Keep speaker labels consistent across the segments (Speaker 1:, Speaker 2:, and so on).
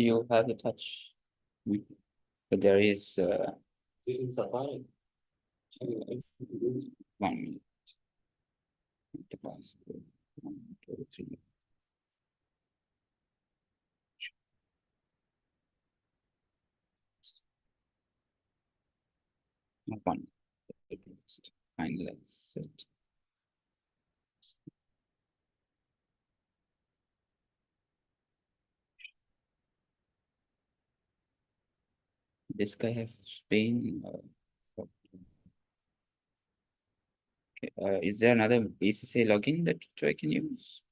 Speaker 1: you have the touch? But there is
Speaker 2: in Safari.
Speaker 1: 1 minute. The password. 1, 2, 3. Not one. Let me just finalize it. This guy has been. Is there another ACCA login that I can use?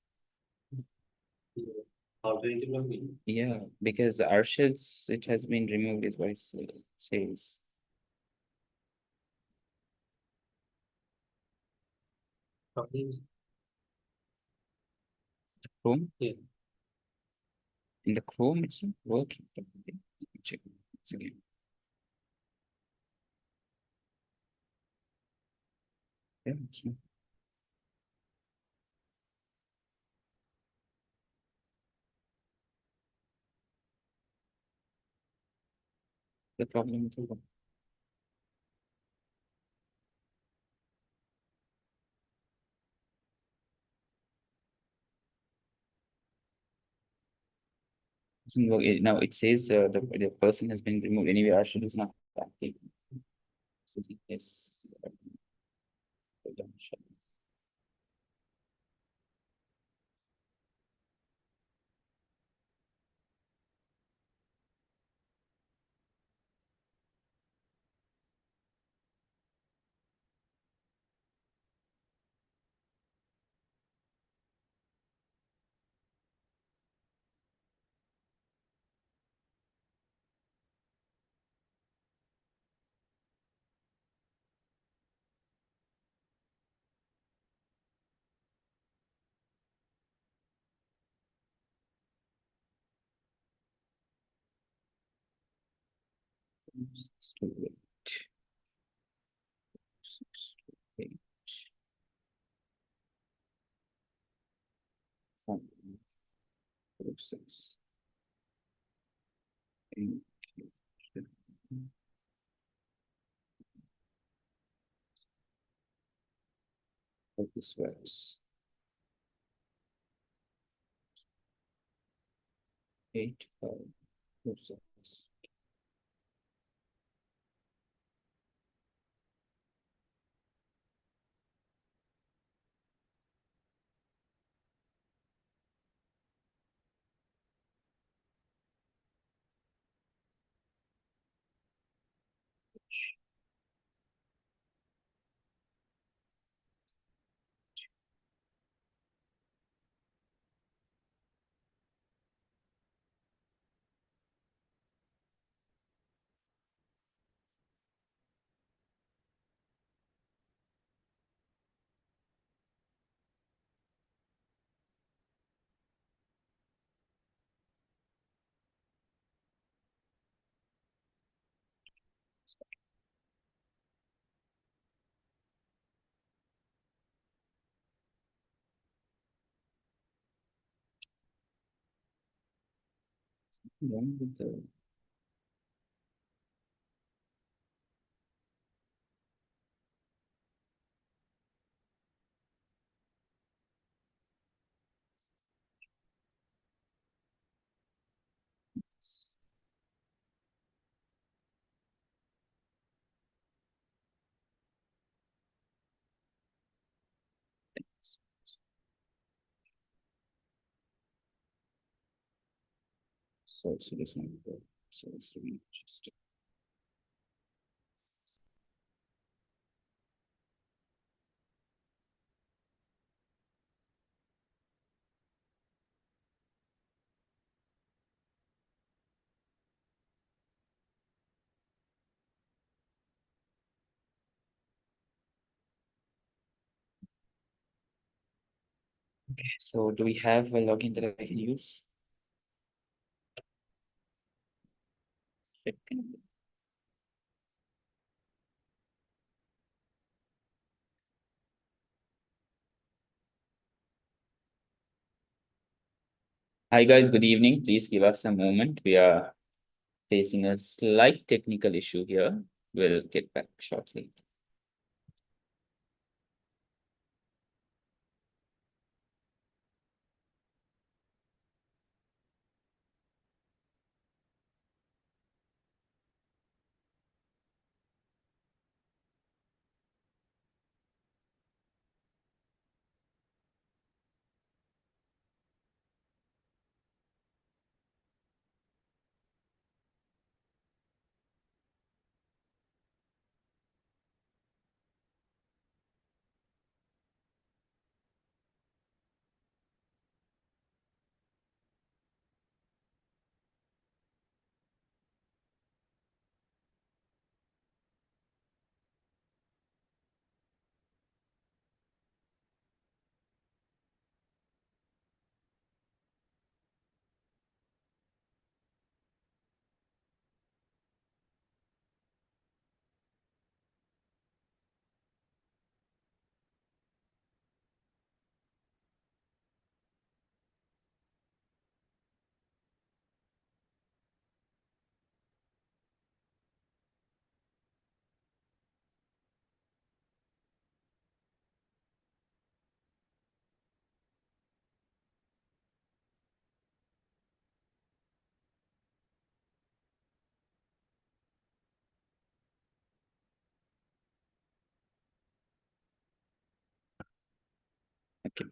Speaker 2: Alternative login.
Speaker 1: Yeah, because Arshad's it has been removed is what it says.
Speaker 2: Login.
Speaker 1: Chrome?
Speaker 2: Yeah.
Speaker 1: In the Chrome it's not working. Check once again. Yeah, it's not. The problem with the doesn't work. Now it says the person has been removed. Anyway, Arshad is not active. So yes. Just wait. 6, 8, 5, 6, 8, 7. Hope this works. 8, 5, 6. Wrong with the so this one go. So we just so do we have a login that I can use? Hi guys, good evening. Please give us a moment. We are facing a slight technical issue here. We'll get back shortly. Okay.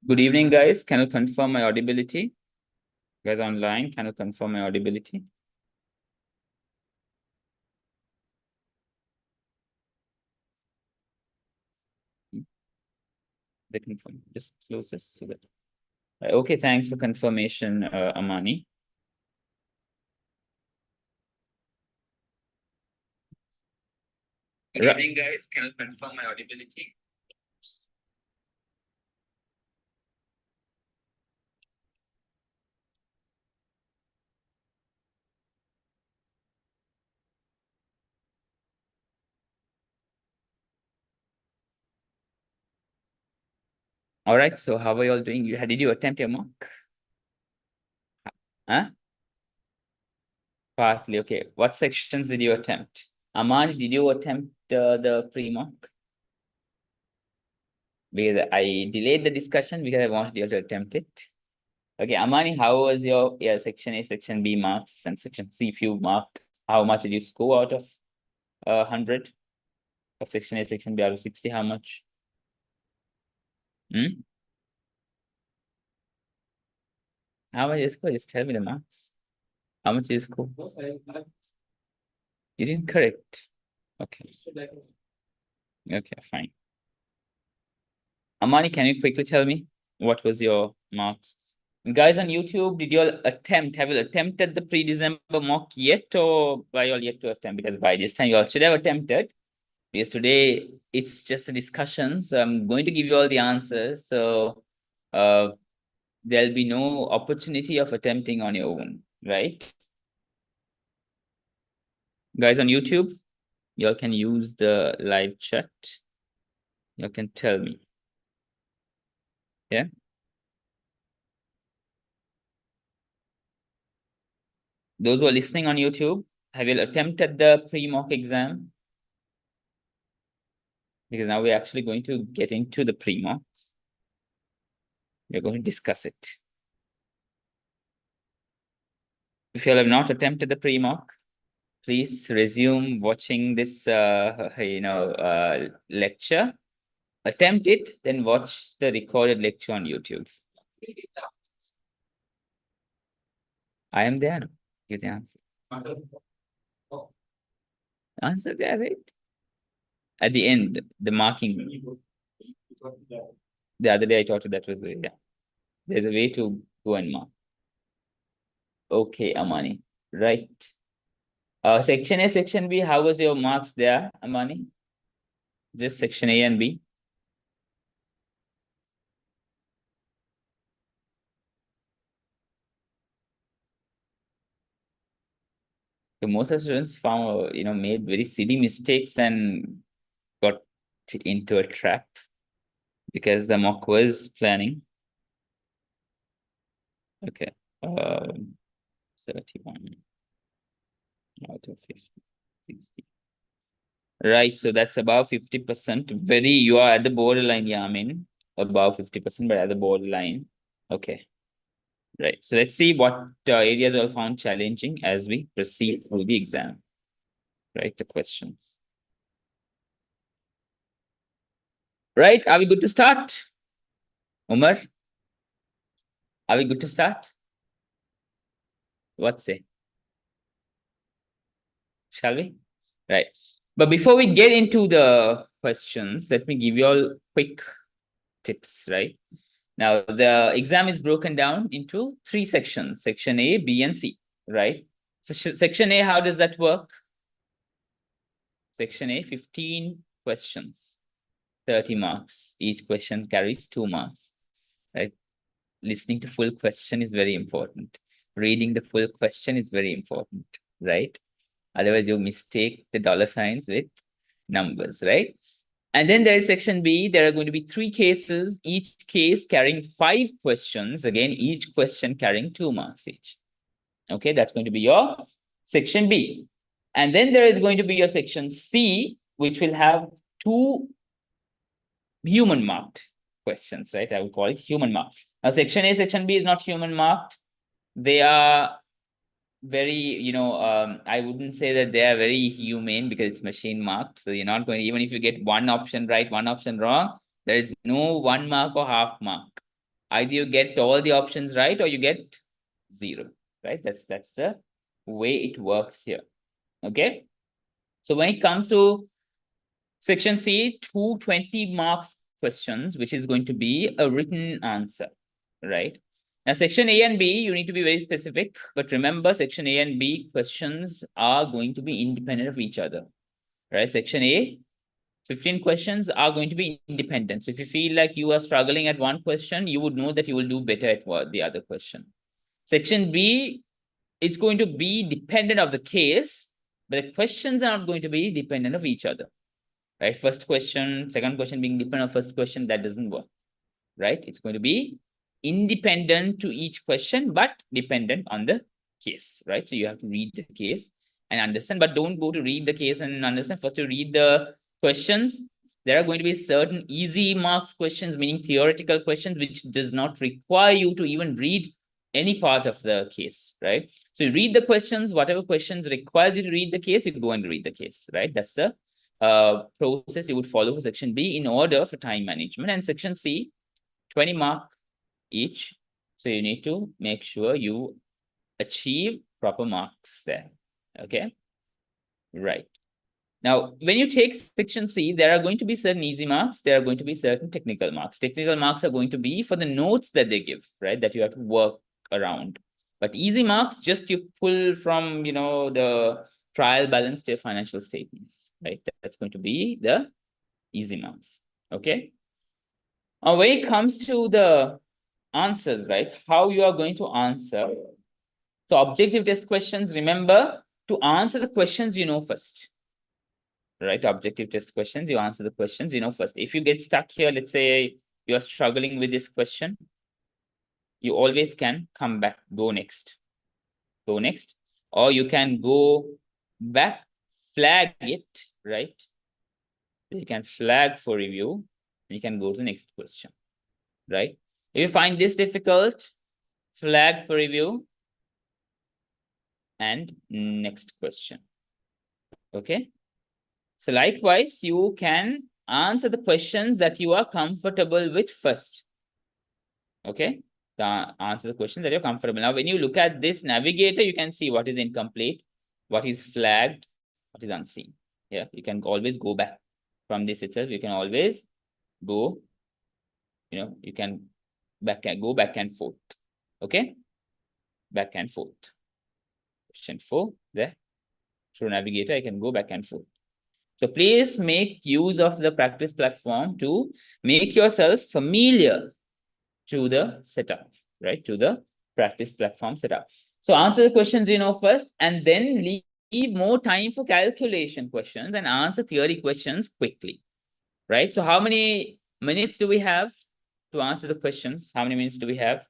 Speaker 1: Good evening, guys. Can you confirm my audibility? Guys online, can you confirm my audibility? They confirm. Just close this so that. Okay, thanks for confirmation, Amani. Good evening, guys. Can you confirm my audibility? All right. So how are you all doing? Did you attempt your mock? Huh? Partly. Okay. What sections did you attempt? Amani, did you attempt the pre-mock? Because I delayed the discussion because I wanted you to attempt it. Okay, Amani, how was your section A, section B marks and section C? If you marked, how much did you score out of 100 of section A, section B out of 60? How much? Hmm? How much did you score? Just tell me the marks. How much did you score? You didn't correct. Okay. Okay, fine. Amani, can you quickly tell me what was your marks? Guys on YouTube, have you attempted the pre-December mock yet, or are you all yet to attempt? Because by this time you all should have attempted. Because today it's just a discussion, so I'm going to give you all the answers. So there'll be no opportunity of attempting on your own, right? Guys on YouTube, you all can use the live chat. You all can tell me. Yeah. Those who are listening on YouTube, have you attempted the pre-mock exam? Because now we're actually going to get into the pre-mock. We're going to discuss it. If you all have not attempted the pre-mock, please resume watching this lecture. Attempt it, then watch the recorded lecture on YouTube. I am there now. Give the answers. Answer there, right? At the end, the marking. The other day I taught you that was yeah. There's a way to go and mark. Okay, Amani. Right. Section A, section B, how was your marks there, Amani? Just section A and B. So most of the students found, made very silly mistakes and got into a trap because the mock was planning. Okay. 31 out of 50, 60. Right, so that's above 50%. You are at the borderline, yeah, I mean, above 50%, but at the borderline. Okay. Right, so let's see what areas are found challenging as we proceed through the exam. Right, the questions. Right, are we good to start? Umar? Are we good to start? What say? Shall we? Right. But before we get into the questions, let me give you all quick tips, right? Now, the exam is broken down into 3 sections, section A, B, and C, right? So section A, how does that work? Section A, 15 questions, 30 marks. Each question carries 2 marks, right? Listening to full question is very important. Reading the full question is very important, right? Otherwise, you mistake the dollar signs with numbers, right? And then there is section B. There are going to be 3 cases, each case carrying 5 questions. Again, each question carrying 2 marks each. Okay, that's going to be your section B. And then there is going to be your section C, which will have 2 human marked questions, right? I would call it human marked. Now, section A, section B is not human marked. They are very, I wouldn't say that they are very humane because it's machine marked. So you're not going to, even if you get one option right, one option wrong, there is no 1 mark or half mark. Either you get all the options right or you get 0, right? That's the way it works here. Okay. So when it comes to section C, 220 marks questions, which is going to be a written answer, right? Now, section A and B, you need to be very specific, but remember, section A and B questions are going to be independent of each other, right? Section A, 15 questions are going to be independent. So if you feel like you are struggling at one question, you would know that you will do better at the other question. Section B, it's going to be dependent of the case, but the questions are not going to be dependent of each other, right? First question, second question being dependent on first question, that doesn't work, right? It's going to be independent to each question, but dependent on the case, right? So you have to read the case and understand, but don't go to read the case and understand. First, to read the questions. There are going to be certain easy marks questions, meaning theoretical questions, which does not require you to even read any part of the case, right? So you read the questions, whatever questions requires you to read the case, you go and read the case, right? That's the process you would follow for section B in order for time management. And section C, 20 mark each. So you need to make sure you achieve proper marks there. Okay. Right. Now, when you take section C, there are going to be certain easy marks. There are going to be certain technical marks. Technical marks are going to be for the notes that they give, right? That you have to work around. But easy marks, just you pull from, the trial balance to your financial statements, right? That's going to be the easy marks, okay? Now, when it comes to the answers, right? How you are going to answer. So objective test questions, remember to answer the questions you know first. Right, objective test questions, you answer the questions you know first. If you get stuck here, let's say you are struggling with this question, you always can come back, go next, or you can go back, flag it, right? You can flag for review, and you can go to the next question, right? If you find this difficult, flag for review, and next question, okay? So likewise, you can answer the questions that you are comfortable with first. Okay, answer the question that you're comfortable. Now, when you look at this navigator, you can see what is incomplete, what is flagged, what is unseen. Yeah, you can always go back from this itself. You can always go, you can go back and forth. Okay, back and forth. Question 4 there. Through navigator, I can go back and forth. So please make use of the practice platform to make yourself familiar to the setup, right? To the practice platform setup. So answer the questions you know first, and then leave more time for calculation questions and answer theory questions quickly, right? So how many minutes do we have to answer the questions? How many minutes do we have?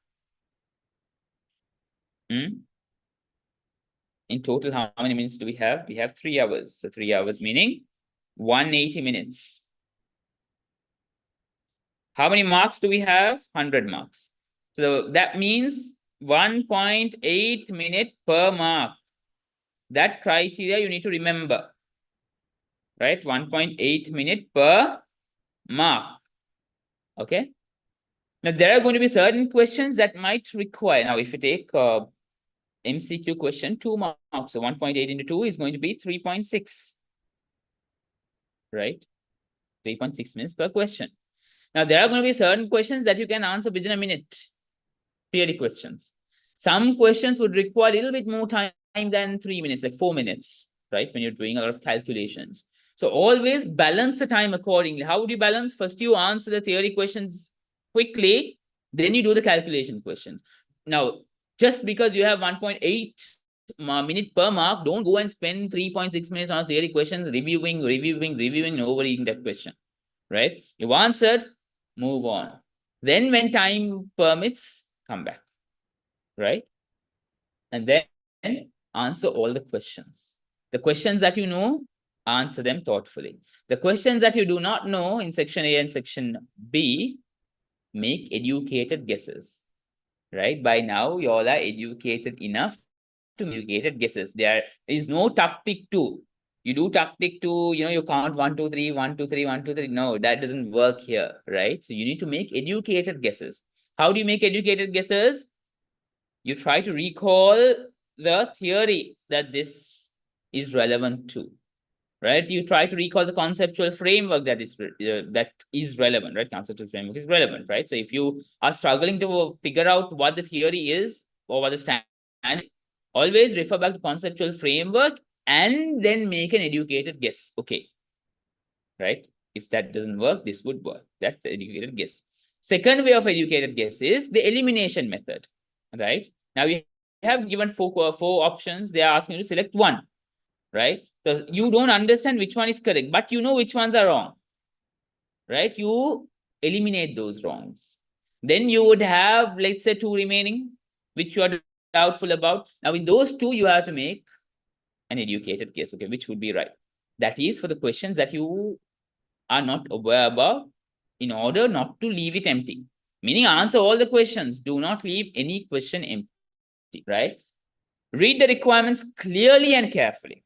Speaker 1: In total, how many minutes do we have? We have 3 hours. So 3 hours meaning 180 minutes. How many marks do we have? 100 marks. So that means 1.8 minute per mark. That criteria you need to remember, right? 1.8 minute per mark. Okay. Now, there are going to be certain questions that might require. Now, if you take MCQ question, 2 marks. So 1.8 into 2 is going to be 3.6. Right? 3.6 minutes per question. Now, there are going to be certain questions that you can answer within a minute. Theory questions. Some questions would require a little bit more time than 3 minutes, like 4 minutes, right? When you're doing a lot of calculations. So always balance the time accordingly. How would you balance? First, you answer the theory questions quickly, then you do the calculation questions. Now, just because you have 1.8 minute per mark, don't go and spend 3.6 minutes on theory questions, reviewing, and overreading that question, right? You've answered, move on. Then when time permits, come back, right? And then answer all the questions. The questions that you know, answer them thoughtfully. The questions that you do not know in section A and section B, make educated guesses, right? By now, you all are educated enough to make educated guesses. There is no tactic 2. You do tactic 2, you count 1, 2, 3, 1, 2, 3, 1, 2, 3. No, that doesn't work here, right? So you need to make educated guesses. How do you make educated guesses? You try to recall the theory that this is relevant to, right? You try to recall the conceptual framework that is relevant, right? Conceptual framework is relevant, right? So if you are struggling to figure out what the theory is or what the standard is, always refer back to conceptual framework and then make an educated guess. Okay, right? If that doesn't work, this would work. That's the educated guess. Second way of educated guess is the elimination method, right? Now we have given four options. They are asking you to select one, right? So you don't understand which one is correct, but you know which ones are wrong, right? You eliminate those wrongs. Then you would have, let's say, 2 remaining, which you are doubtful about. Now in those 2, you have to make an educated guess, okay, which would be right. That is for the questions that you are not aware about, in order not to leave it empty. Meaning answer all the questions. Do not leave any question empty, right? Read the requirements clearly and carefully,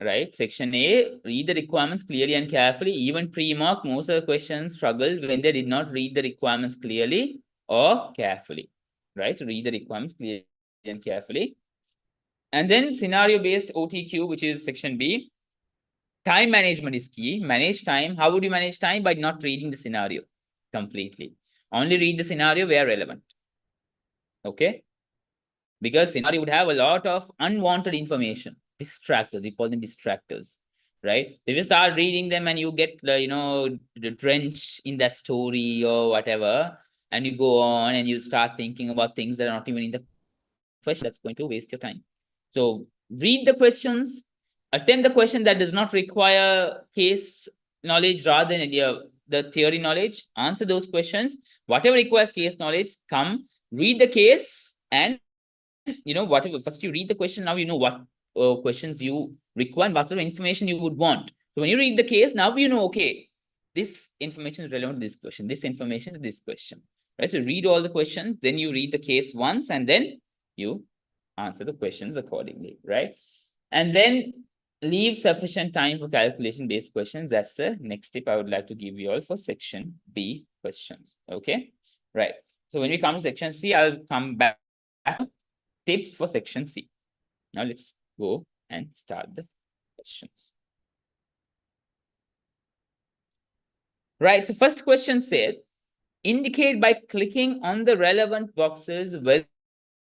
Speaker 1: right? Section A, read the requirements clearly and carefully. Even pre-mark, most of the questions struggled when they did not read the requirements clearly or carefully, right? So read the requirements clearly and carefully. And then scenario-based OTQ, which is section B. time management is key. Manage time. How would you manage time? By not reading the scenario completely. Only read the scenario where relevant. Okay? Because scenario would have a lot of unwanted information, distractors. You call them distractors, right? If you start reading them and you get the drenched in that story or whatever, and you go on and you start thinking about things that are not even in the question, that's going to waste your time. So read the questions, attempt the question that does not require case knowledge rather than the theory knowledge. Answer those questions. Whatever requires case knowledge, come read the case, and whatever, first you read the question, now you know what questions you require and what sort of information you would want. So when you read the case, now you know, okay, this information is relevant to this question, this information to this question, right? So read all the questions, then you read the case once, and then you answer the questions accordingly, right? And then leave sufficient time for calculation based questions. That's the next tip I would like to give you all for section B questions. Okay, right. So when we come to section C, I'll come back tips for section C. Now let's go and start the questions. Right, so first question said, indicate by clicking on the relevant boxes whether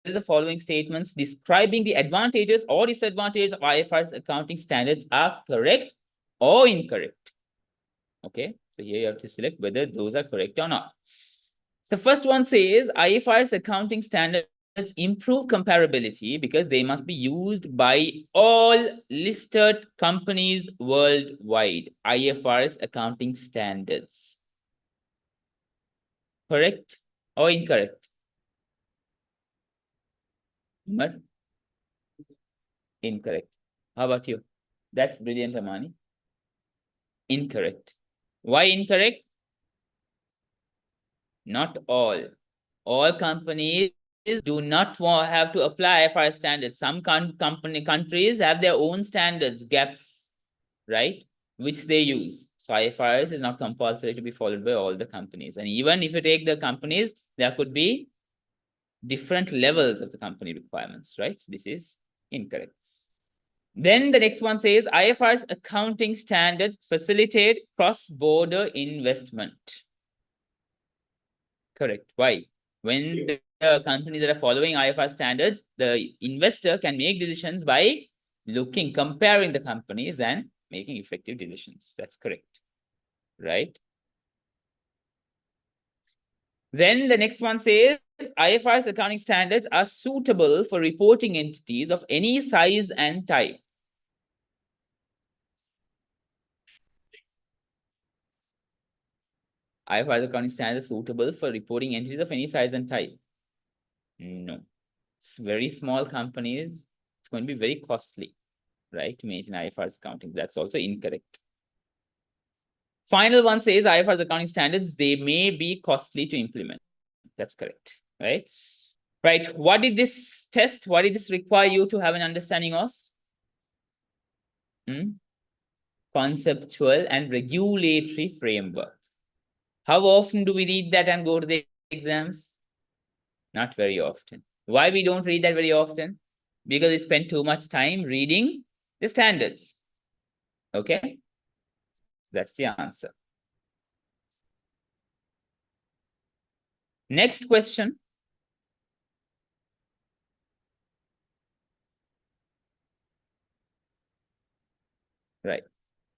Speaker 1: the following statements describing the advantages or disadvantages of IFRS accounting standards are correct or incorrect. Okay, so here you have to select whether those are correct or not. The first one says IFRS accounting standards improve comparability because they must be used by all listed companies worldwide. IFRS accounting standards. Correct or incorrect? Umar? Incorrect. How about you? That's brilliant, Amani. Incorrect. Why incorrect? Not all. All companies do not have to apply IFRS standards. Some countries have their own standards, gaps, right? Which they use. So IFRS is not compulsory to be followed by all the companies. And even if you take the companies, there could be different levels of the company requirements, right? So this is incorrect. Then the next one says IFRS accounting standards facilitate cross-border investment. Correct. Why? When the companies that are following IFRS standards, the investor can make decisions by comparing the companies and making effective decisions. That's correct. Right? Then the next one says IFRS accounting standards are suitable for reporting entities of any size and type. IFRS accounting standards suitable for reporting entities of any size and type. No. It's very small companies. It's going to be very costly, right, to maintain IFRS accounting. That's also incorrect. Final one says IFRS accounting standards, they may be costly to implement. That's correct, right? Right. What did this test? What did this require you to have an understanding of? Conceptual and regulatory framework. How often do we read that and go to the exams? Not very often. Why we don't read that very often? Because we spend too much time reading the standards. Okay? That's the answer. Next question. Right.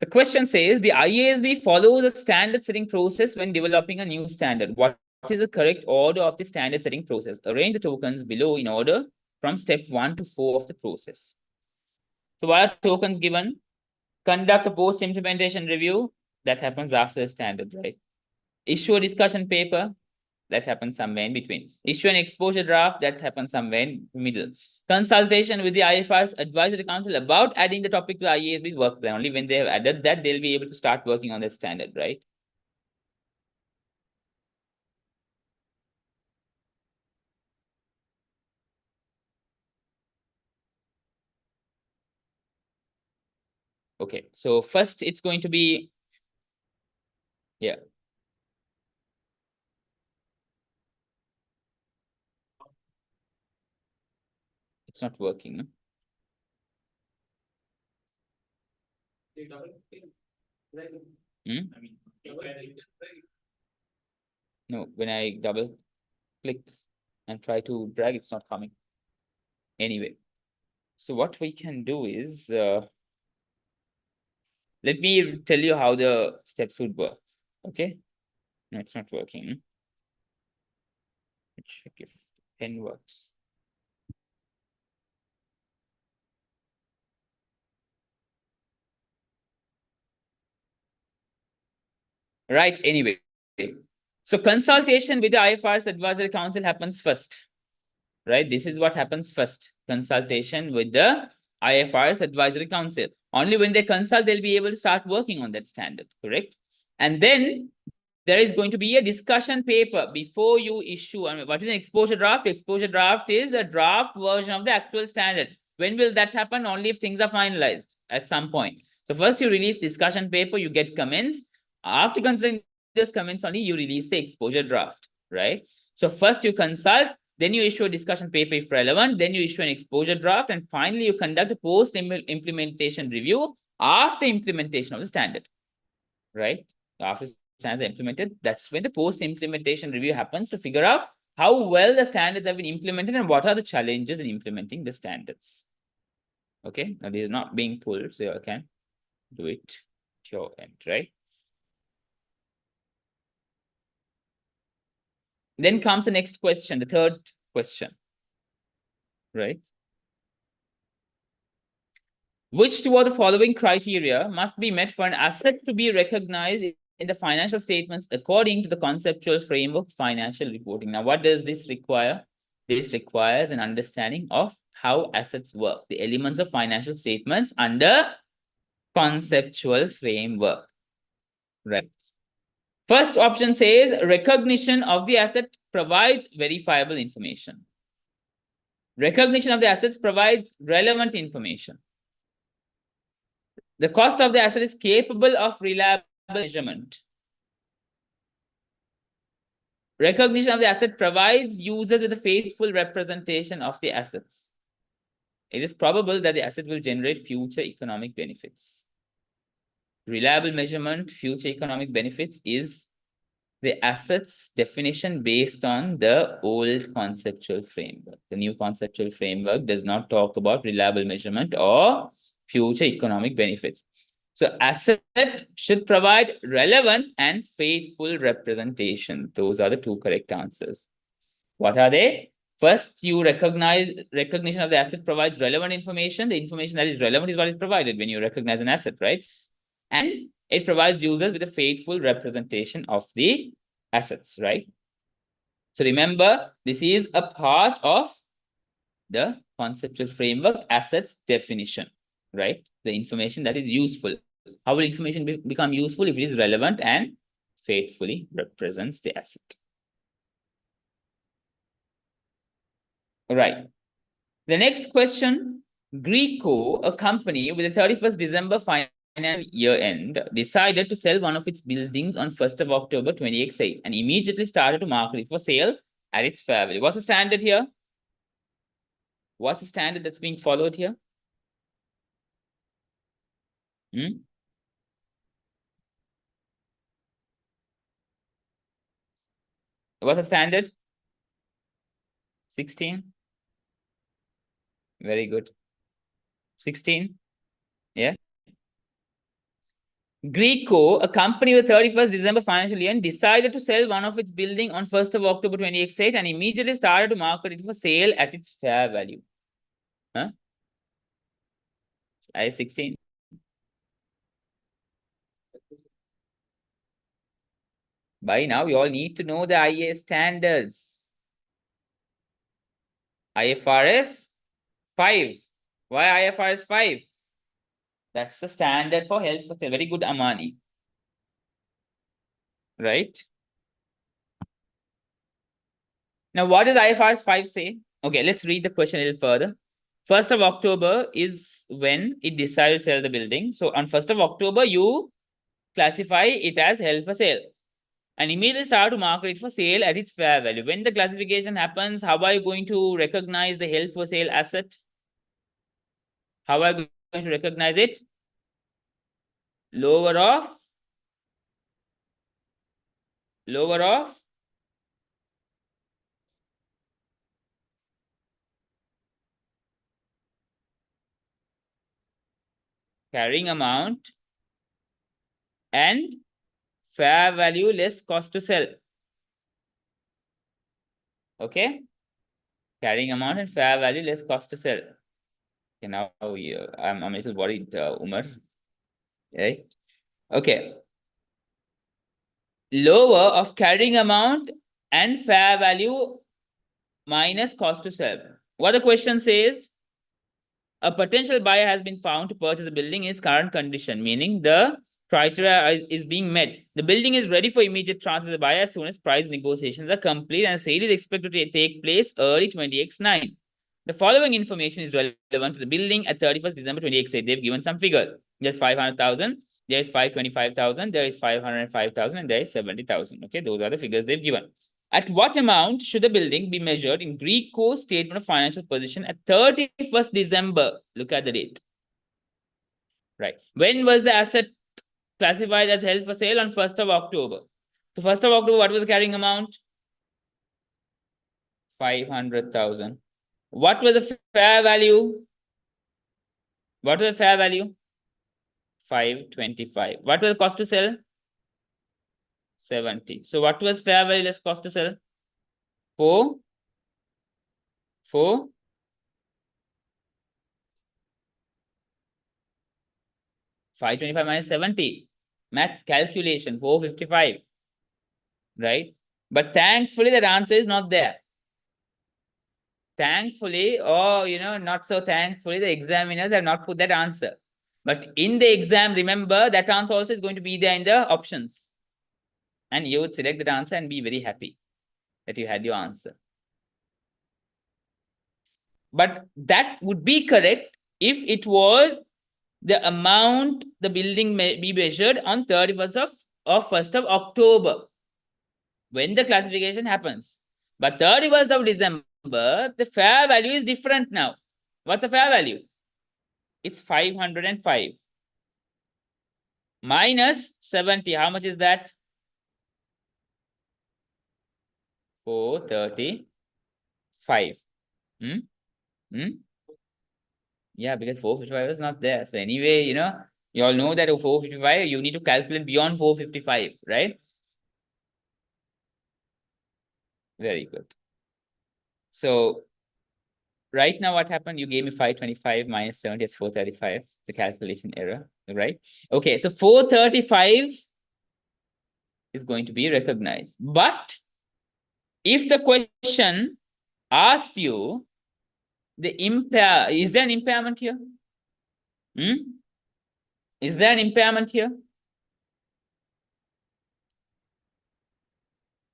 Speaker 1: The question says the IASB follows a standard setting process when developing a new standard. What is the correct order of the standard setting process? Arrange the tokens below in order from step 1 to 4 of the process. So what are tokens given? Conduct a post-implementation review. That happens after the standard, right? Issue a discussion paper. That happens somewhere in between. Issue an exposure draft. That happens somewhere in the middle. Consultation with the IFRS Advisory Council about adding the topic to the IASB's work plan. Only when they have added that, they'll be able to start working on the standard, right? Okay, so first it's going to be, yeah. It's not working. No? Hmm? No, when I double click and try to drag, it's not coming. Anyway, so what we can do is, let me tell you how the steps would work. Okay. No, it's not working. Let's check if the pen works. Right, anyway. So consultation with the IFRS Advisory Council happens first. Right, this is what happens first. Consultation with the IFRS Advisory Council. Only when they consult, they'll be able to start working on that standard, correct? And then there is going to be a discussion paper before you issue. I mean, what is an exposure draft? Exposure draft is a draft version of the actual standard. When will that happen? Only if things are finalized at some point. So first you release discussion paper, you get comments. After considering those comments only, you release the exposure draft, right? So first you consult, then you issue a discussion paper if relevant, then you issue an exposure draft, and finally you conduct a post-implementation review after implementation of the standard, right? After standards are implemented, that's when the post-implementation review happens to figure out how well the standards have been implemented and what are the challenges in implementing the standards. Okay, now this is not being pulled, so you can do it at your end, right? Then comes the next question, the third question, right? Which two of the following criteria must be met for an asset to be recognized in the financial statements according to the conceptual framework financial reporting? Now, what does this require? This requires an understanding of how assets work, the elements of financial statements under conceptual framework, right? First option says recognition of the asset provides verifiable information. Recognition of the assets provides relevant information. The cost of the asset is capable of reliable measurement. Recognition of the asset provides users with a faithful representation of the assets. It is probable that the asset will generate future economic benefits. Reliable measurement, future economic benefits is the assets definition based on the old conceptual framework. The new conceptual framework does not talk about reliable measurement or future economic benefits. So asset should provide relevant and faithful representation. Those are the two correct answers. What are they? First, you recognition of the asset provides relevant information. The information that is relevant is what is provided when you recognize an asset, right? And it provides users with a faithful representation of the assets, right? So remember, this is a part of the conceptual framework assets definition, right? The information that is useful. How will information become useful? If it is relevant and faithfully represents the asset. All right. The next question, Greco, a company with a 31st December financial year end, decided to sell one of its buildings on 1st of October 2018 and immediately started to market it for sale at its fair value. What's the standard here? What's the standard that's being followed here? What's the standard? 16. Very good. 16. Yeah. Greco, a company with 31st December financial year, decided to sell one of its building on 1st of October 2018 and immediately started to market it for sale at its fair value. Huh? I 16. By now, we all need to know the IA standards. IFRS 5. Why IFRS 5? That's the standard for health for sale. Very good, Amani. Right? Now, what does IFRS 5 say? Okay, let's read the question a little further. 1st of October is when it decided to sell the building. So on 1st of October, you classify it as held for sale and immediately start to market it for sale at its fair value. When the classification happens, how are you going to recognize the held for sale asset? How are you going to recognize it? lower of carrying amount and fair value less cost to sell. Okay, carrying amount and fair value less cost to sell. Okay, now I'm a little worried, Umar. Right? Okay. Lower of carrying amount and fair value minus cost to sell. What the question says, a potential buyer has been found to purchase the building in its current condition, meaning the criteria is being met. The building is ready for immediate transfer to the buyer as soon as price negotiations are complete, and the sale is expected to take place early 20X9. The following information is relevant to the building at 31st December 20X8. They've given some figures. There's 500,000, there is 525,000, there is 505,000, and there is 70,000. Okay, those are the figures they've given. At what amount should the building be measured in Greco statement of financial position at 31st December? Look at the date. Right. When was the asset classified as held for sale? On 1st of October. So 1st of October, what was the carrying amount? 500,000. What was the fair value? What was the fair value? 525. What was the cost to sell? 70. So what was fair value less cost to sell? 4. 525 minus 70. Math calculation, 455. Right? But thankfully, that answer is not there. Thankfully, or not so thankfully, the examiners have not put that answer. But in the exam, remember that answer also is going to be there in the options. And you would select that answer and be very happy that you had your answer. But that would be correct if it was the amount the building may be measured on 31st of 1st of October, when the classification happens. But 31st of December, the fair value is different now. What's the fair value? It's 505. Minus 70. How much is that? 435. Yeah, because 455 is not there. So anyway, you all know that 455, you need to calculate beyond 455, right? Very good. So right now, what happened? You gave me 525 minus 70 is 435, the calculation error, right? Okay, so 435 is going to be recognized. But if the question asked you is there an impairment here? Is there an impairment here?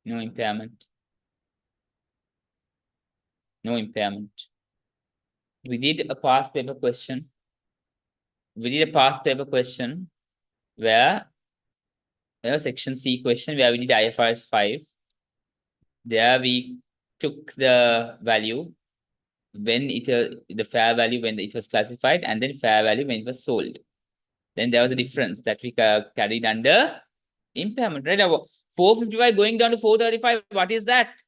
Speaker 1: No impairment. No impairment. We did a past paper question. Where section C question where we did IFRS 5. There we took the value when the fair value when it was classified, and then fair value when it was sold. Then there was a difference that we carried under impairment, right? 455 going down to 435. What is that?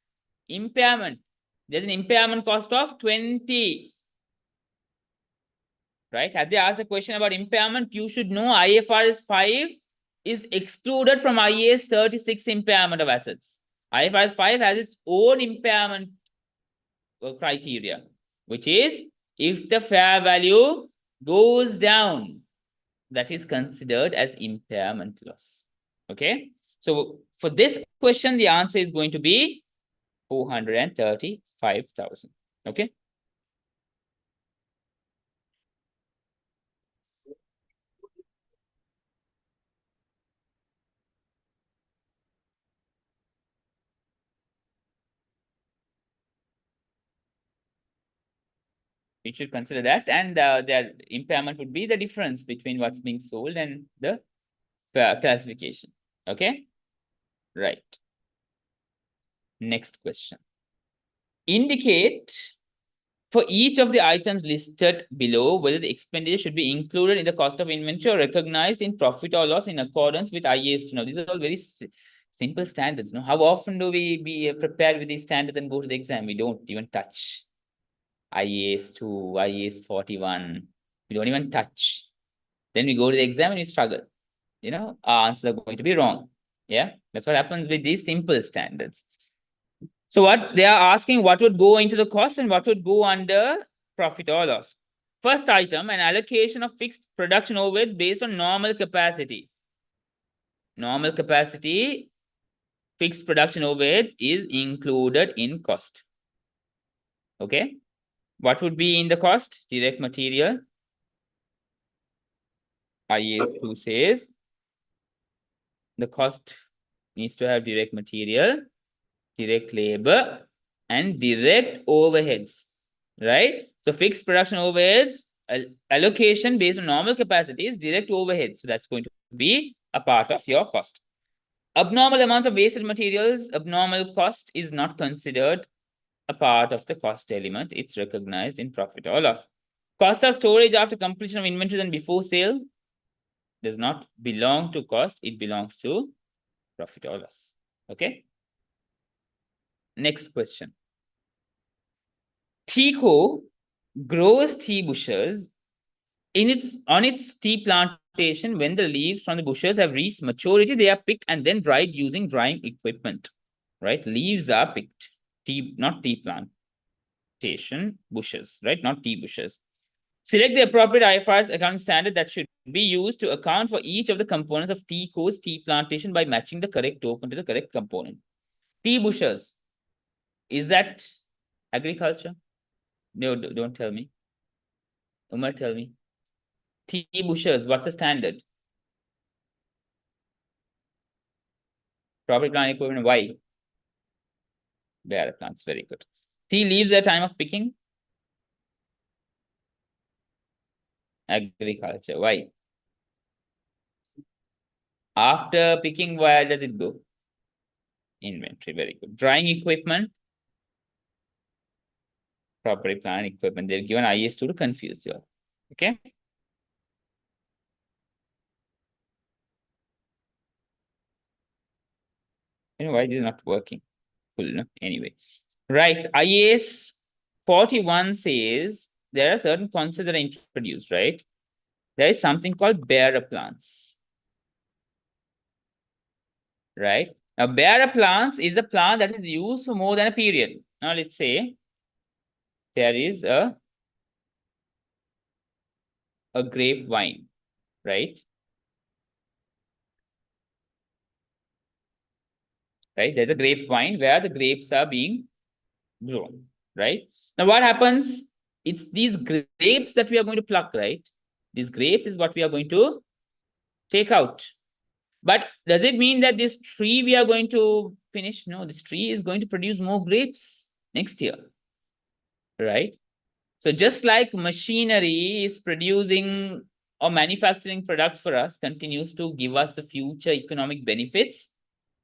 Speaker 1: Impairment. There's an impairment cost of 20. Right? Had they asked a question about impairment, you should know IFRS 5 is excluded from IAS 36 impairment of assets. IFRS 5 has its own impairment criteria, which is if the fair value goes down, that is considered as impairment loss. Okay. So for this question, the answer is going to be 435,000. Okay. We should consider that, and their impairment would be the difference between what's being sold and the classification. Okay. Right. Next question. Indicate For each of the items listed below, whether the expenditure should be included in the cost of inventory or recognized in profit or loss in accordance with IAS. Now, these are all very simple standards. No, how often do we be prepared with these standards and go to the exam? We don't even touch IAS 2, IAS 41. We don't even touch. Then we go to the exam and we struggle. You know, our answers are going to be wrong. Yeah, that's what happens with these simple standards. So what they are asking, what would go into the cost and what would go under profit or loss? First item, an allocation of fixed production overheads based on normal capacity. Normal capacity, fixed production overheads is included in cost. Okay. What would be in the cost? Direct material. IAS 2 says the cost needs to have direct material, direct labor, and direct overheads, right? So fixed production overheads, allocation based on normal capacity is direct overheads. So that's going to be a part of your cost. Abnormal amounts of wasted materials, abnormal cost is not considered a part of the cost element. It's recognized in profit or loss. Cost of storage after completion of inventories and before sale does not belong to cost. It belongs to profit or loss. Okay. Next question. Tea-Co grows tea bushes on its tea plantation. When the leaves from the bushes have reached maturity, they are picked and then dried using drying equipment. Right? Leaves are picked. Not tea plantation, bushes, right? Not tea bushes. Select the appropriate IFRS accounting standard that should be used to account for each of the components of Tea-Co's tea plantation by matching the correct token to the correct component. Tea bushes. Is that agriculture? No, don't tell me. Umar, tell me. Tea bushes, what's the standard? Property plant equipment, why? Bearer plants, very good. Tea leaves at time of picking? Agriculture, why? After picking, where does it go? Inventory, very good. Drying equipment? Property plant equipment. They've given IS2 to confuse you. Okay. You know why this is not working? Cool, no? Anyway. Right. IAS 41 says there are certain concepts that are introduced, right? There is something called bearer plants. Right? Now, bearer plants is a plant that is used for more than a period. Now, let's say there is a grapevine, right? Right? There's a grapevine where the grapes are being grown, right? Now, what happens? It's these grapes that we are going to pluck, right? These grapes is what we are going to take out. But does it mean that this tree we are going to finish? No, this tree is going to produce more grapes next year, right? So just like machinery is producing or manufacturing products for us, continues to give us the future economic benefits,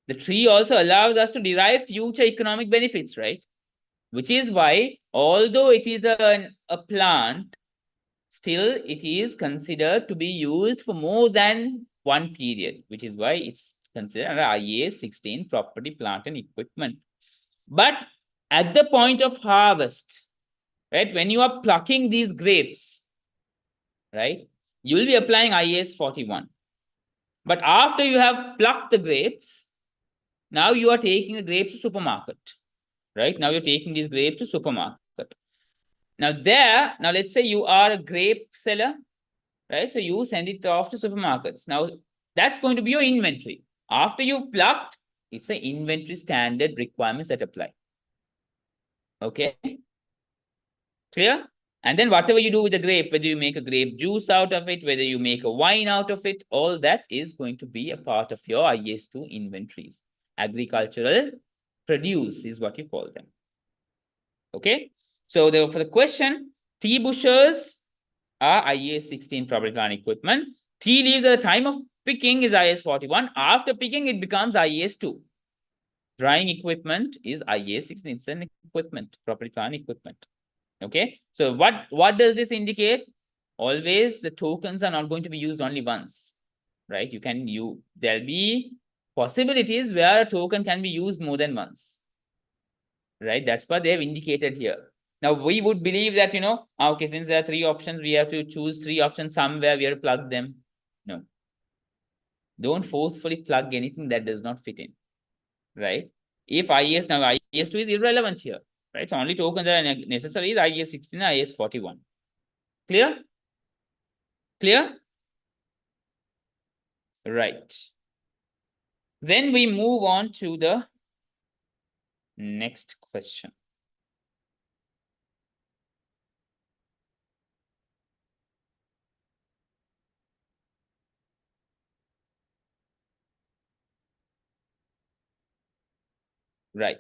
Speaker 1: the tree also allows us to derive future economic benefits, right? Which is why, although it is a plant, still it is considered to be used for more than one period, which is why it's considered under IAS 16 property, plant, and equipment. But at the point of harvest, right, when you are plucking these grapes, right, you will be applying IAS 41. But after you have plucked the grapes, now you are taking the grapes to supermarket, right? Now you're taking these grapes to supermarket. Now let's say you are a grape seller, right? So you send it off to supermarkets. Now that's going to be your inventory. After you've plucked, it's an inventory standard requirements that apply. Okay. Clear? And then whatever you do with the grape, whether you make a grape juice out of it, whether you make a wine out of it, all that is going to be a part of your IS2 inventories. Agricultural produce is what you call them. Okay. So for the question, tea bushes are IAS 16 property plant equipment. Tea leaves at the time of picking is IAS 41. After picking, it becomes IAS 2. Drying equipment is IAS 16. It's an equipment, property plant equipment. Okay, so what does this indicate? Always the tokens are not going to be used only once, right? There'll be possibilities where a token can be used more than once, right? That's what they've indicated here. Now we would believe that, okay, since there are three options, we have to choose three options somewhere, we have to plug them. No. Don't forcefully plug anything that does not fit in, right? If IES, now IES2 is irrelevant here, right? So only tokens that are necessary is IES16 and IES41. Clear? Clear? Right. Then we move on to the next question. Right.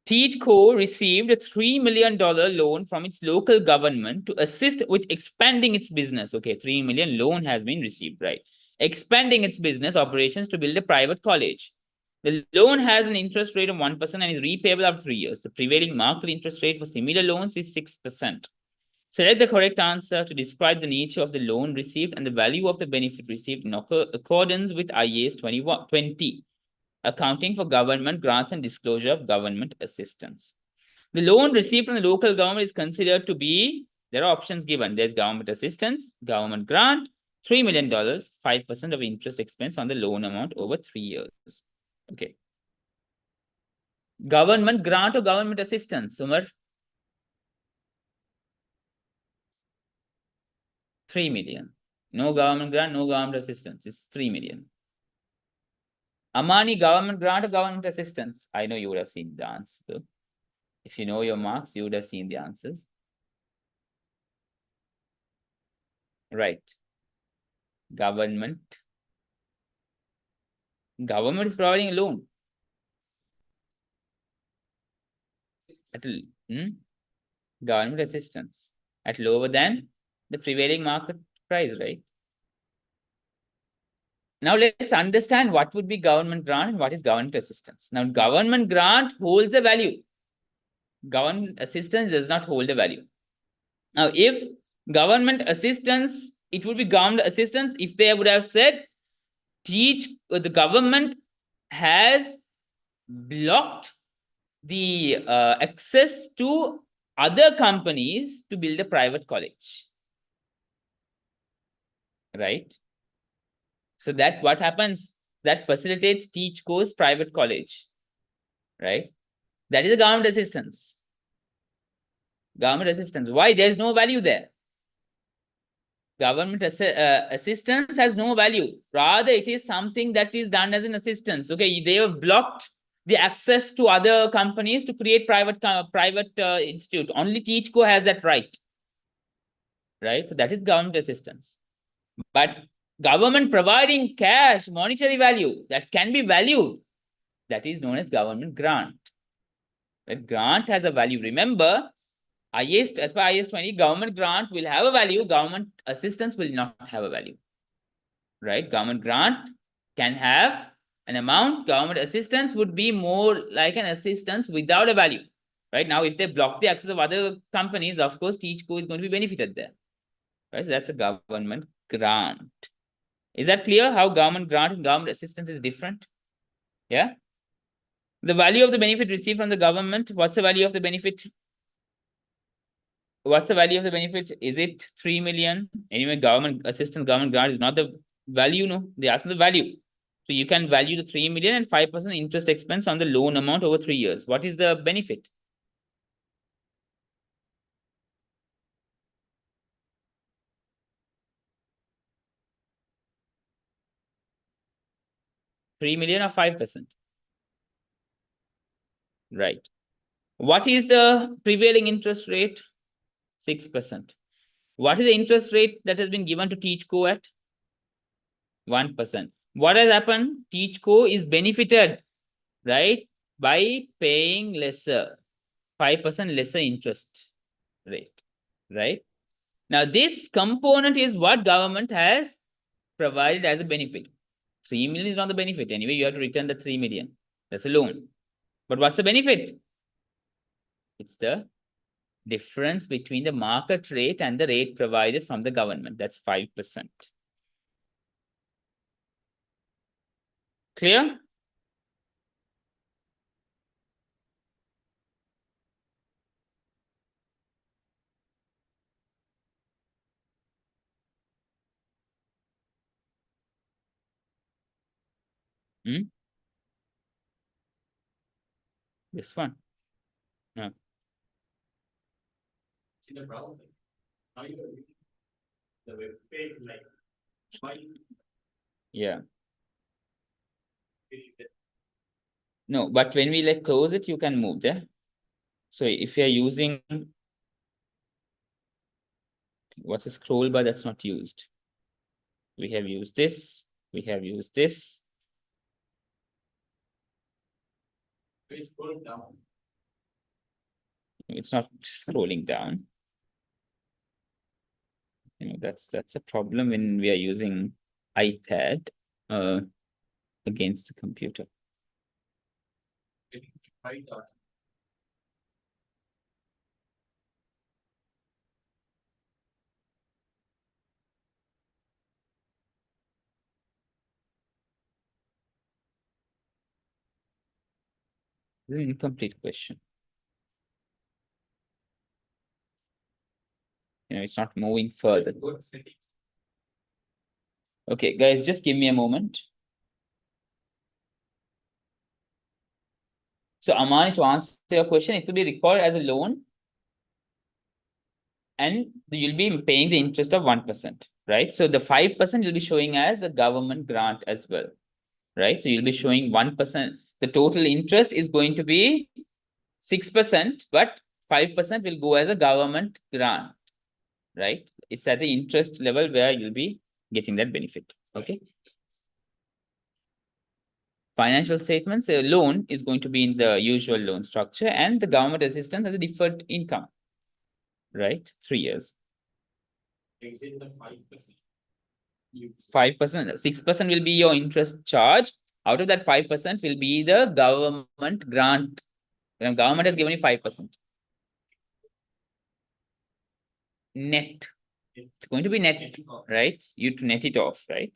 Speaker 1: TeachCo received a $3 million loan from its local government to assist with expanding its business. Okay, 3 million loan has been received, right? Expanding its business operations to build a private college. The loan has an interest rate of 1% and is repayable after 3 years. The prevailing market interest rate for similar loans is 6%. Select the correct answer to describe the nature of the loan received and the value of the benefit received in accordance with IAS 20, accounting for government grants and disclosure of government assistance. The loan received from the local government is considered to be, there are options given. There's government assistance, government grant, $3 million, 5% of interest expense on the loan amount over 3 years. Okay. Government grant or government assistance, Umar? 3 million. No government grant, no government assistance. It's 3 million. Amani, government grant or government assistance? I know you would have seen the answer though. If you know your marks, you would have seen the answers. Right. Government. Government is providing a loan. Government assistance at lower than the prevailing market price, right? Now let's understand what would be government grant and what is government assistance. Now, government grant holds a value. Government assistance does not hold a value. Now, if government assistance, it would be government assistance if they would have said, the government has blocked the access to other companies to build a private college, right? So that what happens, that facilitates TeachCo's private college, right? That is a government assistance. Government assistance. Why? There's no value there. Government assistance has no value. Rather, it is something that is done as an assistance. Okay, they have blocked the access to other companies to create private institute. Only TeachCo has that right. Right? So that is government assistance. But government providing cash, monetary value that can be valued, that is known as government grant. That grant has a value. Remember, as per IAS 20, government grant will have a value, government assistance will not have a value. Right? Government grant can have an amount, government assistance would be more like an assistance without a value. Right? Now, if they block the access of other companies, of course, TeachCo is going to be benefited there. Right? So that's a government grant. Is that clear how government grant and government assistance is different? Yeah. The value of the benefit received from the government, what's the value of the benefit? What's the value of the benefit? Is it 3 million? Anyway, government assistance, government grant is not the value, no. They ask the value. So you can value the 3 million and 5% interest expense on the loan amount over 3 years. What is the benefit? $3 million or 5%? Right. What is the prevailing interest rate? 6%. What is the interest rate that has been given to TeachCo at? 1%. What has happened? TeachCo is benefited, right, by paying lesser, 5% lesser interest rate, right? Now, this component is what government has provided as a benefit. 3 million is not the benefit. Anyway, you have to return the 3 million. That's a loan. But what's the benefit? It's the difference between the market rate and the rate provided from the government. That's 5%. Clear? Hmm? This one. No.
Speaker 2: See the browser. Now you are reading the web page like why
Speaker 1: Yeah.
Speaker 2: you
Speaker 1: No, but when we like close it, you can move there. So if you're using what's a scroll bar that's not used. We have used this. We have used this.
Speaker 2: scroll down.
Speaker 1: It's not scrolling down. That's a problem when we are using iPad against the computer.
Speaker 2: Right down.
Speaker 1: This is an incomplete question. It's not moving further.
Speaker 2: Go to settings.
Speaker 1: Okay, guys, just give me a moment. So Amani, to answer your question, it will be recorded as a loan and you'll be paying the interest of 1%, right? So the 5% will be showing as a government grant as well, right? So you'll be showing 1%. The total interest is going to be 6%, but 5% will go as a government grant, right? It's at the interest level where you'll be getting that benefit, okay? Financial statements, a loan is going to be in the usual loan structure and the government assistance as a deferred income, right? 3 years.
Speaker 2: Exit the 5%.
Speaker 1: 5%, 6% will be your interest charge. Out of that 5% will be the government grant. The government has given you 5%. Net. It's going to be net, right? You to net it off, right?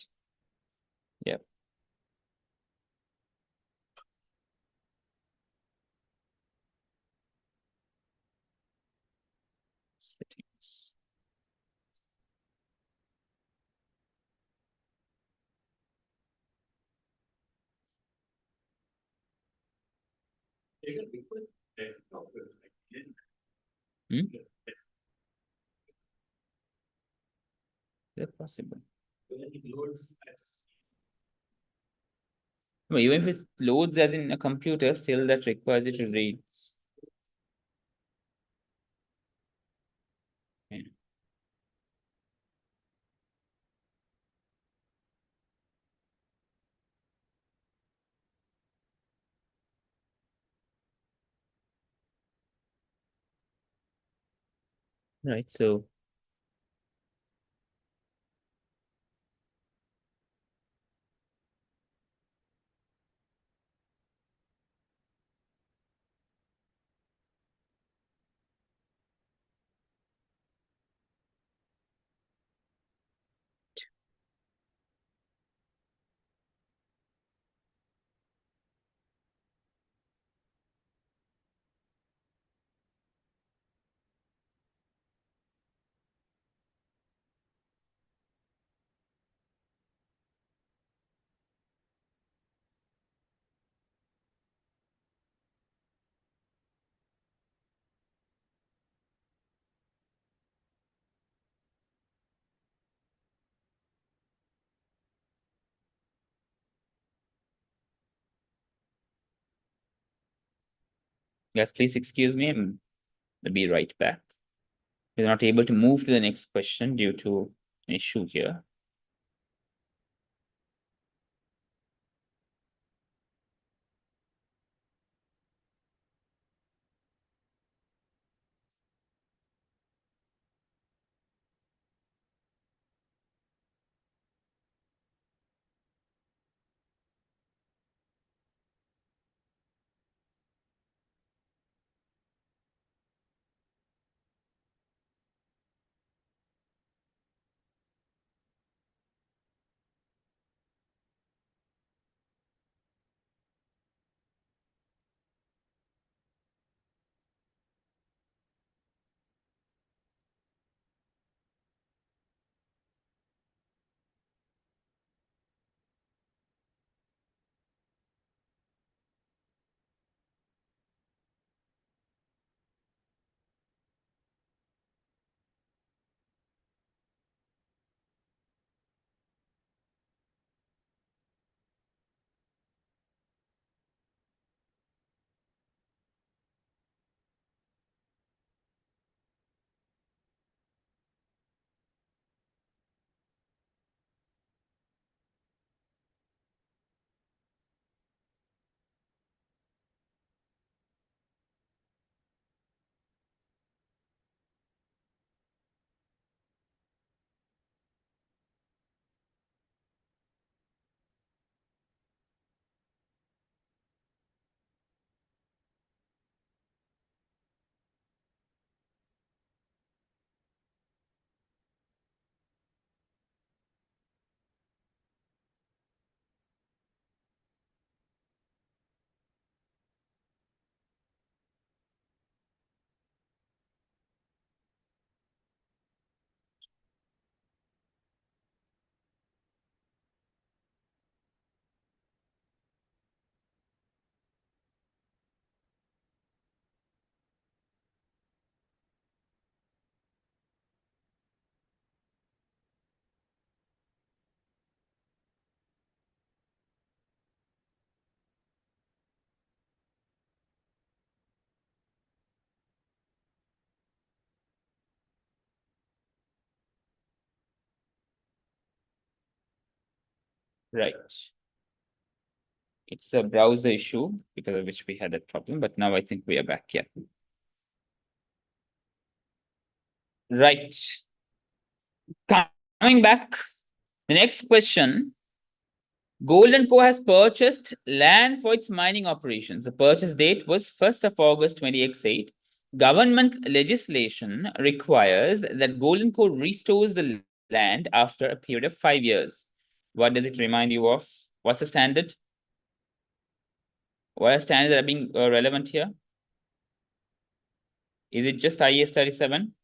Speaker 1: Yeah. Settings. Hmm? That's possible. No, even if it loads as in a computer, still that requires it to read. Yeah. Right, so guys, please excuse me. I'll be right back. We're not able to move to the next question due to an issue here. Right. It's a browser issue because of which we had that problem, but now I think we are back here. Right. Coming back, the next question. Gold & Co. has purchased land for its mining operations. The purchase date was 1st of August 2018. Government legislation requires that Gold & Co. restores the land after a period of 5 years. What does it remind you of? What's the standard? What are standards that are being relevant here? Is it just IAS 37?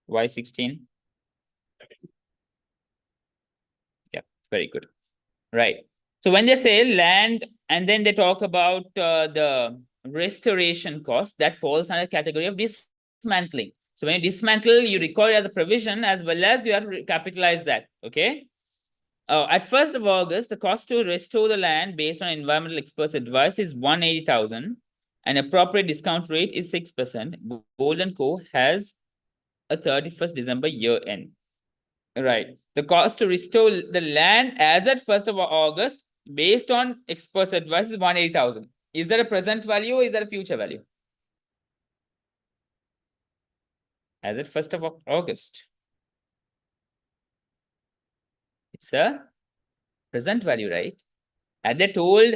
Speaker 1: Why 16? Yeah, very good. Right. So when they say land and then they talk about the restoration cost, that falls under the category of dismantling. So when you dismantle, you record it as a provision as well as you have to capitalize that. Okay. At 1st of August, the cost to restore the land based on environmental experts' advice is 180,000 and appropriate discount rate is 6%. Gold & Co. has a 31st December year end. Right. The cost to restore the land as at 1st of August based on experts' advice is 180,000. Is that a present value or is that a future value? As at 1st of August. It's a present value, right? And they're told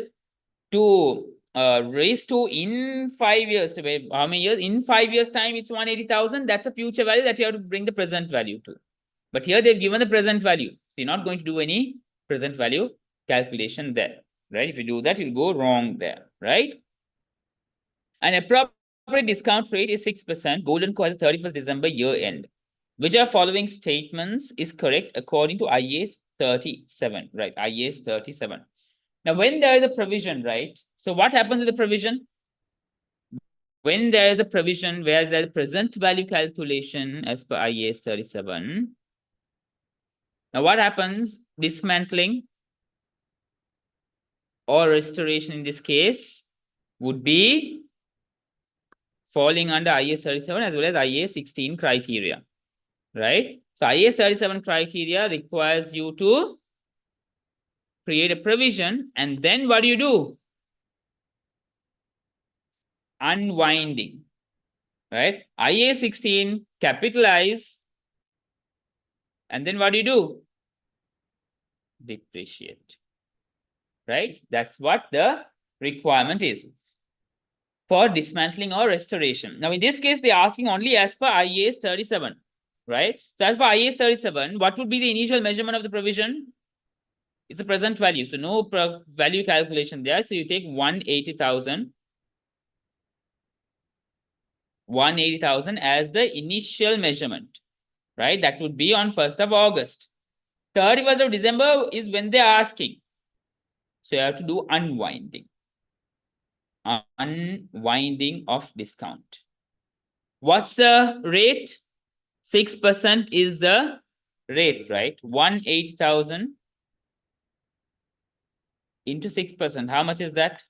Speaker 1: to restore in 5 years. How many years? In 5 years' time, it's 180,000. That's a future value that you have to bring the present value to. But here they've given the present value. You're not going to do any present value calculation there, right? If you do that, you'll go wrong there, right? An appropriate discount rate is 6%. Gold & Co. has a 31st December year end. Which of following statements is correct according to IAS 37, right? IAS 37. Now, when there is a provision, right? So what happens with the provision? When there is a provision where the present value calculation as per IAS 37. Now, what happens? Dismantling or restoration in this case would be falling under IAS 37 as well as IAS 16 criteria, right? So IAS 37 criteria requires you to create a provision and then what do? Unwinding, right? IAS 16, capitalize, and then what do? Depreciate, right? That's what the requirement is for dismantling or restoration. Now, in this case, they're asking only as per IAS 37, right? So as per IAS 37, what would be the initial measurement of the provision? It's a present value. So no value calculation there. So you take 180,000. 180,000 as the initial measurement, right? That would be on 1st of August. 31st of December is when they're asking. So you have to do unwinding. Unwinding of discount. What's the rate? 6% is the rate, right? 180,000 into 6%. How much is that?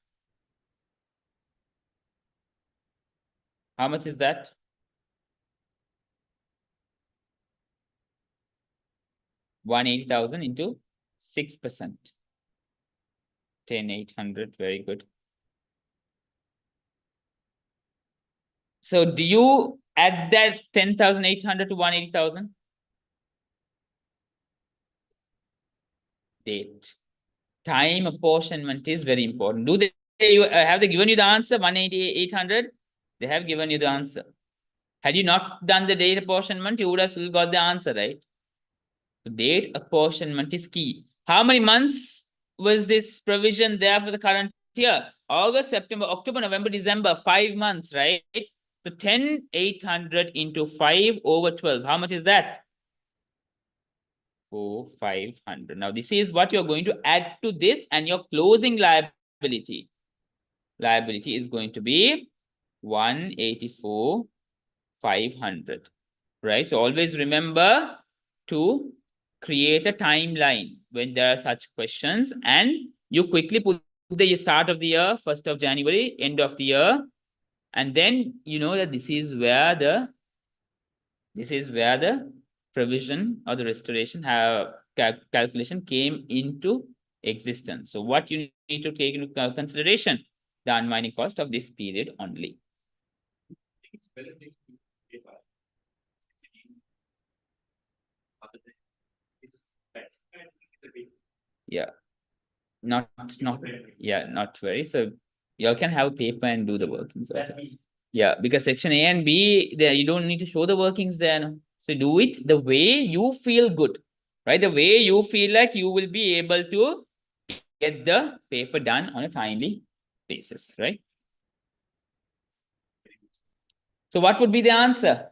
Speaker 1: How much is that? $180,000 into 6%. 10,800. Very good. So do you add that 10,800 to 180,000? Date. Time apportionment is very important. Do they have they given you the answer 180,800? They have given you the answer. Had you not done the date apportionment, you would have still got the answer, right? So date apportionment is key. How many months was this provision there for the current year? August, September, October, November, December, 5 months, right? So 10,800 into 5 over 12. How much is that? 4,500. Now, this is what you're going to add to this, and your closing liability. Liability is going to be 184,500. Right? So always remember to create a timeline when there are such questions, and you quickly put the start of the year, 1st of January, end of the year, and then you know that this is where the provision or the restoration calculation came into existence. So what you need to take into consideration? The unwinding cost of this period only. Yeah. Not very. So y'all can have paper and do the workings also. Yeah, because section A and B, there you don't need to show the workings there. No? So do it the way you feel good, right? The way you feel like you will be able to get the paper done on a timely basis, right? So what would be the answer?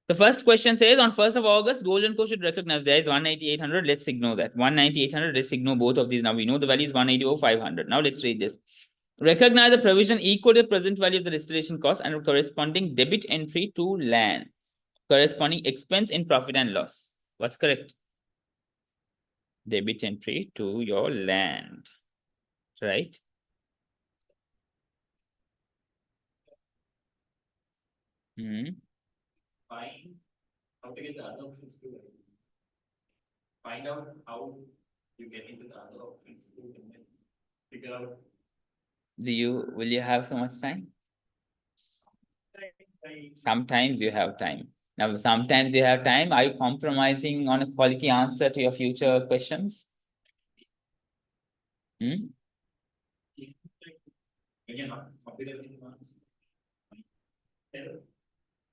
Speaker 1: The first question says on 1st of August, Golden Co should recognize there is 19800. Let's ignore that. 19800, let's ignore both of these. Now we know the value is 180,500. Now let's read this. Recognize the provision equal to the present value of the restoration cost and corresponding debit entry to land. Corresponding expense in profit and loss. What's correct? Debit entry to your land. Right?
Speaker 2: Find how to get the other options too. Find out how you get into the other options too, and then figure out.
Speaker 1: Will you have so much time? Sometimes you have time. Now, sometimes you have time. Are you compromising on a quality answer to your future questions?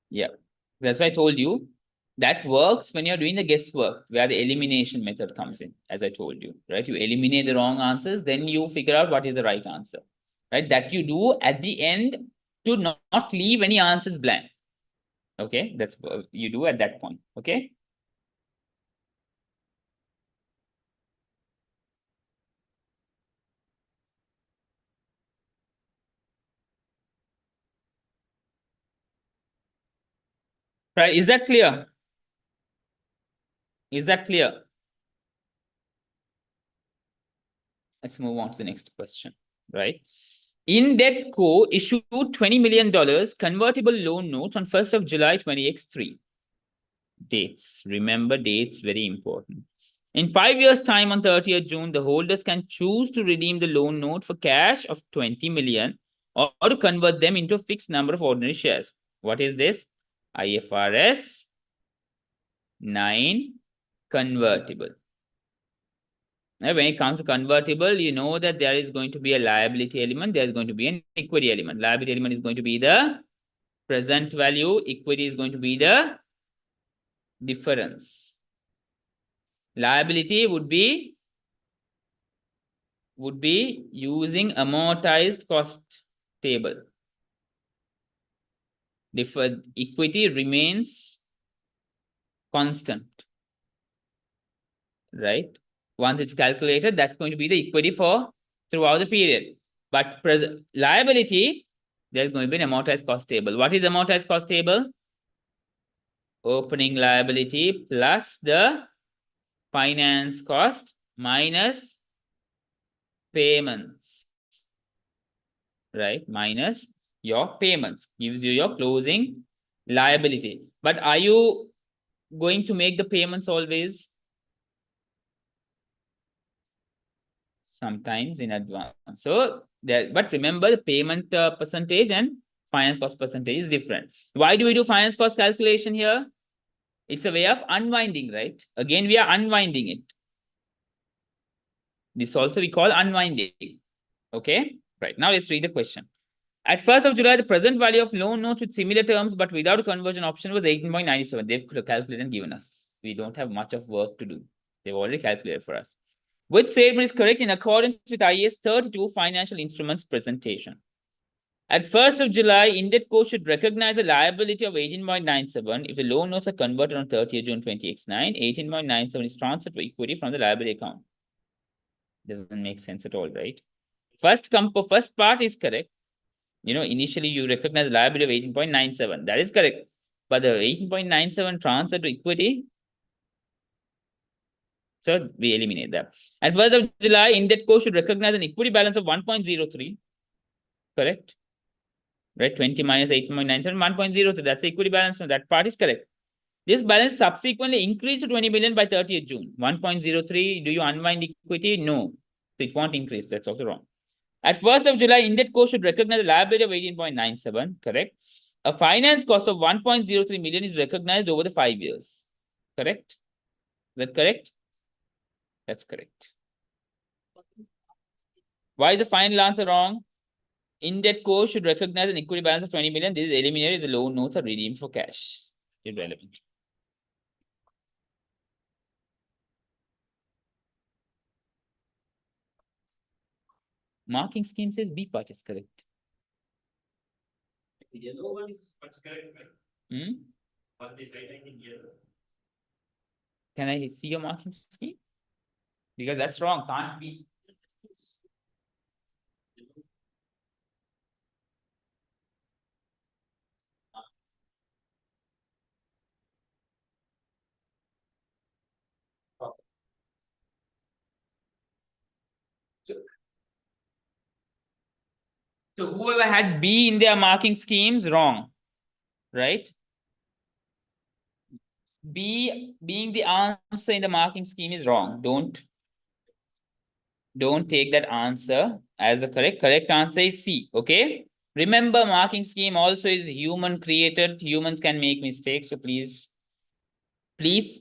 Speaker 1: Yeah, that's why I told you that works when you're doing the guesswork, where the elimination method comes in, as I told you, right? You eliminate the wrong answers, then you figure out what is the right answer, right? That you do at the end to not leave any answers blank. Okay, that's what you do at that point. Okay. Right, is that clear? Is that clear? Let's move on to the next question, right? In-Debt Co. issued $20 million convertible loan notes on 1st of July 20X3. Dates. Remember dates, very important. In 5 years' time on 30th June, the holders can choose to redeem the loan note for cash of 20 million or to convert them into a fixed number of ordinary shares. What is this? IFRS 9 convertible. Now, when it comes to convertible, you know that there is going to be a liability element. There is going to be an equity element. Liability element is going to be the present value. Equity is going to be the difference. Liability would be using amortized cost table. Deferred equity remains constant, right? Once it's calculated, that's going to be the equity for throughout the period. But present liability, there's going to be an amortized cost table. What is amortized cost table? Opening liability plus the finance cost minus payments, right? Minus your payments gives you your closing liability. But are you going to make the payments always? Sometimes in advance. So there, but remember the payment percentage and finance cost percentage is different. Why do we do finance cost calculation here? It's a way of unwinding, right? Again, we are unwinding it. This also we call unwinding. Okay, right. Now let's read the question. At 1st of July, the present value of loan notes with similar terms but without a conversion option was 18.97. They've calculated and given us. We don't have much of work to do. They've already calculated for us. Which statement is correct in accordance with IAS 32 financial instruments presentation? At 1st of July, In-Debt Co. should recognize a liability of 18.97 if the loan notes are converted on 30th June 20X9. 18.97 is transferred to equity from the liability account. Doesn't make sense at all, right? First part is correct. You know, initially you recognize liability of 18.97. That is correct. But the 18.97 transfer to equity, so we eliminate that. At 1st of July, In-Debt Co. should recognize an equity balance of 1.03 correct? Right, 20 minus 8.97, 1.03, that's the equity balance, so that part is correct. This balance subsequently increased to 20 million by 30th June. 1.03, do you unwind equity? No. So it won't increase, that's also wrong. At 1st of July, IndetCo should recognize a liability of 18.97, correct? A finance cost of 1.03 million is recognized over the 5 years, correct? Is that correct? That's correct. Why is the final answer wrong? IndetCo should recognize an equity balance of 20 million. This is eliminated. The loan notes are redeemed for cash. Irrelevant. Marking scheme says B part is correct.
Speaker 2: The yellow one is what's correct, right?
Speaker 1: Hmm?
Speaker 2: But they write in yellow.
Speaker 1: Can I see your marking scheme? Because that's wrong. Can't be. So whoever had B in their marking schemes, wrong, right? B being the answer in the marking scheme is wrong. Don't take that answer as a correct. Correct answer is C, okay? Remember, marking scheme also is human created. Humans can make mistakes, so please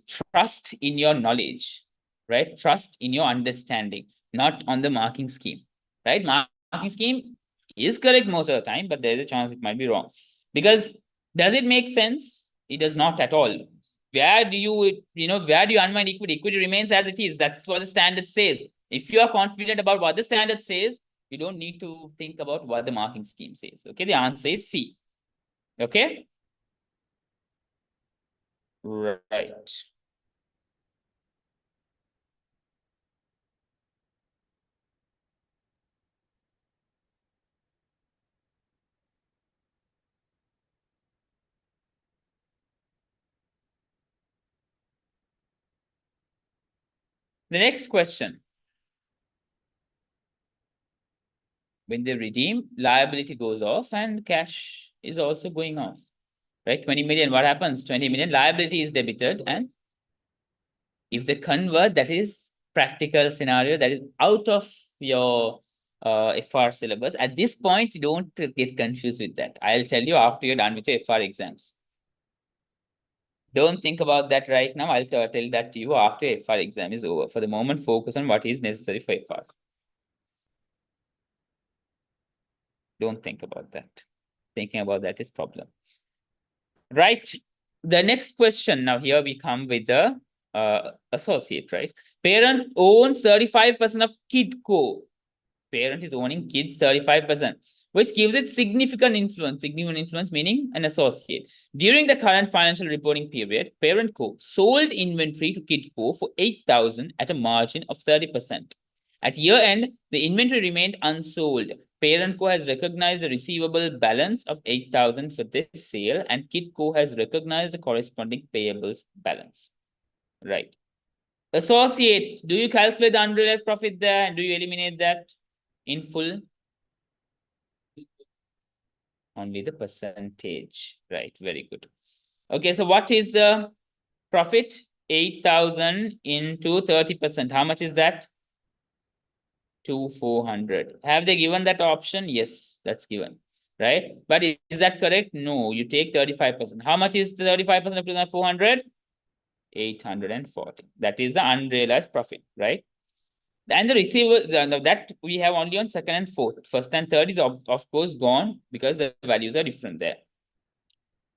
Speaker 1: trust in your knowledge, right? Trust in your understanding, not on the marking scheme, right? Marking scheme is correct most of the time, but there's a chance it might be wrong. Because does it make sense? It does not at all. Where do you unwind equity? Equity remains as it is. That's what the standard says. If you are confident about what the standard says, you don't need to think about what the marking scheme says. Okay, the answer is C. Okay? Right. The next question. When they redeem, liability goes off and cash is also going off. Right? 20 million, what happens? 20 million liability is debited, and if they convert, that is practical scenario that is out of your FR syllabus. At this point, don't get confused with that. I'll tell you after you're done with your FR exams. Don't think about that right now. I'll tell that to you after your FR exam is over. For the moment, focus on what is necessary for FR. Don't think about that. Thinking about that is problem. Right. The next question. Now here we come with the associate, right? Parent owns 35% of KidCo. Parent is owning kids 35%, which gives it significant influence. Significant influence meaning an associate. During the current financial reporting period, Parent Co sold inventory to KidCo for 8,000 at a margin of 30%. At year end, the inventory remained unsold. Parent Co has recognized the receivable balance of 8,000 for this sale, and KidCo has recognized the corresponding payables balance. Right. Associate, do you calculate the unrealized profit there and do you eliminate that in full? Only the percentage. Right. Very good. Okay. So what is the profit? 8,000 into 30%. How much is that? 2,400. Have they given that option? Yes, that's given. Right. But is that correct? No, you take 35%. How much is the 35% of 2,400? 840. That is the unrealized profit, right? And the receivable that we have only on second and fourth. First and third is of course gone because the values are different there.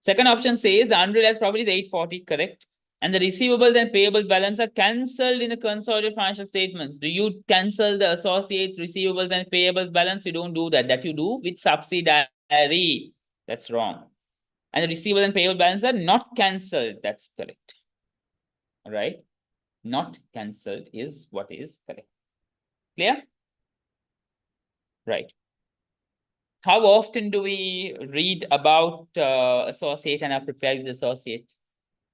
Speaker 1: Second option says the unrealized profit is 840, correct? And the receivables and payables balance are cancelled in the consolidated financial statements. Do you cancel the associates, receivables, and payables balance? You don't do that. That you do with subsidiary. That's wrong. And the receivable and payable balance are not cancelled. That's correct. All right. Not cancelled is what is correct. Clear? Right. How often do we read about associate and are prepared with associate?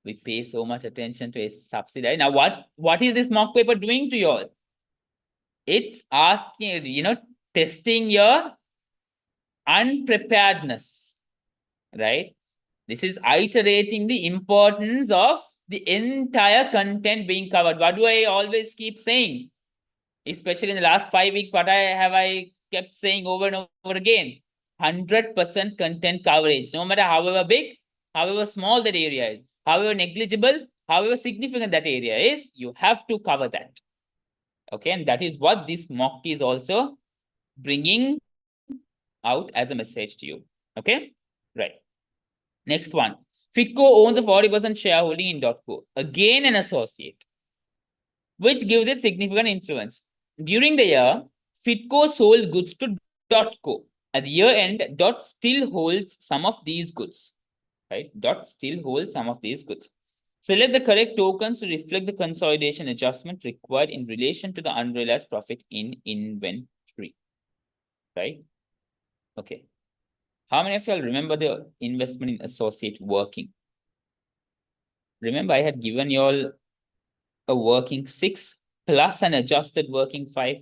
Speaker 1: We pay so much attention to a subsidiary. Now, what is this mock paper doing to you all? It's asking, testing your unpreparedness, right? This is iterating the importance of the entire content being covered. What do I always keep saying? Especially in the last 5 weeks, what I kept saying over and over again? 100% content coverage, no matter however big, however small that area is, however negligible, however significant that area is, you have to cover that. Okay, and that is what this mock is also bringing out as a message to you. Okay, right. Next one. Fitco owns a 40% shareholding in .co, again an associate, which gives it significant influence. During the year, Fitco sold goods to .co. At the year end, Dot still holds some of these goods, right? Dot still holds some of these goods. Select the correct tokens to reflect the consolidation adjustment required in relation to the unrealized profit in inventory, right? Okay. How many of y'all remember the investment in associate working? Remember, I had given y'all a working 6 plus an adjusted working 5.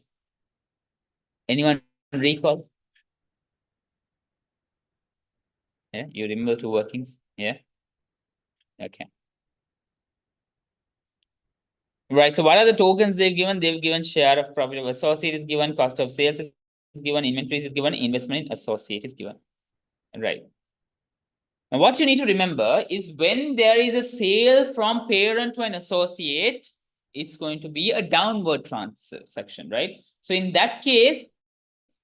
Speaker 1: Anyone recalls? Yeah, you remember 2 workings? Yeah. Okay. Right. So what are the tokens they've given? They've given share of profit of associate is given, cost of sales is given, inventories is given, investment in associate is given. Right. Now, what you need to remember is when there is a sale from parent to an associate, it's going to be a downward transaction, right? So in that case,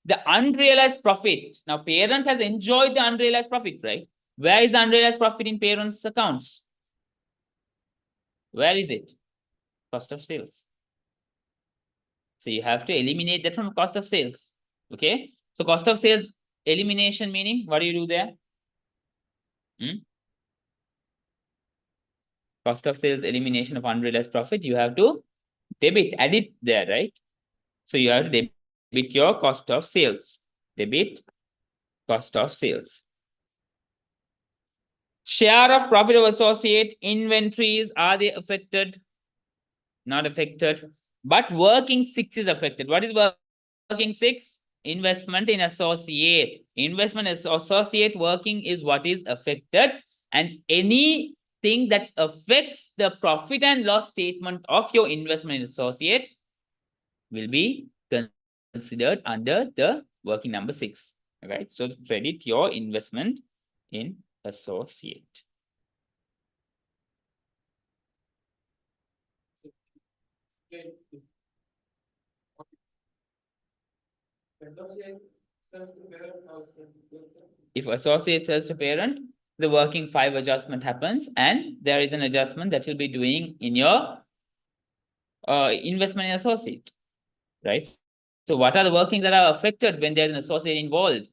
Speaker 1: the unrealized profit. Now, parent has enjoyed the unrealized profit, right? Where is the unrealized profit in parent's accounts? Where is it? Cost of sales. So you have to eliminate that from cost of sales. Okay. So cost of sales elimination meaning, what do you do there? Cost of sales elimination of unrealized profit, you have to debit, add it there, right? So you have to debit your cost of sales. Debit cost of sales. Share of profit of associate, inventories, are they affected? Not affected. But working 6 is affected. What is working 6? Investment in associate. Investment in associate working is what is affected. And anything that affects the profit and loss statement of your investment in associate will be considered under the working number 6. Right? So credit your investment in associate. If associate sells to parent, the working 5 adjustment happens, and there is an adjustment that you'll be doing in your investment in associate, right? So what are the workings that are affected when there's an associate involved?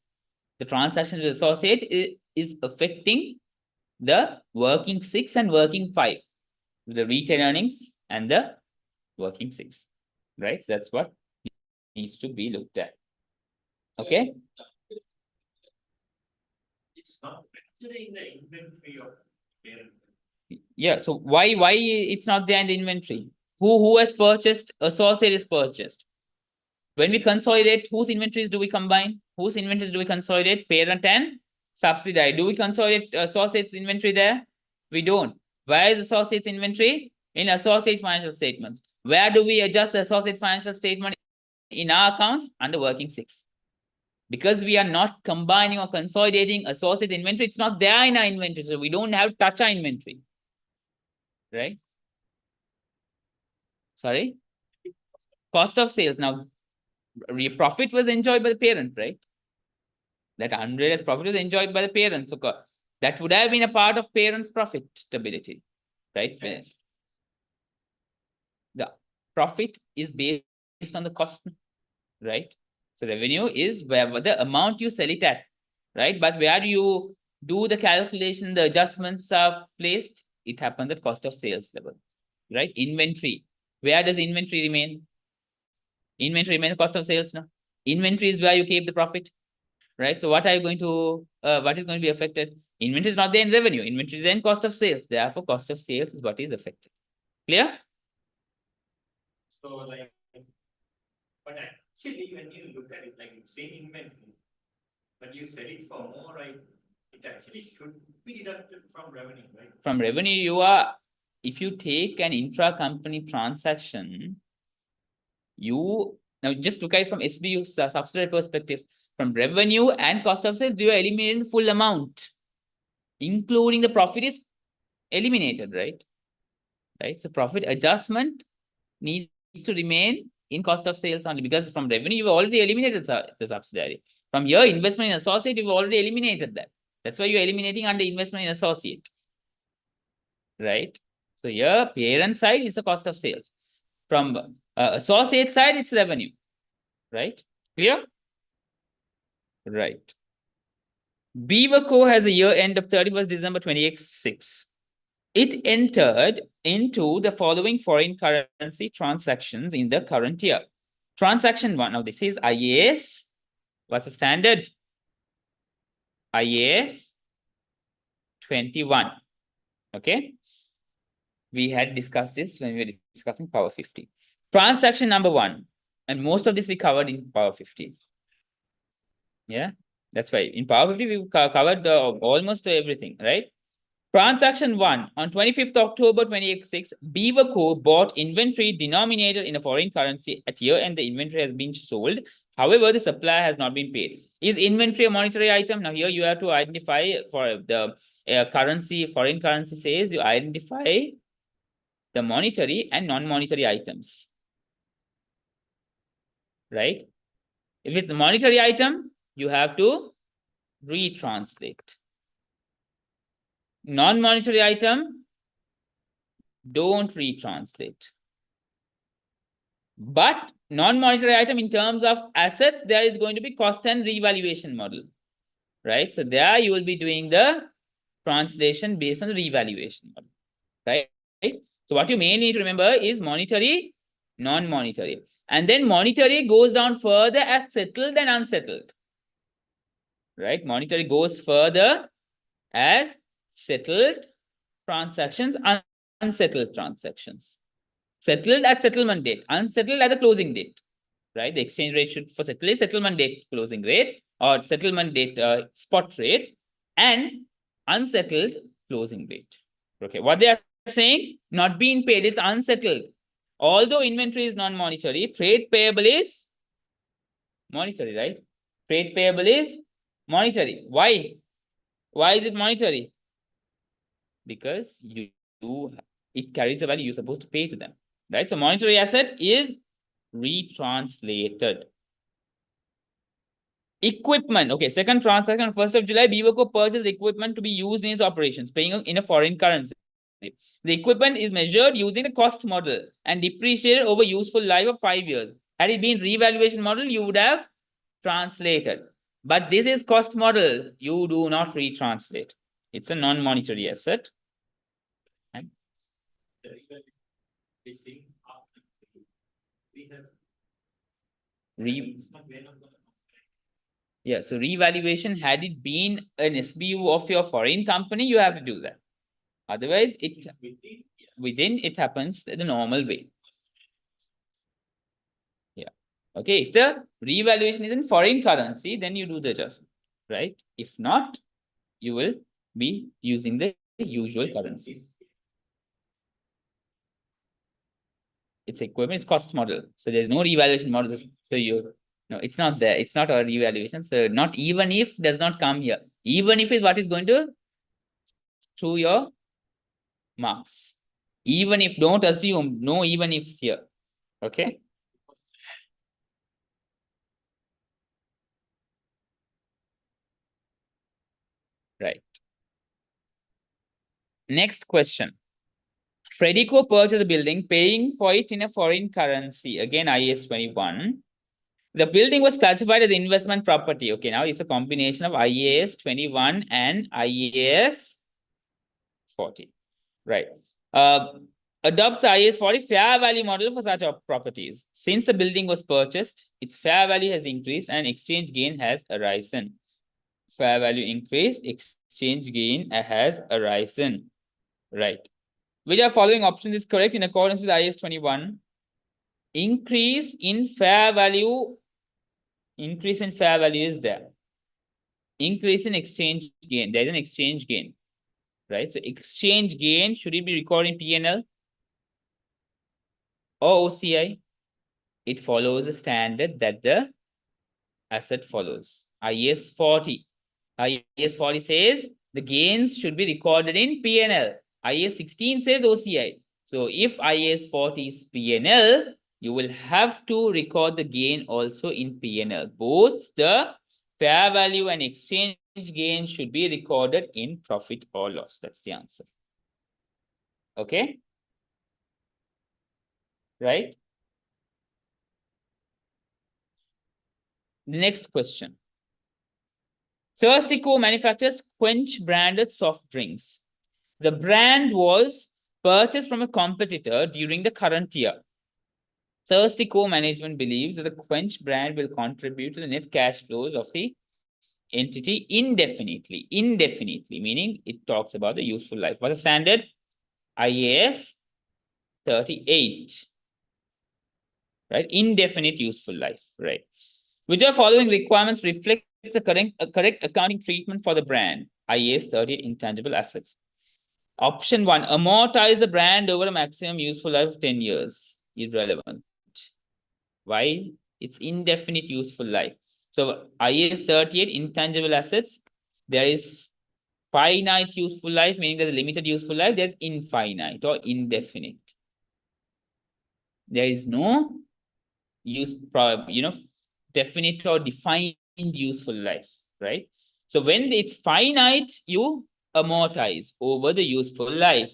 Speaker 1: The transaction with associate is affecting the working 6 and working 5, the retained earnings and the working 6, right? So that's what needs to be looked at. Okay.
Speaker 2: It's not actually in the inventory of parent.
Speaker 1: Yeah, so why it's not there in the inventory? Who has purchased? Associate is purchased. When we consolidate, whose inventories do we combine? Whose inventories do we consolidate? Parent and subsidiary. Do we consolidate associates inventory there? We don't. Where is associates inventory? In associate financial statements. Where do we adjust the associate financial statement in our accounts? Under working 6. Because we are not combining or consolidating associate inventory, it's not there in our inventory. So we don't have to touch our inventory. Right? Sorry? Cost of sales. Now, profit was enjoyed by the parent, right? That unrealized profit was enjoyed by the parent. So that would have been a part of parent's profitability, right? The profit is based on the cost, right? So revenue is where the amount you sell it at, right? But where do you do the calculation, the adjustments are placed? It happens at cost of sales level, right? Inventory. Where does inventory remain? Inventory remains cost of sales now. Inventory is where you keep the profit, right? So what are you going to, what is going to be affected? Inventory is not there in revenue. Inventory is in cost of sales. Therefore, cost of sales is what is affected. Clear?
Speaker 2: So like, but actually when you look at it, like same inventory, But you said it for more, right? It actually should be deducted from revenue, right?
Speaker 1: From revenue, if you take an intra-company transaction, now just look at it from SBU subsidiary perspective. From revenue and cost of sales, you are eliminating the full amount, including the profit is eliminated, right? Right. So profit adjustment needs to remain in cost of sales only, because from revenue, you've already eliminated the subsidiary. From your investment in associate, you've already eliminated that. That's why you're eliminating under investment in associate. Right. So your parent side is the cost of sales. From associate side, it's revenue. Right. Clear? Right. Beaver Co. has a year end of 31st December 2026. It entered into the following foreign currency transactions in the current year. Transaction 1. Now, this is IAS. What's the standard? IAS 21. Okay. We had discussed this when we were discussing Power 50. Transaction number 1. And most of this we covered in Power 50. Yeah, that's why in Power 50 we covered almost everything, right? Transaction 1. On 25th October 2026, Beaver Co. bought inventory denominated in a foreign currency. At year end, the inventory has been sold. However, the supplier has not been paid. Is inventory a monetary item? Now, here you have to identify for the currency, foreign currency says you identify the monetary and non-monetary items. Right? If it's a monetary item, you have to retranslate. Non-monetary item, don't retranslate. But non-monetary item in terms of assets, there is going to be cost and revaluation model, right? So there you will be doing the translation based on the revaluation model, right? So what you mainly need to remember is monetary, non-monetary. And then monetary goes down further as settled and unsettled, right? Monetary goes further as settled transactions, unsettled transactions. Settled at settlement date, unsettled at the closing date, right? The exchange rate should for settle is settlement date closing rate or settlement date spot rate, and unsettled closing rate. Okay, what they are saying, not being paid, it's unsettled. Although inventory is non-monetary, trade payable is monetary, right? Trade payable is monetary. Why? Why is it monetary? Because it carries a value you're supposed to pay to them, right? So monetary asset is retranslated. Equipment. Okay, second transaction, 1st of July, Beaver Co. purchased equipment to be used in its operations, paying in a foreign currency. The equipment is measured using the cost model and depreciated over useful life of 5 years. Had it been revaluation model, you would have translated. But this is cost model. You do not retranslate. It's a non-monetary asset. And yeah, so revaluation, had it been an SBU of your foreign company, you have to do that. Otherwise, within it happens the normal way. Yeah. Okay, if the revaluation is in foreign currency, then you do the adjustment, right? If not, you will be using the usual currency. It's equipment, it's cost model. So there's no revaluation model. So no, it's not there. It's not a revaluation. So not even if does not come here. Even if is what is going to through your marks. Even if, don't assume, no even ifs here. Okay. Right. Next question. Fredico purchased a building, paying for it in a foreign currency. Again, IAS 21. The building was classified as investment property. Okay, now it's a combination of IAS 21 and IAS 40. Right. Adopts IAS 40 fair value model for such properties. Since the building was purchased, its fair value has increased and exchange gain has arisen. Fair value increased, exchange gain has arisen. Right. Which of following options is correct in accordance with IAS 21? Increase in fair value is there. increase in exchange gain. There's an exchange gain, right? So exchange gain, should it be recorded in P&L or OCI? It follows a standard that the asset follows. IAS 40. IAS 40 says the gains should be recorded in P&L. IAS 16 says OCI. So if IAS 40 is P&L, you will have to record the gain also in P&L. Both the fair value and exchange gain should be recorded in profit or loss. That's the answer. Okay? Right? The next question. Thirstico manufactures Quench branded soft drinks. The brand was purchased from a competitor during the current year. Thirstico management believes that the Quench brand will contribute to the net cash flows of the entity indefinitely. Indefinitely, meaning it talks about the useful life. What's the standard? IAS 38. Right? Indefinite useful life. Right. Which of following requirements reflect the correct accounting treatment for the brand? IAS 38 intangible assets. Option 1, amortize the brand over a maximum useful life of 10 years. Irrelevant. Why? It's indefinite useful life. So IAS 38 intangible assets, there is finite useful life, meaning there's a limited useful life. There's infinite or indefinite. There is no definite or defined useful life, right? So when it's finite, you amortize over the useful life.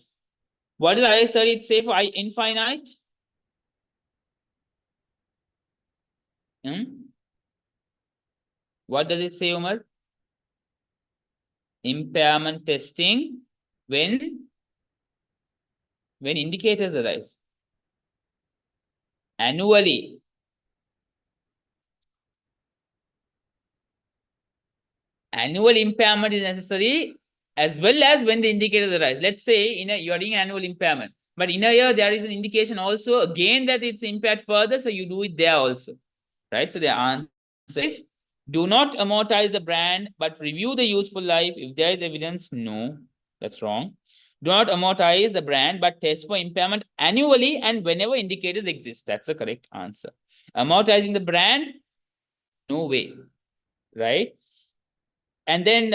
Speaker 1: What does IAS 38 say for infinite? What does it say, Umar? Impairment testing when indicators arise. Annually. Annual impairment is necessary as well as when the indicators arise. Let's say you are doing an annual impairment, but in a year there is an indication also again that it's impaired further, so you do it there also, right? So the answer is do not amortize the brand, but review the useful life. If there is evidence, no, that's wrong. Do not amortize the brand, but test for impairment annually and whenever indicators exist. That's the correct answer. Amortizing the brand, no way, right? And then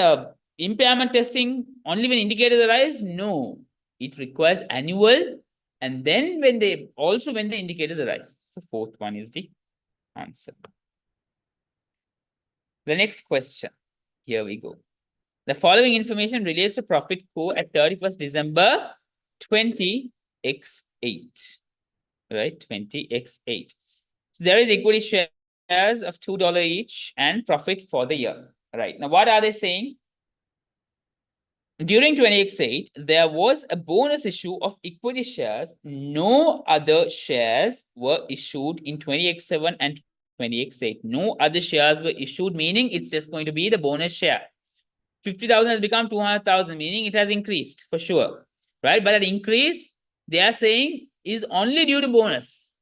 Speaker 1: impairment testing only when indicators arise? No, it requires annual and then when the indicators arise. The fourth one is the answer. The next question. Here we go. The following information relates to profit co at 31st December 20x8. Right? 20x8. So there is equity shares of $2 each and profit for the year. Right. Now, what are they saying? During 20x8, there was a bonus issue of equity shares. No other shares were issued in 20x7 and 20x8. No other shares were issued, meaning it's just going to be the bonus share. 50,000 has become 200,000, meaning it has increased for sure, right? But that increase, they are saying, is only due to bonus.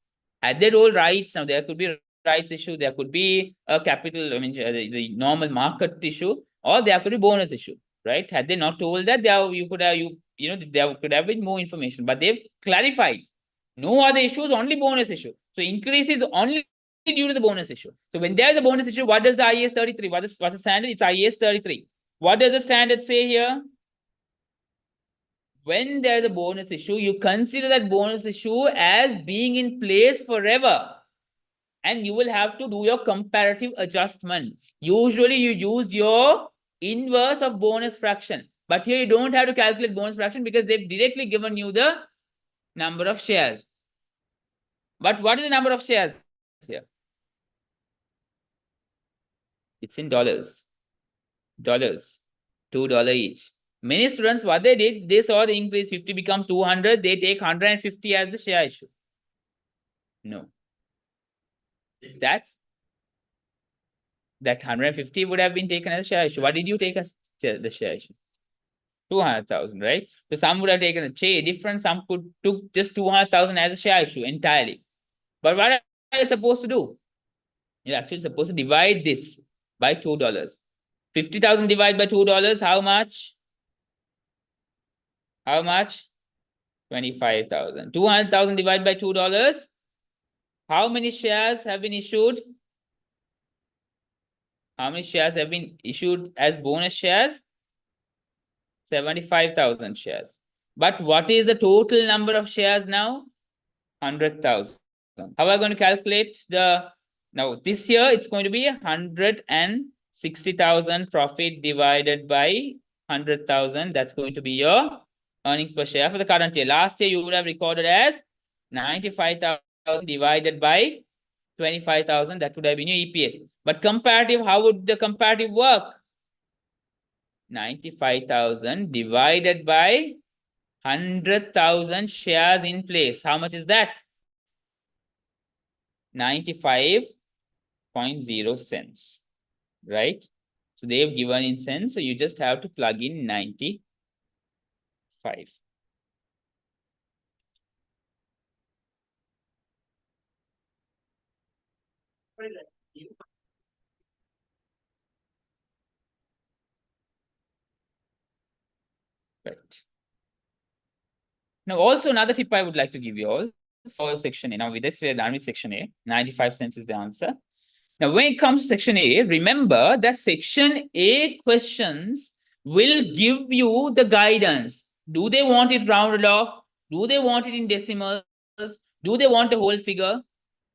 Speaker 1: Had they told rights, now there could be rights issue, there could be a capital, the normal market issue, or there could be bonus issue, right? Had they not told that, there could have been more information, but they've clarified. No other issues, only bonus issue. So increase is only due to the bonus issue. So when there is a bonus issue, what does the IAS 33? What's the standard? It's IAS 33. What does the standard say here? When there's a bonus issue, you consider that bonus issue as being in place forever. And you will have to do your comparative adjustment. Usually you use your inverse of bonus fraction. But here you don't have to calculate bonus fraction because they've directly given you the number of shares. But what is the number of shares here? It's in dollars. $2 each. Many students, what they did, they saw the increase 50 becomes 200. They take 150 as the share issue. No. That 150 would have been taken as a share issue. What did you take as the share issue? 200,000, right? So some would have taken a different, some took just 200,000 as a share issue entirely. But what are you supposed to do? You're actually supposed to divide this by $2. 50,000 divided by $2, how much? How much? 25,000. 200,000 divided by $2. How many shares have been issued? How many shares have been issued as bonus shares? 75,000 shares. But what is the total number of shares now? 100,000. How are we going to calculate the, now this year it's going to be 160,000 profit divided by 100,000. That's going to be your earnings per share for the current year. Last year you would have recorded as 95,000 divided by 25,000. That would have been your EPS. But comparative, how would the comparative work? 95,000 divided by 100,000 shares in place. How much is that? 95.0 cents, right? So they've given in cents, so you just have to plug in 95. Right. Now, also another tip I would like to give you all for section A. Now, with this, we're done with section A. 95 cents is the answer. Now, when it comes to section A, remember that section A questions will give you the guidance. Do they want it rounded off? Do they want it in decimals? Do they want a whole figure?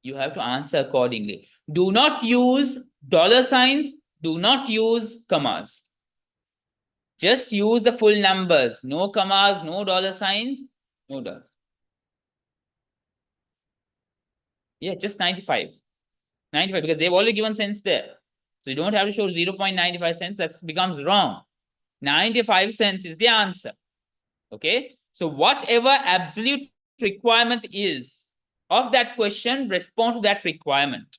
Speaker 1: You have to answer accordingly. Do not use dollar signs. Do not use commas. Just use the full numbers. No commas, no dollar signs, no dollars. Yeah, just 95. 95 because they've already given cents there. So you don't have to show 0.95 cents. That becomes wrong. 95 cents is the answer. Okay. So whatever absolute requirement is of that question, respond to that requirement.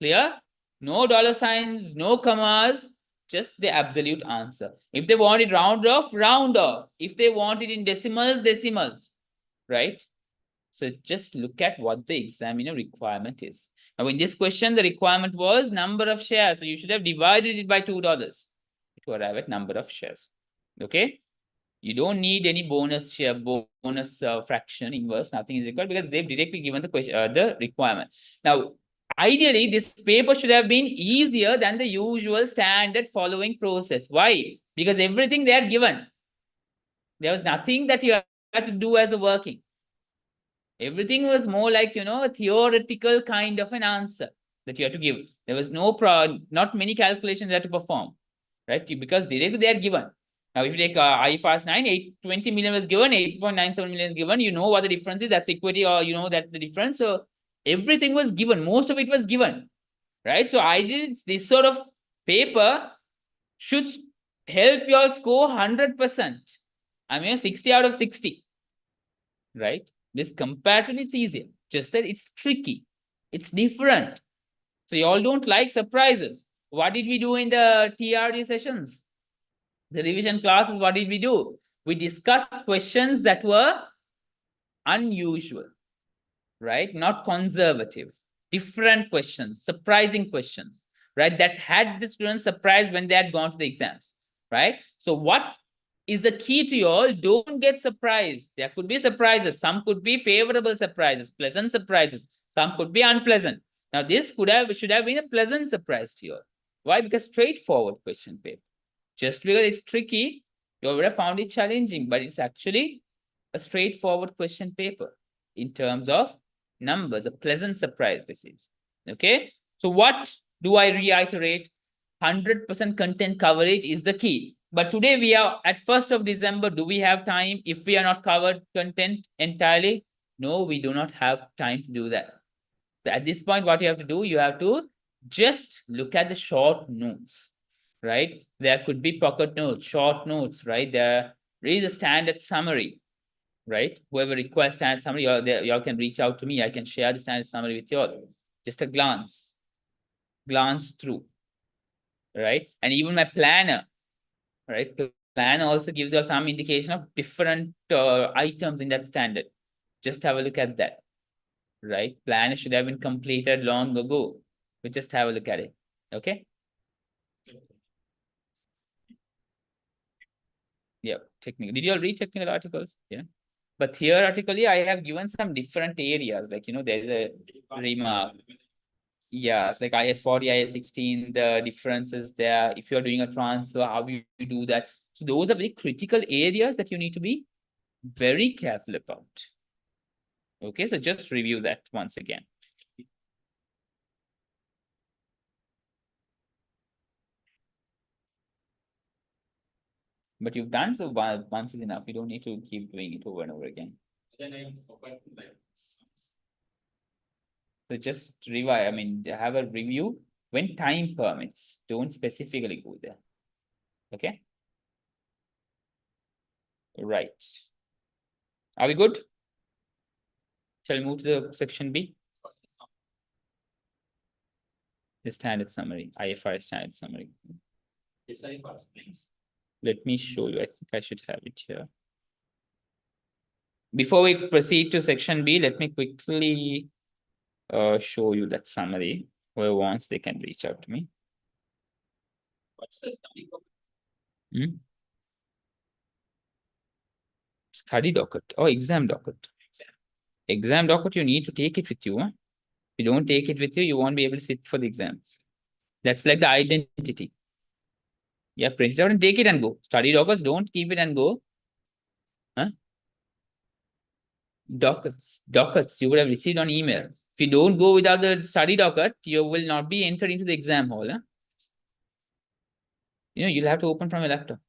Speaker 1: Clear? No dollar signs, no commas, just the absolute answer. If they want it round off, round off. If they want it in decimals, decimals. Right? So just look at what the examiner requirement is. Now, in this question, the requirement was number of shares. So you should have divided it by $2 to arrive at number of shares. Okay. You don't need any bonus share, bonus fraction, inverse, nothing is required because they've directly given the question, the requirement. Now, ideally, this paper should have been easier than the usual standard following process. Why? Because everything they are given. There was nothing that you had to do as a working. Everything was more like, a theoretical kind of an answer that you had to give. There was not many calculations you had to perform, right? Because directly they are given. Now, if you take IFRS 9, 20 million was given, 8.97 million is given, you know what the difference is, that's equity, or you know that the difference. So everything was given, most of it was given, right? So this sort of paper should help you all score 100%. I mean, 60 out of 60, right? This comparatively it's easier, just that it's tricky. It's different. So you all don't like surprises. What did we do in the TRD sessions? The revision classes, what did we do? We discussed questions that were unusual, right? Not conservative. Different questions, surprising questions, right? That had the students surprised when they had gone to the exams, right? So what is the key to you all? Don't get surprised. There could be surprises. Some could be favorable surprises, pleasant surprises. Some could be unpleasant. Now, this should have been a pleasant surprise to you all. Why? Because straightforward question paper. Just because it's tricky, you would have found it challenging, but it's actually a straightforward question paper in terms of numbers, a pleasant surprise this is. Okay. So what do I reiterate? 100% content coverage is the key. But today we are at 1st of December. Do we have time if we are not covered content entirely? No, we do not have time to do that. So at this point, what you have to do, you have to just look at the short notes, right? There could be pocket notes, short notes, right? There is a standard summary, right? Whoever requests standard summary, y'all can reach out to me. I can share the standard summary with you all. Just a glance through, right? And even my planner, right? Planner also gives you some indication of different items in that standard. Just have a look at that, right? Planner should have been completed long ago. But just have a look at it, okay? Yeah, technical. Did you all read technical articles? Yeah. But theoretically, I have given some different areas. Like, there's a remark. Yeah, it's like IS 40, IS 16, the differences there. If you're doing a transfer, how you do that. So those are very critical areas that you need to be very careful about. Okay, so just review that once again. But you've done so once is enough. You don't need to keep doing it over and over again.
Speaker 2: Then I forgot like.
Speaker 1: So just revise, have a review when time permits. Don't specifically go there. Okay? Right. Are we good? Shall we move to the section B? The standard summary, IFRS standard summary. Let me show you. I think I should have it here. Before we proceed to section B, let me quickly show you that summary. Whoever wants, they can reach out to me.
Speaker 2: What's the study document?
Speaker 1: Study docket or exam docket. Exam docket, you need to take it with you. Huh? If you don't take it with you, you won't be able to sit for the exams. That's like the identity. Yeah, print it out and take it and go. Study dockets, don't keep it and go. Huh? Dockets you would have received on email. If you don't go without the study docket, you will not be entered into the exam hall. Huh? You'll have to open from a laptop.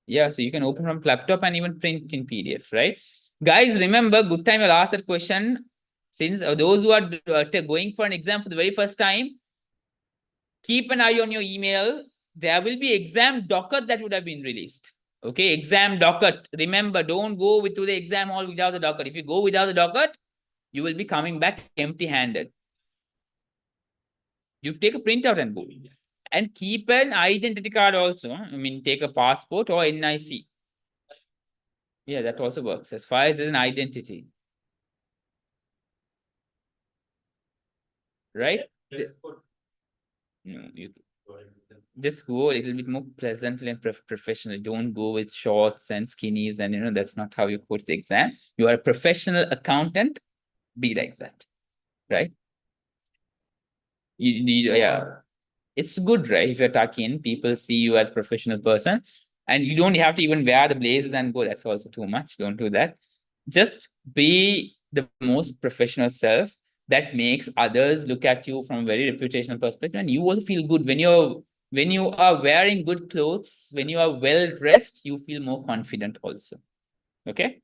Speaker 1: Yeah, so you can open from laptop and even print in PDF, right? Guys, remember, good time I'll ask that question. Since those who are going for an exam for the very first time, keep an eye on your email. There will be exam docket that would have been released. Okay, exam docket. Remember, don't go to the exam hall without the docket. If you go without the docket, you will be coming back empty-handed. You take a printout and go. And keep an identity card also. Take a passport or NIC. Yeah, that also works as far as there's an identity. Right? Just go a little bit more pleasantly and professional. Don't go with shorts and skinnies, and that's not how you put the exam. You are a professional accountant. Be like that, right? Yeah, it's good, right? If you're tucking, people see you as a professional person, and you don't have to even wear the blazers and go. That's also too much. Don't do that. Just be the most professional self that makes others look at you from a very reputational perspective, and you also feel good when you are wearing good clothes, when you are well dressed, you feel more confident also. Okay?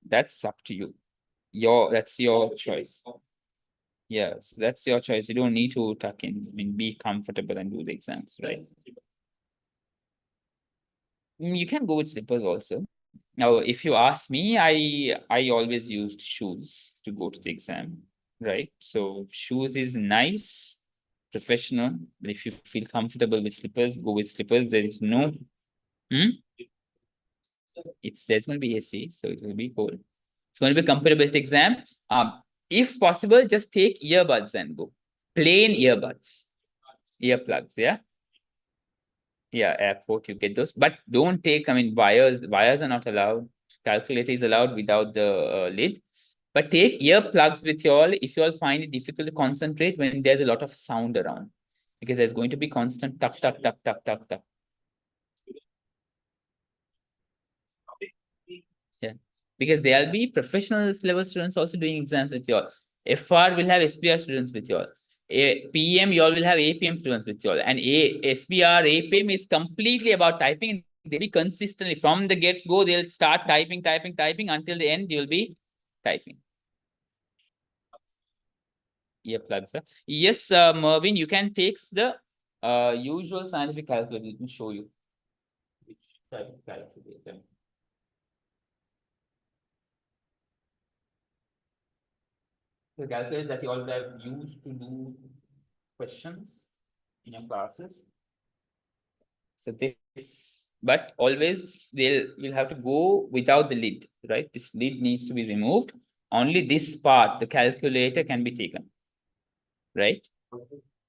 Speaker 1: That's up to you. That's your choice. Yes, that's your choice. You don't need to tuck in. Be comfortable and do the exams, right? You can go with slippers also. Now, if you ask me, I always used shoes to go to the exam, right? So shoes is nice, professional. But if you feel comfortable with slippers, go with slippers. There is no. There's going to be AC, so it will be cold. It's going to be a computer-based exam. If possible, just take earbuds and go. Plain earbuds, earplugs. Yeah. Yeah, airport, you get those, but don't take, wires. Wires are not allowed. Calculator is allowed without the lid. But take earplugs with you all if you all find it difficult to concentrate when there's a lot of sound around. Because there's going to be constant tuck, tuck, tuck, tuck, tuck, tuck. Yeah. Because there'll be professional level students also doing exams with you all. FR will have SPR students with you all. PM, you all will have APM students with you all. And SPR, APM is completely about typing. They'll be consistently from the get-go, they'll start typing until the end, you'll be typing. Earplugs. Yes, Mervin, you can take the usual scientific calculator. Let me show you. Which type of calculator? The calculator that you all have used to do questions in your classes. So this, but always you'll have to go without the lid, right? This lid needs to be removed. Only this part, the calculator, can be taken, right?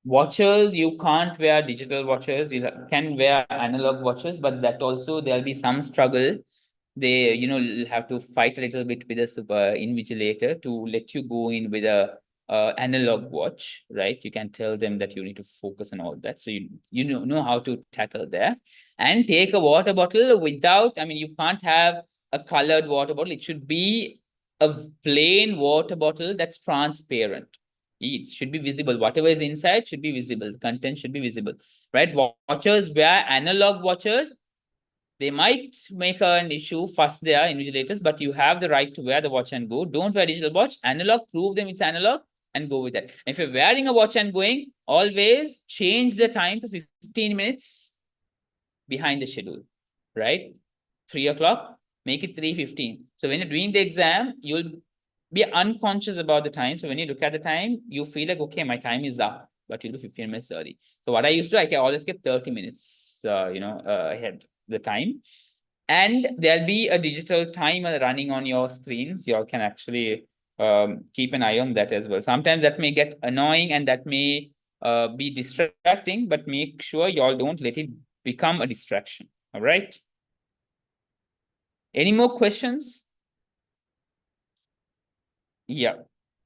Speaker 1: Watches, you can't wear digital watches. You can wear analog watches, but that also there'll be some struggle. They, have to fight a little bit with the super invigilator to let you go in with a analog watch, right? You can tell them that you need to focus on all that. So you know how to tackle there. And take a water bottle without, I mean, you can't have a colored water bottle. It should be a plain water bottle that's transparent. It should be visible. Whatever is inside should be visible. The content should be visible, right? Watchers wear analog watches. They might make an issue first there, invigilators, but you have the right to wear the watch and go. Don't wear digital watch. Analog, prove them it's analog and go with that. If you're wearing a watch and going, always change the time to 15 minutes behind the schedule, right? 3 o'clock, make it 3:15. So when you're doing the exam, you'll be unconscious about the time. So when you look at the time, you feel like, okay, my time is up, but you'll be 15 minutes early. So what I used to do, I can always get 30 minutes, ahead the time. And there'll be a digital timer running on your screens. You all can actually keep an eye on that as well. Sometimes that may get annoying and that may be distracting, but make sure you all don't let it become a distraction. All right. Any more questions? Yeah.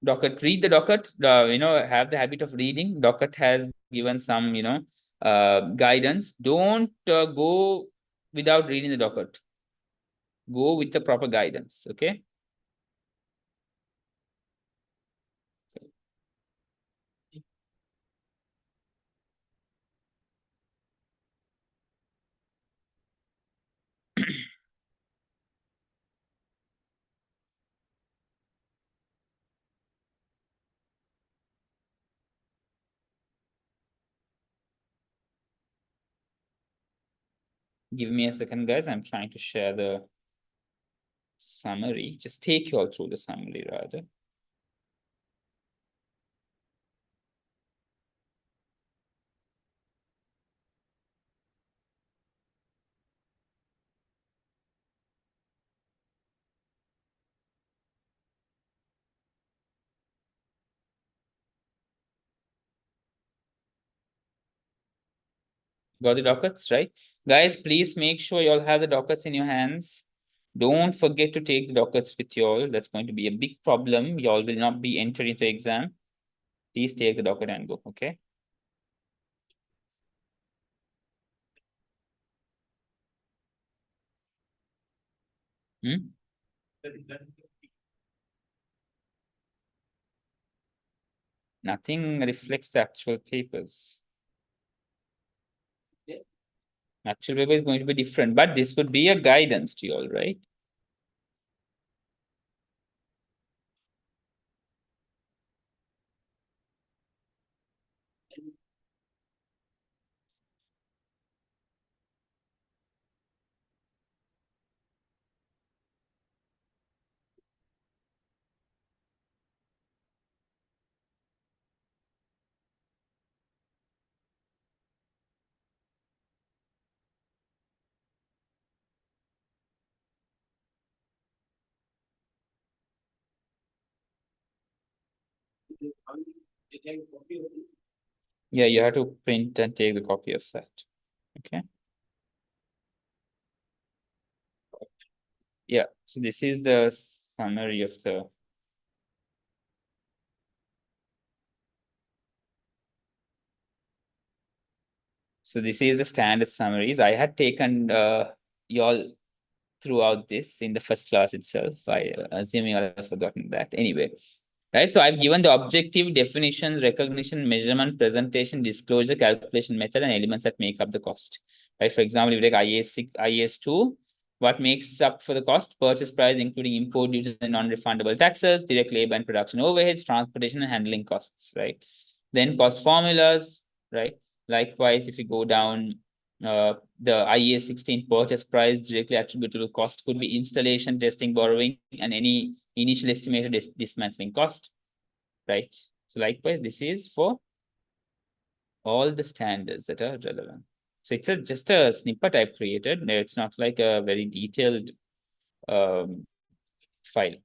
Speaker 1: Docket, read the docket, have the habit of reading. Docket has given some, guidance. Don't go without reading the docket. Go with the proper guidance, okay? So, give me a second, guys. I'm trying to share the summary. Just take you all through the summary rather. Got the dockets, right? Guys, please make sure you all have the dockets in your hands. Don't forget to take the dockets with you all. That's going to be a big problem. You all will not be entering the exam. Please take the docket and go, okay? Hmm? Nothing reflects the actual papers. Actual paper is going to be different, but this would be a guidance to you all, right? Yeah, you have to print and take the copy of that. Okay. Yeah, so this is the summary of the. So this is the standard summaries. I had taken y'all throughout this in the first class itself. I assuming I have forgotten that. Anyway, right? So I've given the objective, definitions, recognition, measurement, presentation, disclosure, calculation method, and elements that make up the cost. Right? For example, if you take IAS 6, IAS 2, what makes up for the cost? Purchase price, including import duties and non-refundable taxes, direct labor and production overheads, transportation and handling costs, right? Then cost formulas, right? Likewise, if you go down, the IAS 16 purchase price directly attributable cost could be installation, testing, borrowing, and any initial estimated dismantling cost, right? So likewise, this is for all the standards that are relevant. So it's just a snippet I've created. It's not like a very detailed file.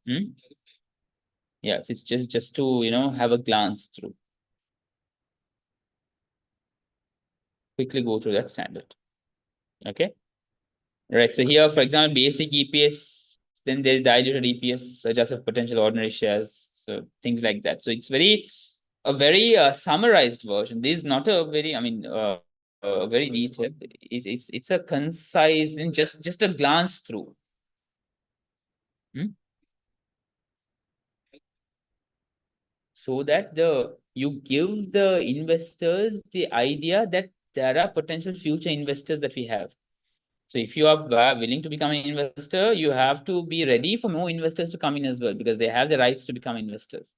Speaker 1: Yes, it's just to have a glance through. quickly go through that standard. Okay. Right. So here, for example, basic EPS, then there's diluted EPS, adjusted potential ordinary shares. So things like that. So it's a very summarized version. This is not a very, very detailed. It's a concise and just a glance through. So that you give the investors the idea that there are potential future investors that we have. So if you are willing to become an investor, you have to be ready for more investors to come in as well, because they have the rights to become investors.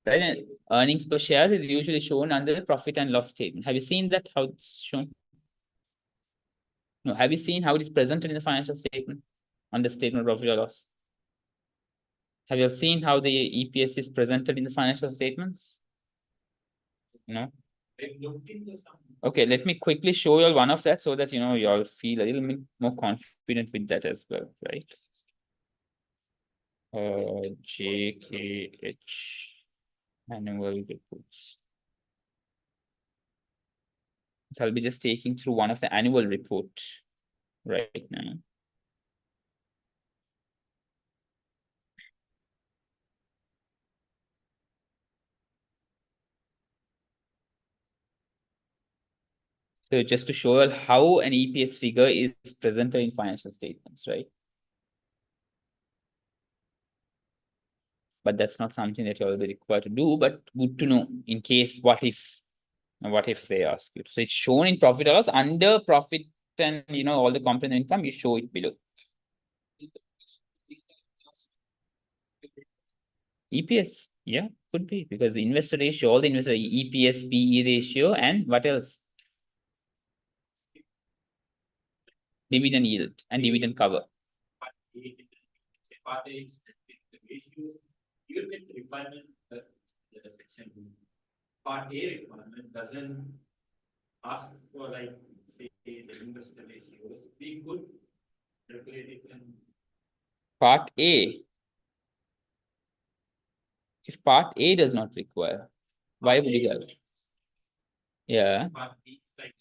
Speaker 1: Right? And earnings per share is usually shown under the profit and loss statement. Have you seen that, how it's shown? No, have you seen how it is presented in the financial statement, under statement of profit or loss? Have you seen how the EPS is presented in the financial statements? No. Okay, let me quickly show you all one of that, so that you all feel a little bit more confident with that as well, right? JKH annual reports. So I'll be just taking through one of the annual report right now. So just to show you how an EPS figure is presented in financial statements, right? But that's not something that you'll be required to do, but good to know in case what if they ask you. So it's shown in profit or loss under profit, and all the component income, you show it below. EPS, yeah, could be, because the investor ratio, all the investor EPS, PE ratio, and what else? Dividend yield and dividend cover.
Speaker 2: Part A is the ratio, even with requirement, the section Part A requirement doesn't ask for, like, say, the investor ratios. We could regulate it in
Speaker 1: Part A. If Part A does not require, why would you go? Yeah.
Speaker 2: Part B, like,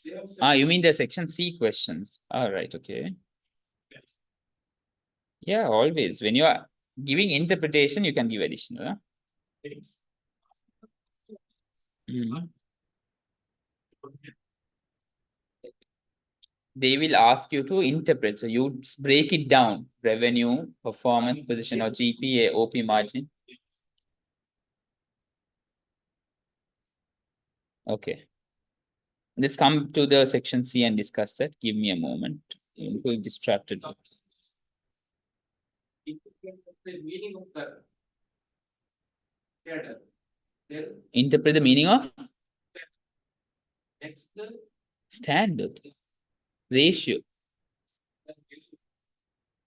Speaker 1: You mean the section C questions? All right, okay. Yeah, always. When you are giving interpretation, you can give additional. Huh? They will ask you to interpret. So you break it down: revenue, performance, position, or GPA, OP margin. Okay. Let's come to the section C and discuss that. Give me a moment. I'm too distracted.
Speaker 2: the meaning of the standard.
Speaker 1: Interpret the meaning of
Speaker 2: Next, the
Speaker 1: standard. Ratio.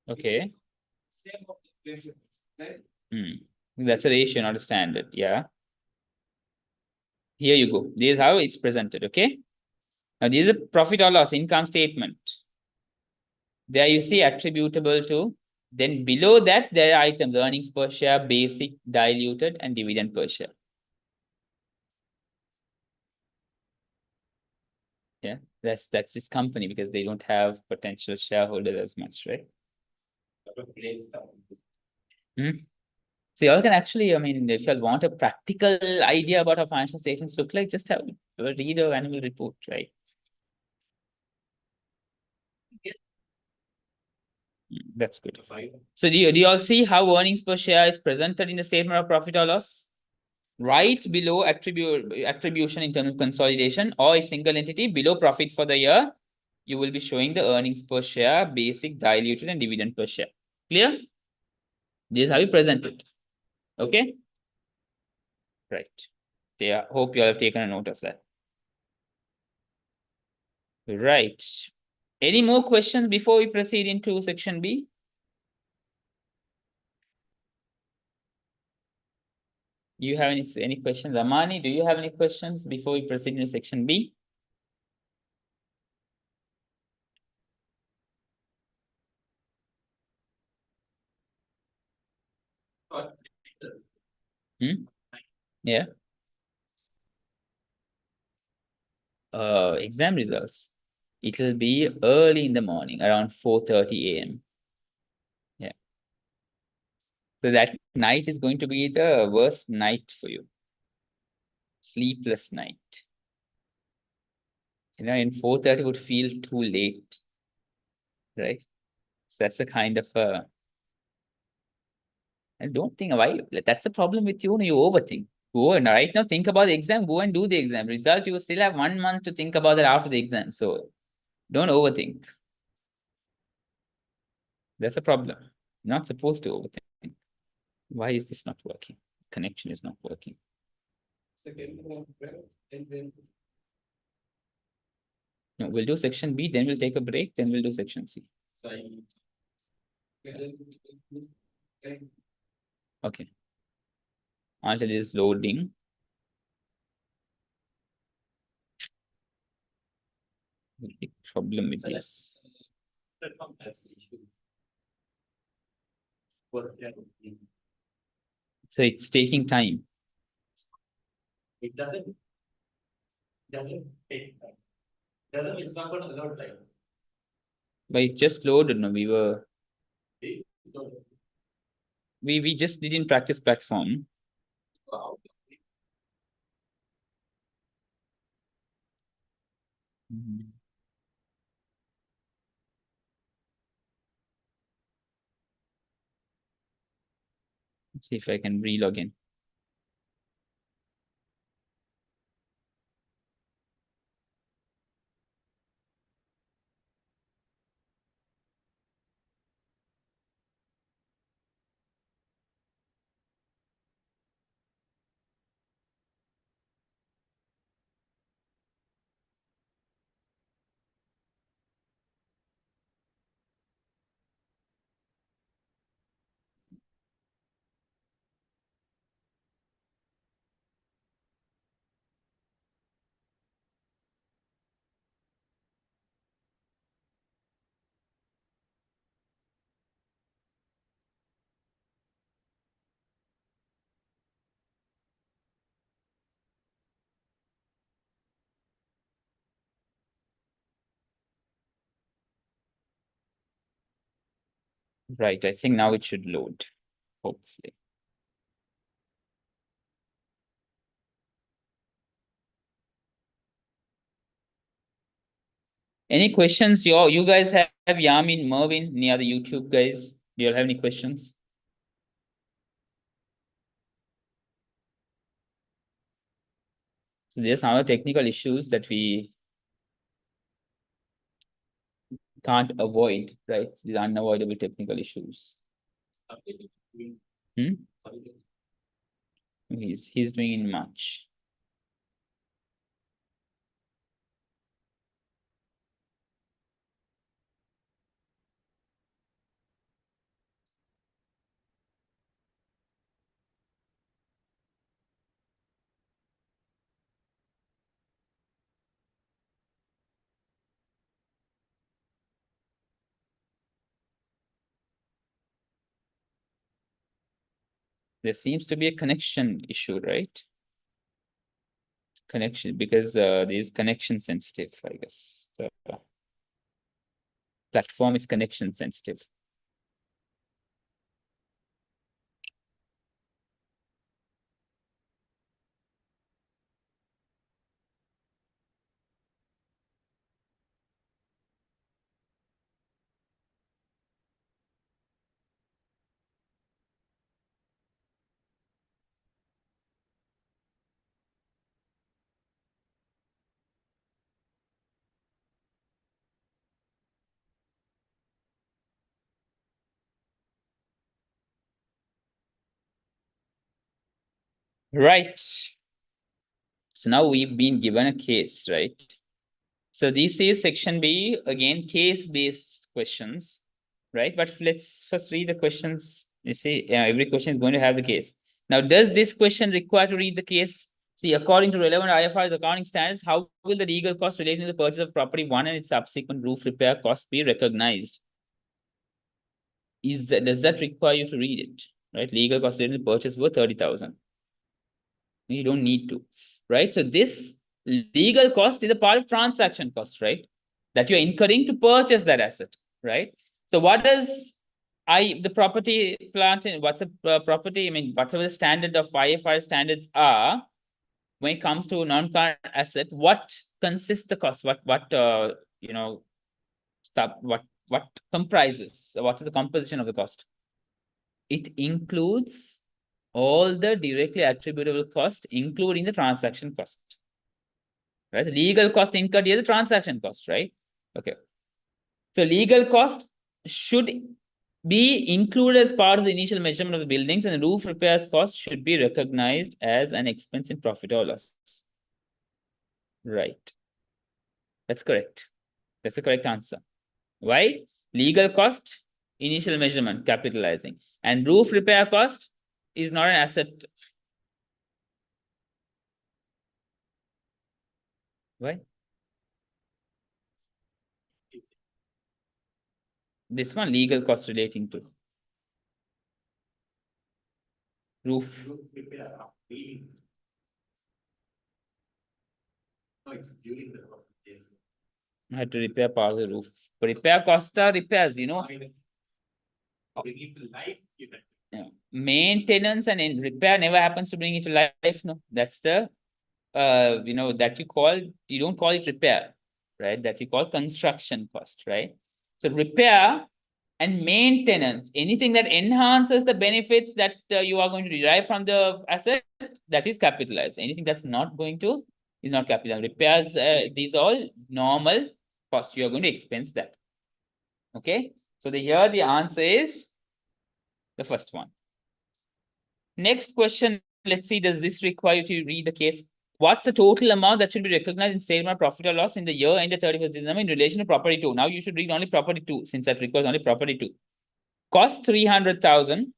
Speaker 1: Okay.
Speaker 2: same of the ratio, right?
Speaker 1: That's a ratio, not a standard. Yeah. Here you go. This is how it's presented. Okay. Now, this is a profit or loss income statement. There you see attributable to. Then below that, there are items: earnings per share, basic, diluted, and dividend per share. Yeah, that's this company, because they don't have potential shareholders as much, right? So y'all can actually, if y'all want a practical idea about how financial statements look like, just read our annual report, right? That's good. So do you all see how earnings per share is presented in the statement of profit or loss? Right below attribution in terms of consolidation, or a single entity, below profit for the year, you will be showing the earnings per share, basic, diluted, and dividend per share. Clear? This is how you present it. Okay? Right. Yeah, hope you all have taken a note of that. Right. Any more questions before we proceed into section B? Do you have any questions? Amani, do you have any questions before we proceed into section B? Yeah. exam results, it will be early in the morning, around 4:30 a.m. Yeah. So that night is going to be the worst night for you. Sleepless night. In 4:30 would feel too late, right? So that's a kind of I don't think why that's a problem with you. You overthink. Go and right now think about the exam. Go and do the exam. Result, you still have 1 month to think about it after the exam. So don't overthink. That's a problem. You're not supposed to overthink. Why is this not working? Connection is not working. No, we'll do section B, then we'll take a break, then we'll do section C. Okay. Until it is loading. Big problem with this. So it's taking time.
Speaker 2: It doesn't take time. It's not going to load time.
Speaker 1: But it just loaded. No, we
Speaker 2: It's loaded.
Speaker 1: we just did in practice platform.
Speaker 2: Wow.
Speaker 1: Let's see if I can re-log in. Right, I think now it should load, hopefully. Any questions? You guys have Yamin, Mervin, any other YouTube guys? Do you all have any questions? So there's some other technical issues that we can't avoid, right? These unavoidable technical issues. Hmm? He's doing in March. There seems to be a connection issue, right? Connection, because this is connection sensitive, I guess. The platform is connection sensitive. Right. So now we've been given a case, right? So this is section B, again, case-based questions, right? But let's first read the questions. You see, every question is going to have the case. Now, does this question require to read the case? See, according to relevant IFRS accounting standards, how will the legal cost relating to the purchase of property 1 and its subsequent roof repair cost be recognized? Does that require you to read it? Right? Legal cost relating to the purchase were 30,000. You don't need to, right? So this Legal cost is a part of transaction cost, right? That you're incurring to purchase that asset, right? So what does the property plant in what's a property? I mean, whatever the standard of IFRS standards are, when it comes to non-current asset, what consists the cost? What you know, stuff, what comprises? What is the composition of the cost? It includes all the directly attributable cost, including the transaction cost. Right? Legal cost incurred here, the transaction cost, right? Okay. So legal cost should be included as part of the initial measurement of the buildings, and the roof repairs cost should be recognized as an expense in profit or loss. Right. That's correct. That's the correct answer. Why? Legal cost, initial measurement, capitalizing. And roof repair cost is not an asset. Why? This one, legal cost relating to roof.
Speaker 2: Roof repair after cleaning. No, it's during the process. Yes.
Speaker 1: I had to repair part of the roof. Repair costs are repairs, you know.
Speaker 2: Bring it to life, you can.
Speaker 1: Yeah. Maintenance and repair never happens to bring it to life. No, that's the you know, that you don't call it repair, right? That you call construction cost, right? So repair and maintenance, anything that enhances the benefits that you are going to derive from the asset, that is capitalized. Anything that's not going to is not capitalized. Repairs, these are all normal costs. You are going to expense that. Okay. So here the answer is the first one. Next question, let's see, does this require you to read the case? What's the total amount that should be recognized in statement of profit or loss in the year ended 31st December in relation to property 2? Now you should read only property 2, since that requires only property 2. Cost 300,000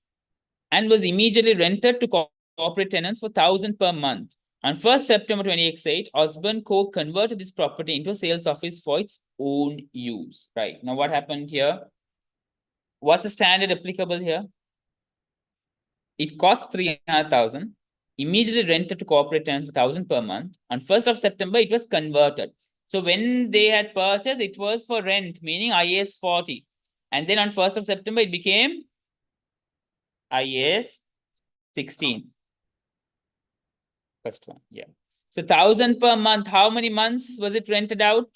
Speaker 1: and was immediately rented to corporate tenants for 1,000 per month. On 1st September 2008, Osborne Co. converted this property into a sales office for its own use. Right. Now what happened here? What's the standard applicable here? It cost 300,000, immediately rented to corporate tenants 1,000 per month. On 1st of September, it was converted. So when they had purchased, it was for rent, meaning IAS 40. And then on 1st of September, it became IAS 16. First one, yeah. So 1,000 per month, how many months was it rented out?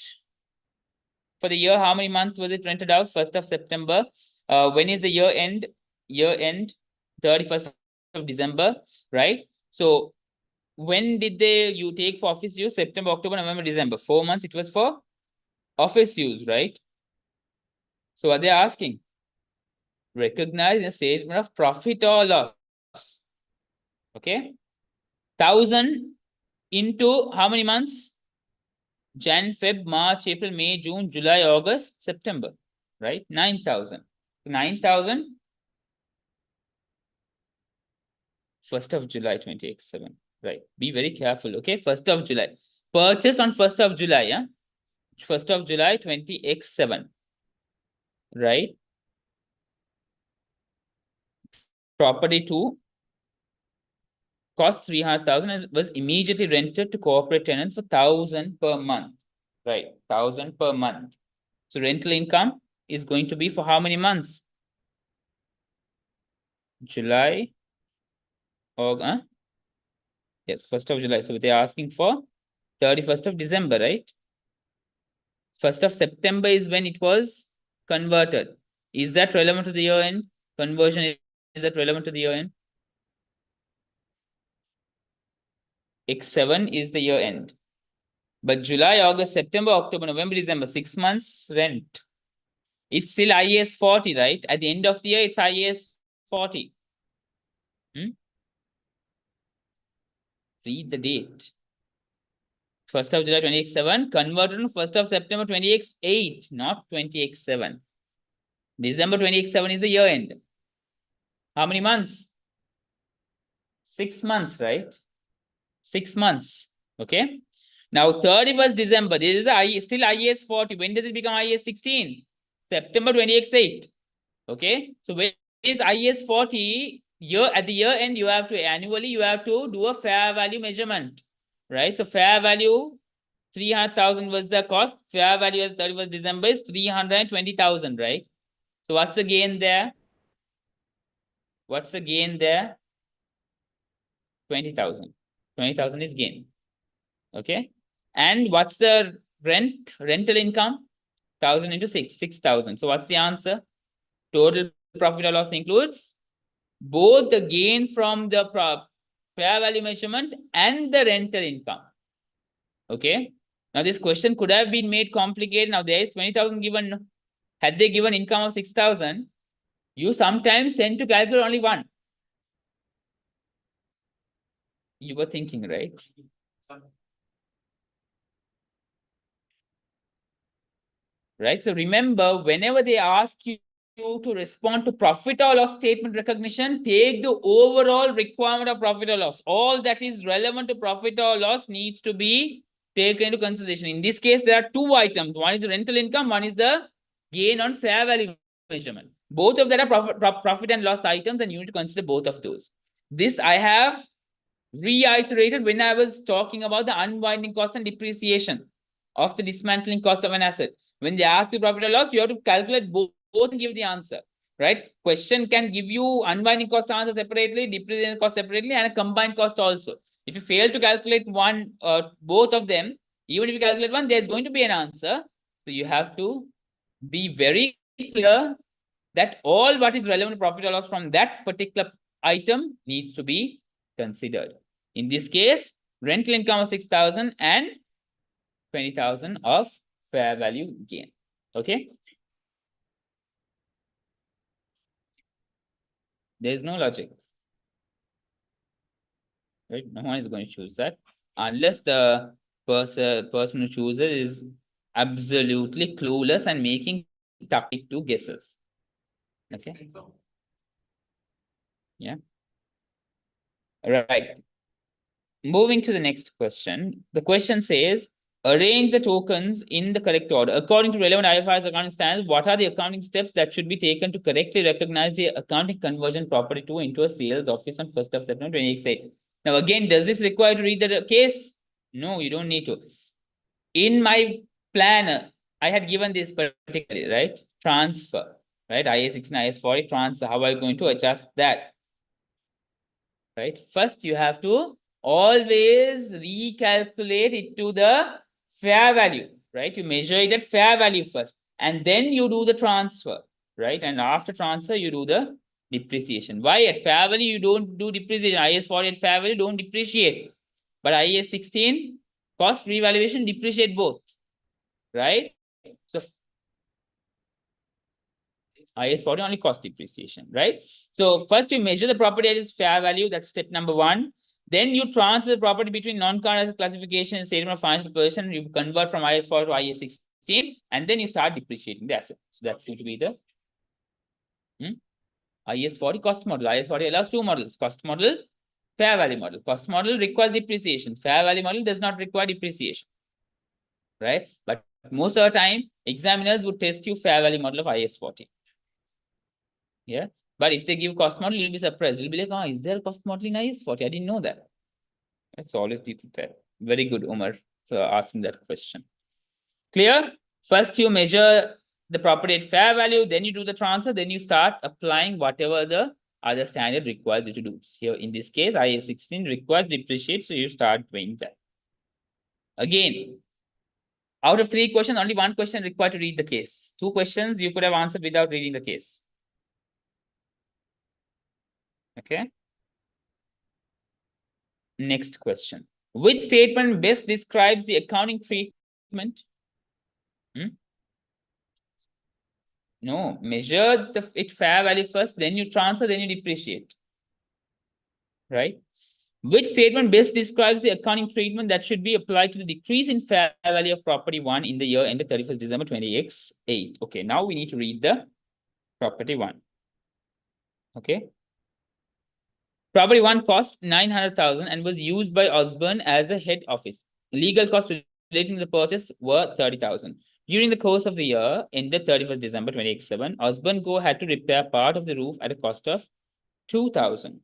Speaker 1: For the year, how many months was it rented out? 1st of September. When is the year end? Year end, 31st of December, right? So when did you take for office use? September, October, November, December. 4 months it was for office use, right? So what they're asking? Recognize the statement of profit or loss. Okay. 1,000 into how many months? Jan, Feb, March, April, May, June, July, August, September, right? 9,000. 9,000. 1st of July 2087. Right. Be very careful. Okay. 1st of July. Purchase on 1st of July. Yeah. 1st of July 2087. Right. Property 2 cost 300,000 and was immediately rented to corporate tenants for 1,000 per month. Right. 1,000 per month. So rental income is going to be for how many months? July. August. Yes, 1st of July. So they're asking for 31st of December, right? 1st of September is when it was converted. Is that relevant to the year end? Conversion, is that relevant to the year end? X7 is the year end. But July, August, September, October, November, December, 6 months rent. It's still IAS 40, right? At the end of the year, it's IAS 40. Read the date. 1st of July 20x7, converted on 1st of September 20x8, not 20x7. December 20x7 is the year end. How many months? 6 months, right? 6 months. Okay. Now 31st December, this is still IAS 40. When does it become IAS 16? September 20x8. Okay. So when is IAS 40? At the year end, you have to annually, you have to do a fair value measurement. Right? So fair value 300,000 was the cost. Fair value as 31st December is 320,000, right? So what's the gain there? What's the gain there? 20,000. 20,000 is gain. Okay. And what's the rental income? 1,000 into 6,000. So what's the answer? Total profit or loss includes both the gain from the fair value measurement and the rental income. Okay. Now this question could have been made complicated. Now there is 20,000 given. Had they given income of 6,000, you sometimes tend to calculate only one. You were thinking, right? Right. So remember, whenever they ask you to respond to profit or loss statement recognition, take the overall requirement of profit or loss. All that is relevant to profit or loss needs to be taken into consideration. In this case, there are two items. One is the rental income, one is the gain on fair value measurement. Both of them are profit and loss items, and you need to consider both of those. This I have reiterated when I was talking about the unwinding cost and depreciation of the dismantling cost of an asset. When they ask you profit or loss, you have to calculate both and give the answer, right? Question can give you unwinding cost answer separately, depreciation cost separately, and a combined cost also. If you fail to calculate one or both of them, even if you calculate one, there's going to be an answer. So you have to be very clear that all what is relevant to profit or loss from that particular item needs to be considered. In this case, rental income of 6,000 and 20,000 of fair value gain. Okay. There's no logic. Right? No one is going to choose that unless the person who chooses is absolutely clueless and making 32 guesses. Okay. Yeah. Right. Moving to the next question. The question says, arrange the tokens in the correct order. According to relevant IFRS accounting standards, what are the accounting steps that should be taken to correctly recognize the accounting conversion property 2 into a sales office on 1st of September 2018? Now, again, does this require to read the case? No, you don't need to. In my planner, I had given this particularly, right? Transfer, right? IAS 16, IAS 40, transfer. How are you going to adjust that? Right? First, you have to always recalculate it to the fair value, right? You measure it at fair value first, and then you do the transfer, right? And after transfer, you do the depreciation. Why? At fair value, you don't do depreciation. IAS 40 at fair value, don't depreciate. But IAS 16, cost revaluation, depreciate both, right? So IAS 40 only cost depreciation, right? So first you measure the property at its fair value. That's step number 1. Then you transfer the property between non-current asset classification and statement of financial position. You convert from IAS 4 to IAS 16, and then you start depreciating the asset. So that's going to be the IAS 40 cost model. IAS 40 allows two models: cost model, fair value model. Cost model requires depreciation. Fair value model does not require depreciation, right? But most of the time, examiners would test you fair value model of IAS 40. Yeah. But if they give cost model, you'll be surprised. You'll be like, oh, is there a cost model in IAS 40? I didn't know that. That's always be prepared. Very good, Umar, for asking that question. Clear? First, you measure the property at fair value, then you do the transfer, then you start applying whatever the other standard requires you to do. Here, in this case, IAS 16 requires depreciate, so you start doing that. Again, out of 3 questions, only 1 question required to read the case. 2 questions you could have answered without reading the case. Okay. Next question. Which statement best describes the accounting treatment? No, measure it fair value first, then you transfer, then you depreciate. Right? Which statement best describes the accounting treatment that should be applied to the decrease in fair value of property 1 in the year ended 31st December 2018? Okay, now we need to read the property 1. Okay. Property 1 cost 900,000 and was used by Osborne as a head office. Legal costs relating to the purchase were 30,000. During the course of the year ended 31st December 2087, Osborne Co. had to repair part of the roof at a cost of 2,000.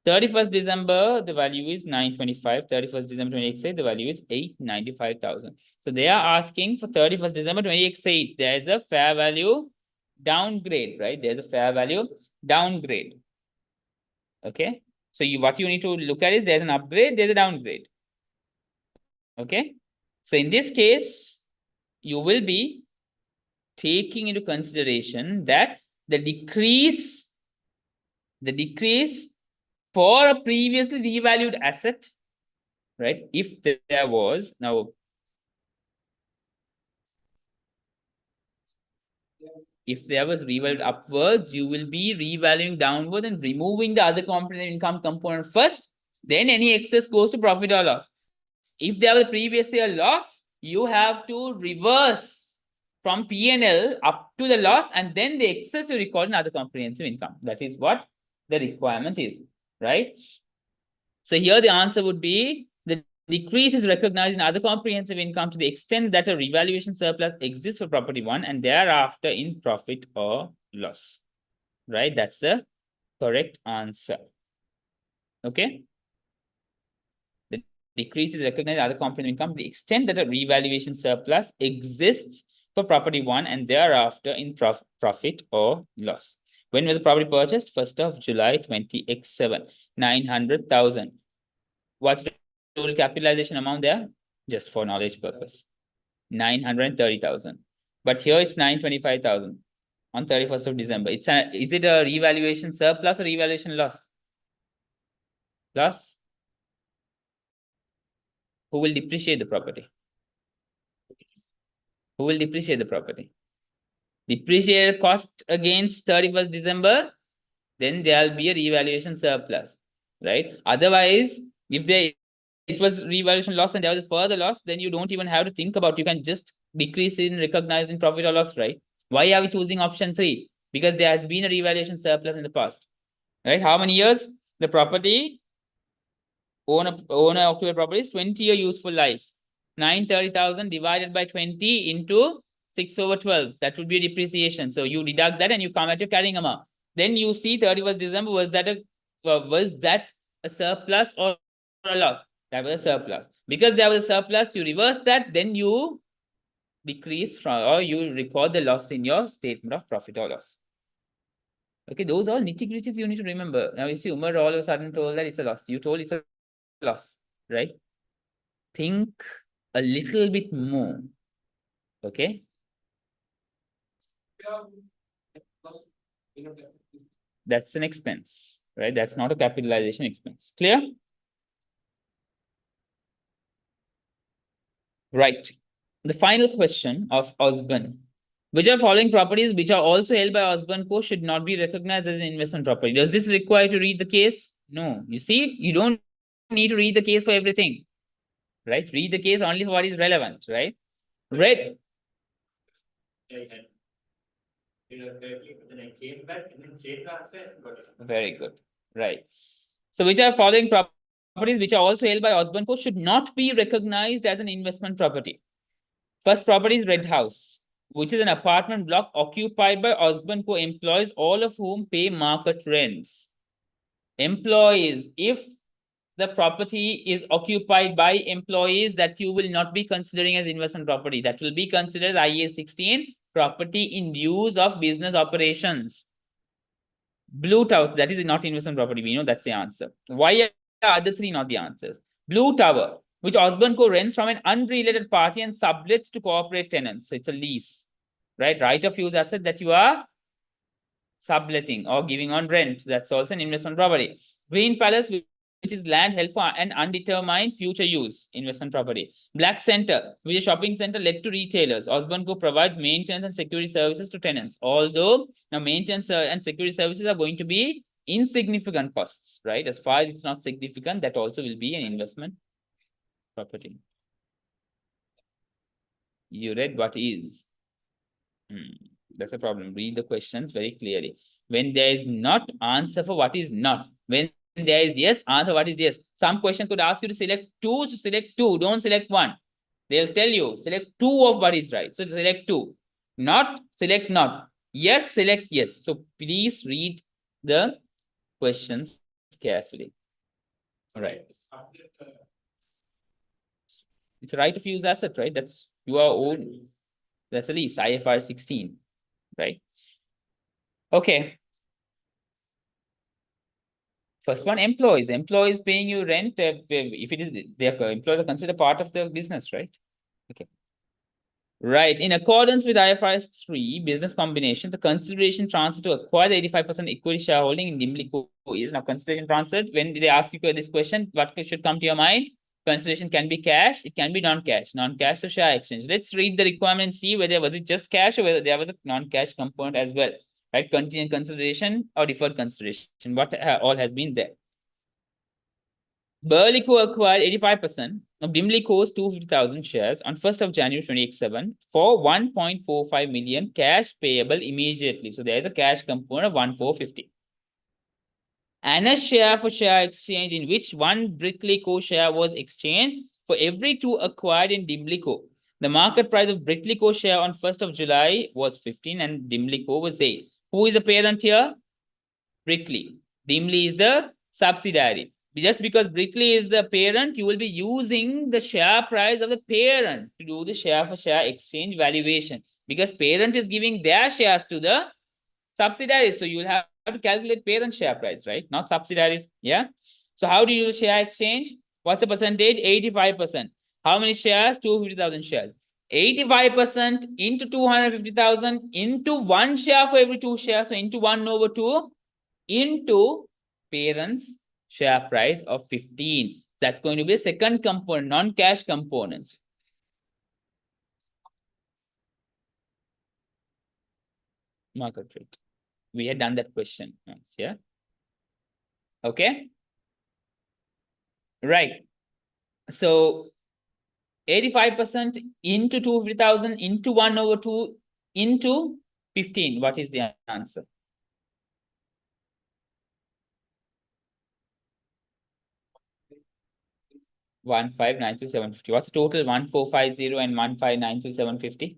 Speaker 1: 31st December, the value is 925. 31st December 2028, the value is 895,000. So they are asking for 31st December 2028. There is a fair value downgrade, right? There's a fair value downgrade. Okay. So what you need to look at is there's an upgrade, there's a downgrade. Okay. So in this case, you will be taking into consideration that the decrease for a previously revalued asset, right? If there was, now, if there was revalued upwards, you will be revaluing downward and removing the other component income component first. Then any excess goes to profit or loss. If there was previously a loss, you have to reverse from P&L up to the loss, and then the excess you record in other comprehensive income. That is what the requirement is, right? So here the answer would be the decrease is recognized in other comprehensive income to the extent that a revaluation surplus exists for property 1 and thereafter in profit or loss, right? That's the correct answer. Okay. The decrease is recognized in other comprehensive income to the extent that a revaluation surplus exists for property 1 and thereafter in profit or loss. When was the property purchased? 1st of July 20x7, 900,000. What's the total capitalization amount there? Just for knowledge purpose, 930,000. But here it's 925,000 on 31st of December. Is it a revaluation surplus or revaluation loss? Loss? Who will depreciate the property? Who will depreciate the property? Depreciate cost against 31st December, then there'll be a revaluation surplus, right? Otherwise, if it was revaluation loss and there was a further loss, then you don't even have to think about it. You can just decrease in recognizing profit or loss, right? Why are we choosing option 3? Because there has been a revaluation surplus in the past, right? How many years? The property, owner occupied property is 20-year useful life. 930,000 divided by 20 into 6/12. That would be depreciation. So you deduct that and you come at your carrying amount. Then you see 31st December, was that a surplus or a loss? That was a surplus. Because there was a surplus, you reverse that, then you decrease from, or you record the loss in your statement of profit or loss. Okay, those are nitty-gritties you need to remember. Now you see Umar all of a sudden told that it's a loss. You told it's a loss, right? Think a little bit more. Okay. That's an expense, right? That's not a capitalization expense. Clear? Right. The final question of Osborne. Which are following properties which are also held by Osborne Co. should not be recognized as an investment property? Does this require to read the case? No. You see, you don't need to read the case for everything, right? Read the case only for what is relevant, right? Read.
Speaker 2: Then I came back and then changed the answer and got it.
Speaker 1: Very good. Right. So which are following properties which are also held by Osborne Co. should not be recognized as an investment property? First property is Red House, which is an apartment block occupied by Osborne Co. employees, all of whom pay market rents. Employees, if the property is occupied by employees, that you will not be considering as investment property. That will be considered as IAS 16, property in use of business operations. Blue Tower, that is not investment property. We know that's the answer. Why are the other three not the answers? Blue Tower, which Osborne Co. rents from an unrelated party and sublets to corporate tenants. So it's a lease, right? Right of use asset that you are subletting or giving on rent. That's also an investment property. Green Palace, which is land held for an undetermined future use, investment property. Black Center, which is a shopping center led to retailers. Osborne Co. provides maintenance and security services to tenants. Although now maintenance and security services are going to be insignificant costs, right? As far as it's not significant, that also will be an investment property. You read what is. That's a problem. Read the questions very clearly. When there is not, answer for what is not. When there is yes, answer what is yes. Some questions could ask you to select two, so select two. Don't select one. They'll tell you, select two of what is right. So select two. Not, select not. Yes, select yes. So please read the questions carefully. Right. It's a right of use asset, right? That's your own. That's a lease, IFRS 16, right? Okay. First one, employees. Employees paying you rent. If it is, their employees are considered part of the business, right? Okay. Right. In accordance with IFRS 3 business combination, the consideration transfer to acquire the 85% equity shareholding in Dimlico is now consideration transferred. When they ask you this question, what should come to your mind? Consideration can be cash, it can be non-cash. Non-cash to share exchange. Let's read the requirement and see whether was it just cash or whether there was a non-cash component as well. Right? Contingent consideration or deferred consideration. What all has been there. Berlico acquired 85% of Dimlico's 250,000 shares on 1st of January 2087 for 1.45 million cash payable immediately. So there is a cash component of 1,450. And a share for share exchange in which one Britlico share was exchanged for every two acquired in Dimlico. The market price of Britlico share on 1st of July was 15 and Dimlico was 8. Who is the parent here? Britli. Dimli is the subsidiary. Just because Britli is the parent, you will be using the share price of the parent to do the share for share exchange valuation. Because parent is giving their shares to the subsidiaries. So you will have to calculate parent share price, right? Not subsidiaries. Yeah. So how do you do share exchange? What's the percentage? 85%. How many shares? 250,000 shares. 85% into 250,000 into one share for every two shares. So into 1/2 into parents' share price of 15. That's going to be a second component, non-cash components. Market rate. We had done that question once, yeah? Okay. Right. So 85% into 250,000 into 1/2 into 15. What is the answer? 1,592,750. What's the total? 1,450 and 1,592,750.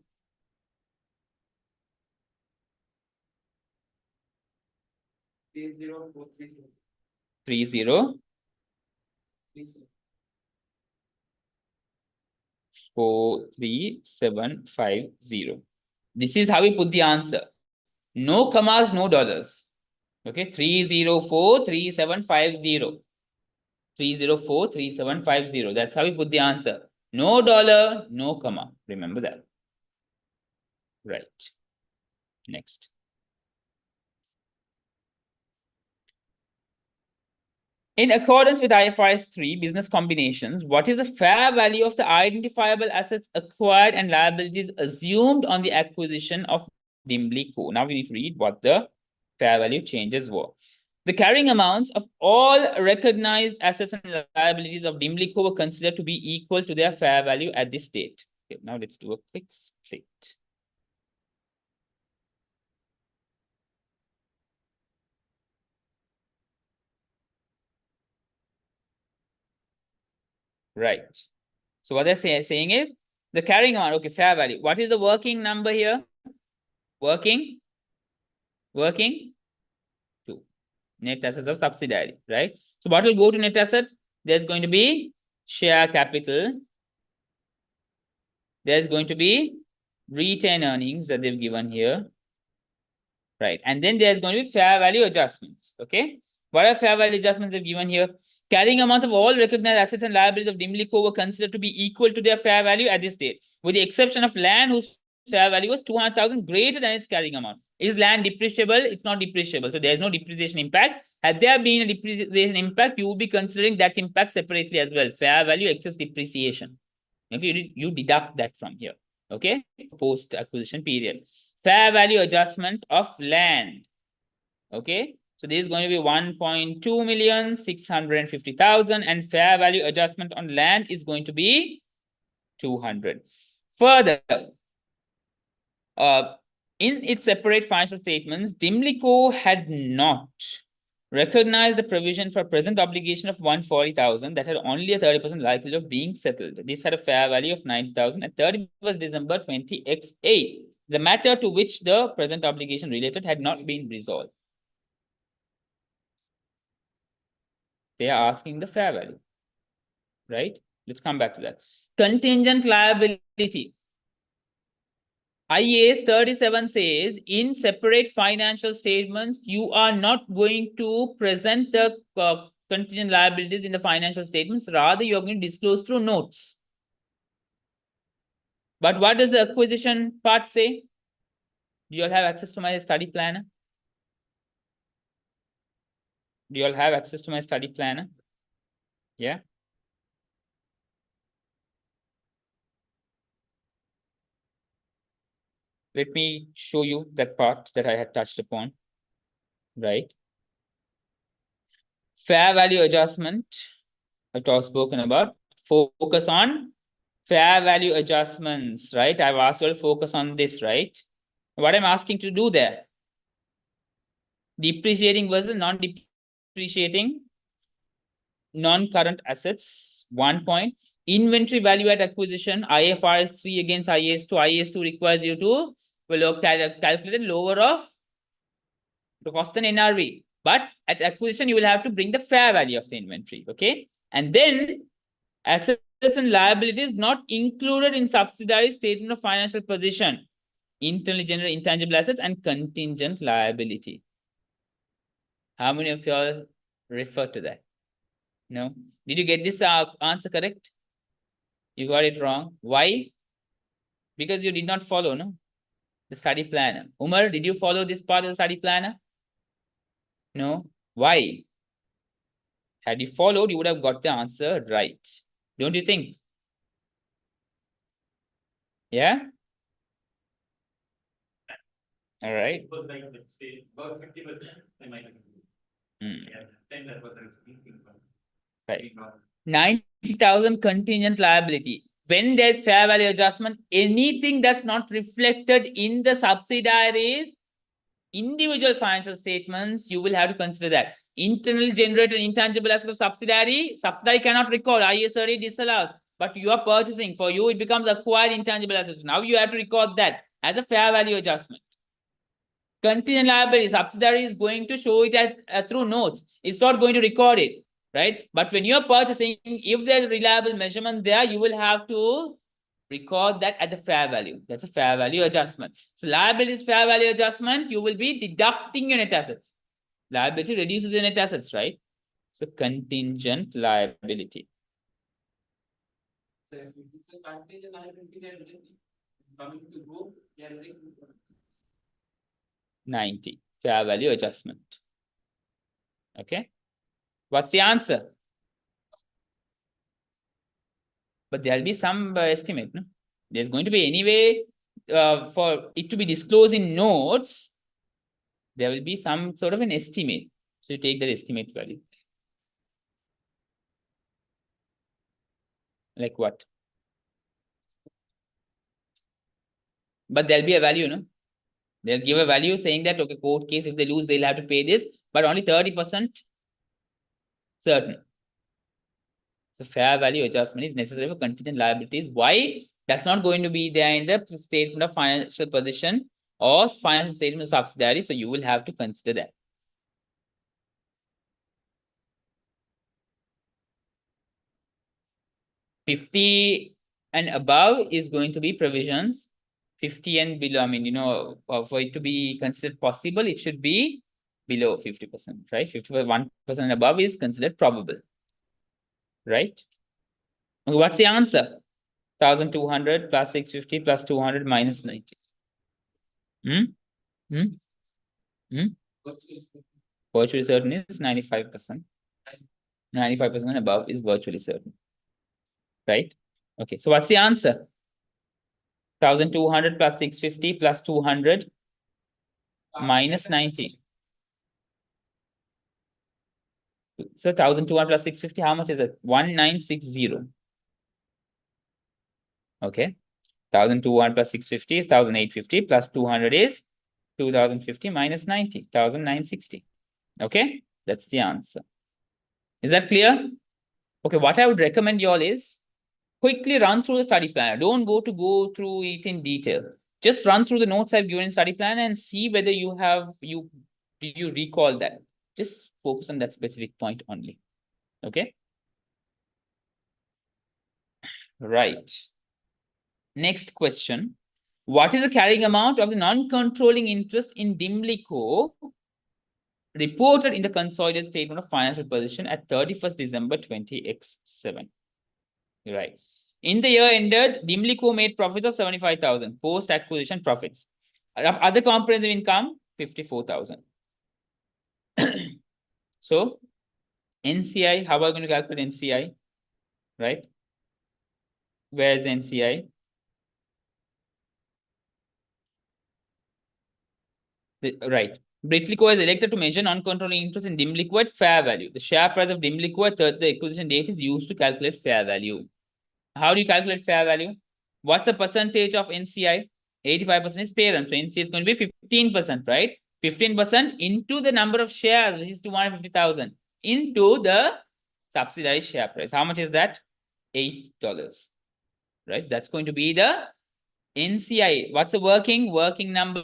Speaker 1: 30. 43750. This is how we put the answer. No commas, no dollars. Okay, 3043750. 3043750. That's how we put the answer. No dollar, no comma. Remember that. Right. Next. In accordance with IFRS 3 business combinations, what is the fair value of the identifiable assets acquired and liabilities assumed on the acquisition of Dimlico? Now we need to read what the fair value changes were. The carrying amounts of all recognized assets and liabilities of Dimlico were considered to be equal to their fair value at this date. Okay, now let's do a quick split. Right. So what they're saying is the carrying amount, okay, fair value. What is the working number here? Working 2. Net assets of subsidiary, right? So what will go to net asset? There's going to be share capital. There's going to be retained earnings that they've given here. Right. And then there's going to be fair value adjustments. Okay. What are fair value adjustments they've given here? Carrying amounts of all recognized assets and liabilities of Dimlico were considered to be equal to their fair value at this date, with the exception of land whose fair value was 200,000 greater than its carrying amount. Is land depreciable? It's not depreciable. So there's no depreciation impact. Had there been a depreciation impact, you would be considering that impact separately as well. Fair value excess depreciation. Okay, you deduct that from here. Okay, post acquisition period. Fair value adjustment of land. Okay, so this is going to be 1,2,650,000 and fair value adjustment on land is going to be 200. Further, in its separate financial statements, Dimlico had not recognized the provision for present obligation of 140,000 that had only a 30% likelihood of being settled. This had a fair value of 90,000 at 31st December 20x8. The matter to which the present obligation related had not been resolved. They are asking the fair value, right? Let's come back to that. Contingent liability. IAS 37 says in separate financial statements, you are not going to present the contingent liabilities in the financial statements. Rather, you're going to disclose through notes. But what does the acquisition part say? Do you all have access to my study planner? Do you all have access to my study planner? Yeah. Let me show you that part that I had touched upon, right? Fair value adjustment, I've spoken about. Focus on fair value adjustments, right? I've asked you to focus on this, right? What I'm asking to do there? Depreciating versus non-depreciating, non-current assets, 1 point. Inventory value at acquisition, IFRS 3 against IAS 2. IAS 2 requires you to calculate lower of the cost and NRV. But at acquisition, you will have to bring the fair value of the inventory, okay? And then assets and liabilities not included in subsidiary statement of financial position, internally generated intangible assets and contingent liability. How many of y'all refer to that? No? Did you get this answer correct? You got it wrong. Why? Because you did not follow, no? The study planner. Umar, did you follow this part of the study planner? No. Why? Had you followed, you would have got the answer right. Don't you think? Yeah? All right.
Speaker 2: It was like, let's say, about 50%, I might have. Yeah, then that was I was thinking about.
Speaker 1: Right. 90,000 contingent liability. When there's fair value adjustment, anything that's not reflected in the subsidiaries, individual financial statements, you will have to consider that. Internally generated intangible asset of subsidiary cannot record. IAS 30 disallows. But you are purchasing, for you, it becomes acquired intangible assets. Now you have to record that as a fair value adjustment. Contingent liability, subsidiary is going to show it as through notes. It's not going to record it, right? But when you're purchasing, if there's a reliable measurement there, you will have to record that at the fair value. That's a fair value adjustment. So liability is fair value adjustment. You will be deducting your net assets. Liability reduces your net assets, right? So contingent liability.
Speaker 2: So if it is a contingent liability, then coming to group, they are like
Speaker 1: 90, fair value adjustment. Okay. What's the answer? But there'll be some estimate, no? There's going to be anyway, for it to be disclosed in notes, there will be some sort of an estimate. So you take that estimate value. Like what? But there'll be a value, no? They'll give a value saying that, okay, court case, if they lose, they'll have to pay this, but only 30% certain. So fair value adjustment is necessary for contingent liabilities. Why? That's not going to be there in the statement of financial position or financial statement of subsidiary. So you will have to consider that. $50 and above is going to be provisions. 50 and below, I mean, you know, for it to be considered possible, it should be below 50%, right? 51% and above is considered probable, right? Okay, what's the answer? 1,200 plus 650 plus 200 minus 90. Virtually certain is 95%. 95% above is virtually certain. Right? Okay, so what's the answer? 1,200 plus 650 plus 200 minus 90. So 1,200 plus 650, how much is it? 1,960. Okay. 1,200 plus 650 is 1,850 plus 200 is 2,050 minus 90, 1,960. Okay, that's the answer. Is that clear? Okay, what I would recommend you all is quickly run through the study planner. Don't go through it in detail. Just run through the notes I've given in study planner and see whether do you recall that. Just focus on that specific point only. Okay. Right. Next question. What is the carrying amount of the non-controlling interest in Dimlico reported in the consolidated statement of financial position at 31st December 20x7? Right. In the year ended, Dimlico made profits of 75,000 post-acquisition profits. Other comprehensive income, 54,000. So, NCI, how are we going to calculate NCI? Right? Where is NCI? Right. Britlico is elected to measure non-controlling interest in Dimlico at fair value. The share price of Dimlico at the acquisition date is used to calculate fair value. How do you calculate fair value? What's the percentage of NCI? 85% is parent. So NCI is going to be 15%, right? 15% into the number of shares, which is 250,000, into the subsidiary share price. How much is that? $8. Right? That's going to be the NCI. What's the working number?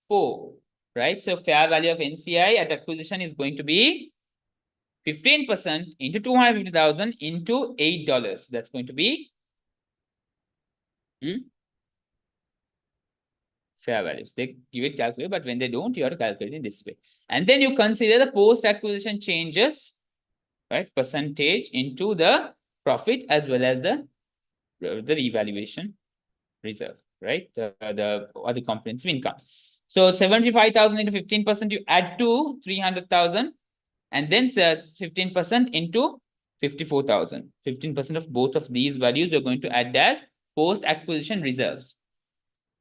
Speaker 1: 4. Right? So fair value of NCI at acquisition is going to be 15% into 250,000 into $8. That's going to be fair values. They give it calculated, but when they don't, you have to calculate it this way. And then you consider the post-acquisition changes, right? Percentage into the profit as well as the revaluation reserve, right? The other components of income. So 75,000 into 15%, you add to 300,000, and then 15% into 54,000. 15% of both of these values you're going to add as post-acquisition reserves.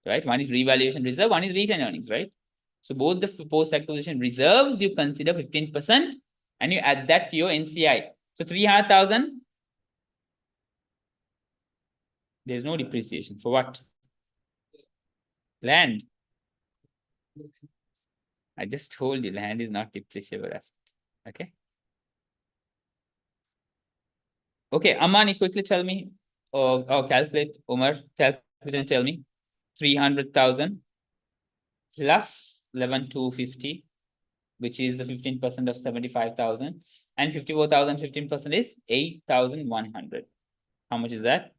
Speaker 1: Right? One is revaluation reserve, one is retained earnings, right? So both the post-acquisition reserves, you consider 15% and you add that to your NCI. So 300,000, there's no depreciation. For what? Land. I just told you land is not depreciable asset. Okay. Okay, Amani, quickly tell me, or calculate, Umar, calculate and tell me. 300,000 plus 11,250, which is the 15% of 75,000, and 54,000, 15% is 8,100. How much is that?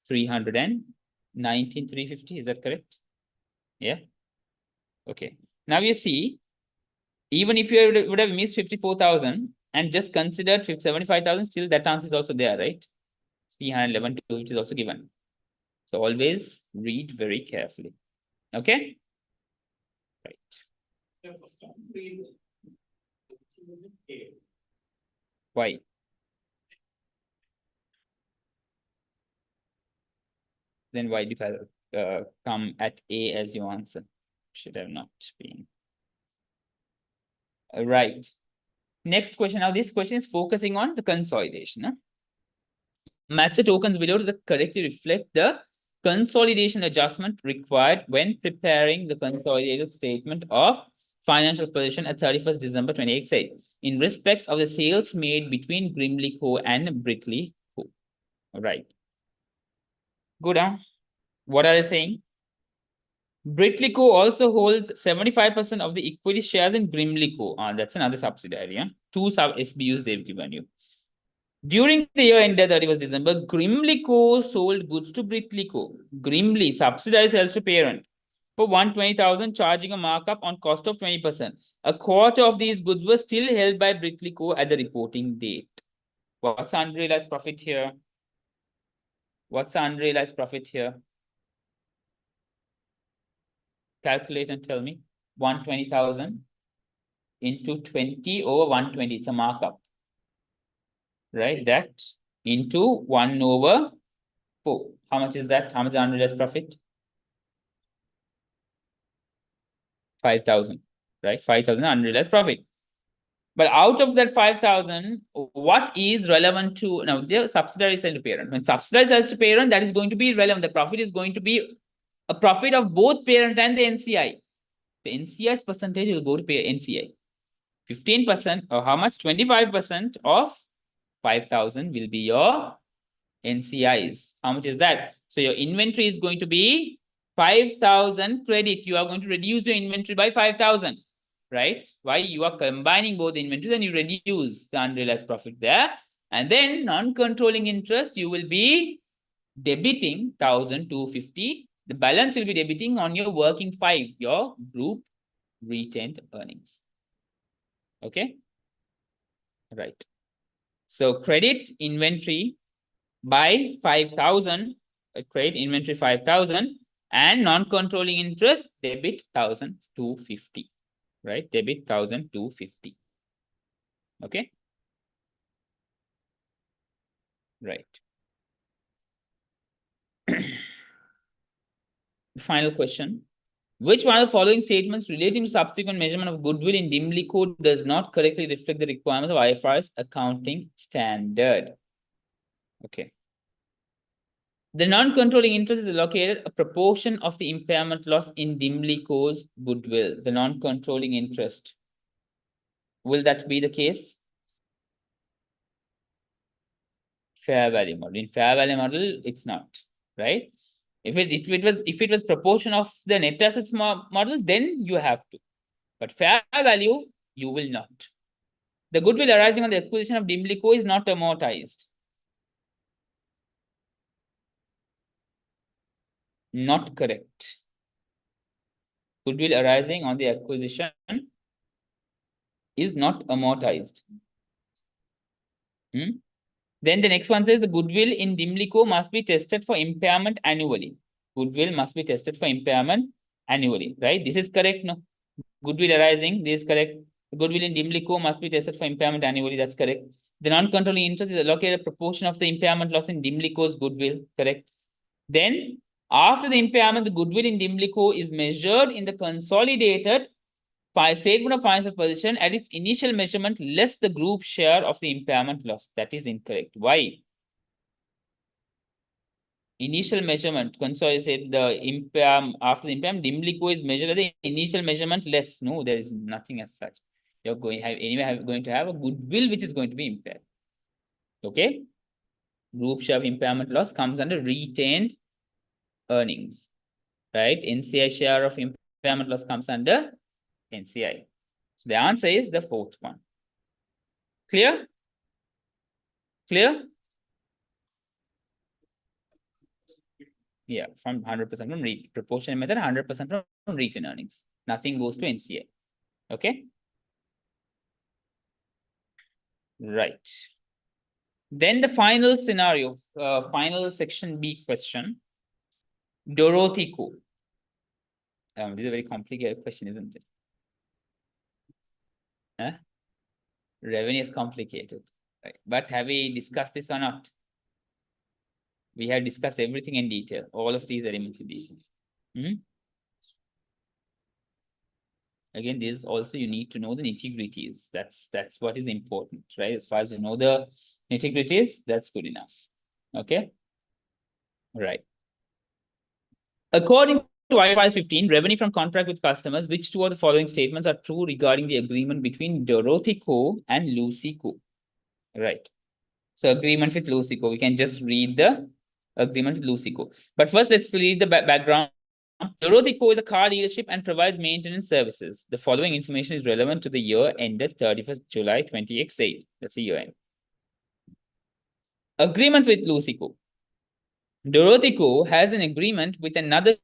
Speaker 1: 319,350. Is that correct? Yeah. Okay. Now you see, even if you would have missed 54,000 and just considered 75,000, still that answer is also there, right? 311 is also given. So always read very carefully. Okay. Right. Why? Then why do you come at A as your answer? Should have not been. Right. Next question. Now, this question is focusing on the consolidation. Huh? Match the tokens below to correctly reflect the consolidation adjustment required when preparing the consolidated statement of financial position at 31st December 2018 in respect of the sales made between Grimley Co. and Britley Co. All right. Go down. What are they saying? Britley Co. also holds 75% of the equity shares in Grimley Co. That's another subsidiary. Yeah? 2 sub SBUs they've given you. During the year ended 31st December, Grimley Co. sold goods to Britley Co. Grimley, subsidiary sells to parent for 120,000, charging a markup on cost of 20%. A quarter of these goods were still held by Britley Co. at the reporting date. What's the unrealized profit here? What's the unrealized profit here? Calculate and tell me. 120,000 into 20 over 120. It's a markup. Right? That into 1 over 4. How much is that? How much is the unrealized profit? 5,000. Right? 5,000 unrealized profit. But out of that 5,000, what is relevant to now? The subsidiary sell to parent. When subsidiary sells to parent, that is going to be relevant. The profit is going to be a profit of both parent and the NCI. The NCI's percentage will go to NCI. 15% or how much? 25% of 5,000 will be your NCIs. How much is that? So your inventory is going to be 5,000 credit. You are going to reduce your inventory by 5,000. right? Why? You are combining both the inventories and you reduce the unrealized profit there. And then non-controlling interest, you will be debiting 1,250. The balance will be debiting on your working 5, your group retained earnings. Okay. Right. So credit inventory by 5,000, credit inventory 5,000 and non-controlling interest debit 1,250, right? Debit 1,250. Okay. Right. Final question. Which one of the following statements relating to subsequent measurement of goodwill in Dimly code does not correctly reflect the requirements of IFRS accounting standard? Okay. The non-controlling interest is allocated a proportion of the impairment loss in Dimly code's goodwill. The non-controlling interest. Will that be the case? Fair value model. In fair value model, it's not, right? If it was proportion of the net assets model, then you have to. But fair value, you will not. The goodwill arising on the acquisition of Dimlico is not amortized. Not correct. Goodwill arising on the acquisition is not amortized. Then the next one says the goodwill in Dimlico must be tested for impairment annually. Goodwill must be tested for impairment annually, right? This is correct, no? Goodwill arising, this is correct. Goodwill in Dimlico must be tested for impairment annually, that's correct. The non-controlling interest is allocated a proportion of the impairment loss in Dimlico's goodwill, correct. Then, after the impairment, the goodwill in Dimlico is measured in the consolidated statement of financial position at its initial measurement less the group share of the impairment loss. That is incorrect. Why? Initial measurement, consolidated the impairment, after the impairment, Dimlico is measured at the initial measurement less. No, there is nothing as such. You're going to have a goodwill which is going to be impaired. Okay. Group share of impairment loss comes under retained earnings, right? NCI share of impairment loss comes under NCI. So the answer is the fourth one. Clear? Clear? Yeah, from 100% from proportional method, 100% from retained earnings. Nothing goes to NCI. Okay. Right. Then the final scenario, final section B question. Dorothy Co. This is a very complicated question, isn't it? Huh? Revenue is complicated, right? But have we discussed this or not? We have discussed everything in detail, all of these elements in detail. Again, this is also you need to know the nitty-gritties. That's what is important, right? As far as you know the nitty-gritties, that's good enough. Okay. Right. According to IFRS 15, revenue from contract with customers, which two of the following statements are true regarding the agreement between Dorothy Co. and Lucy Co. Right. So agreement with Lucy Co. We can just read the agreement with Lucy Co. But first, let's read the background. Dorothy Co. is a car dealership and provides maintenance services. The following information is relevant to the year ended 31st July 2018. That's the year end. Agreement with Lucy Co. Dorothy Co. has an agreement with another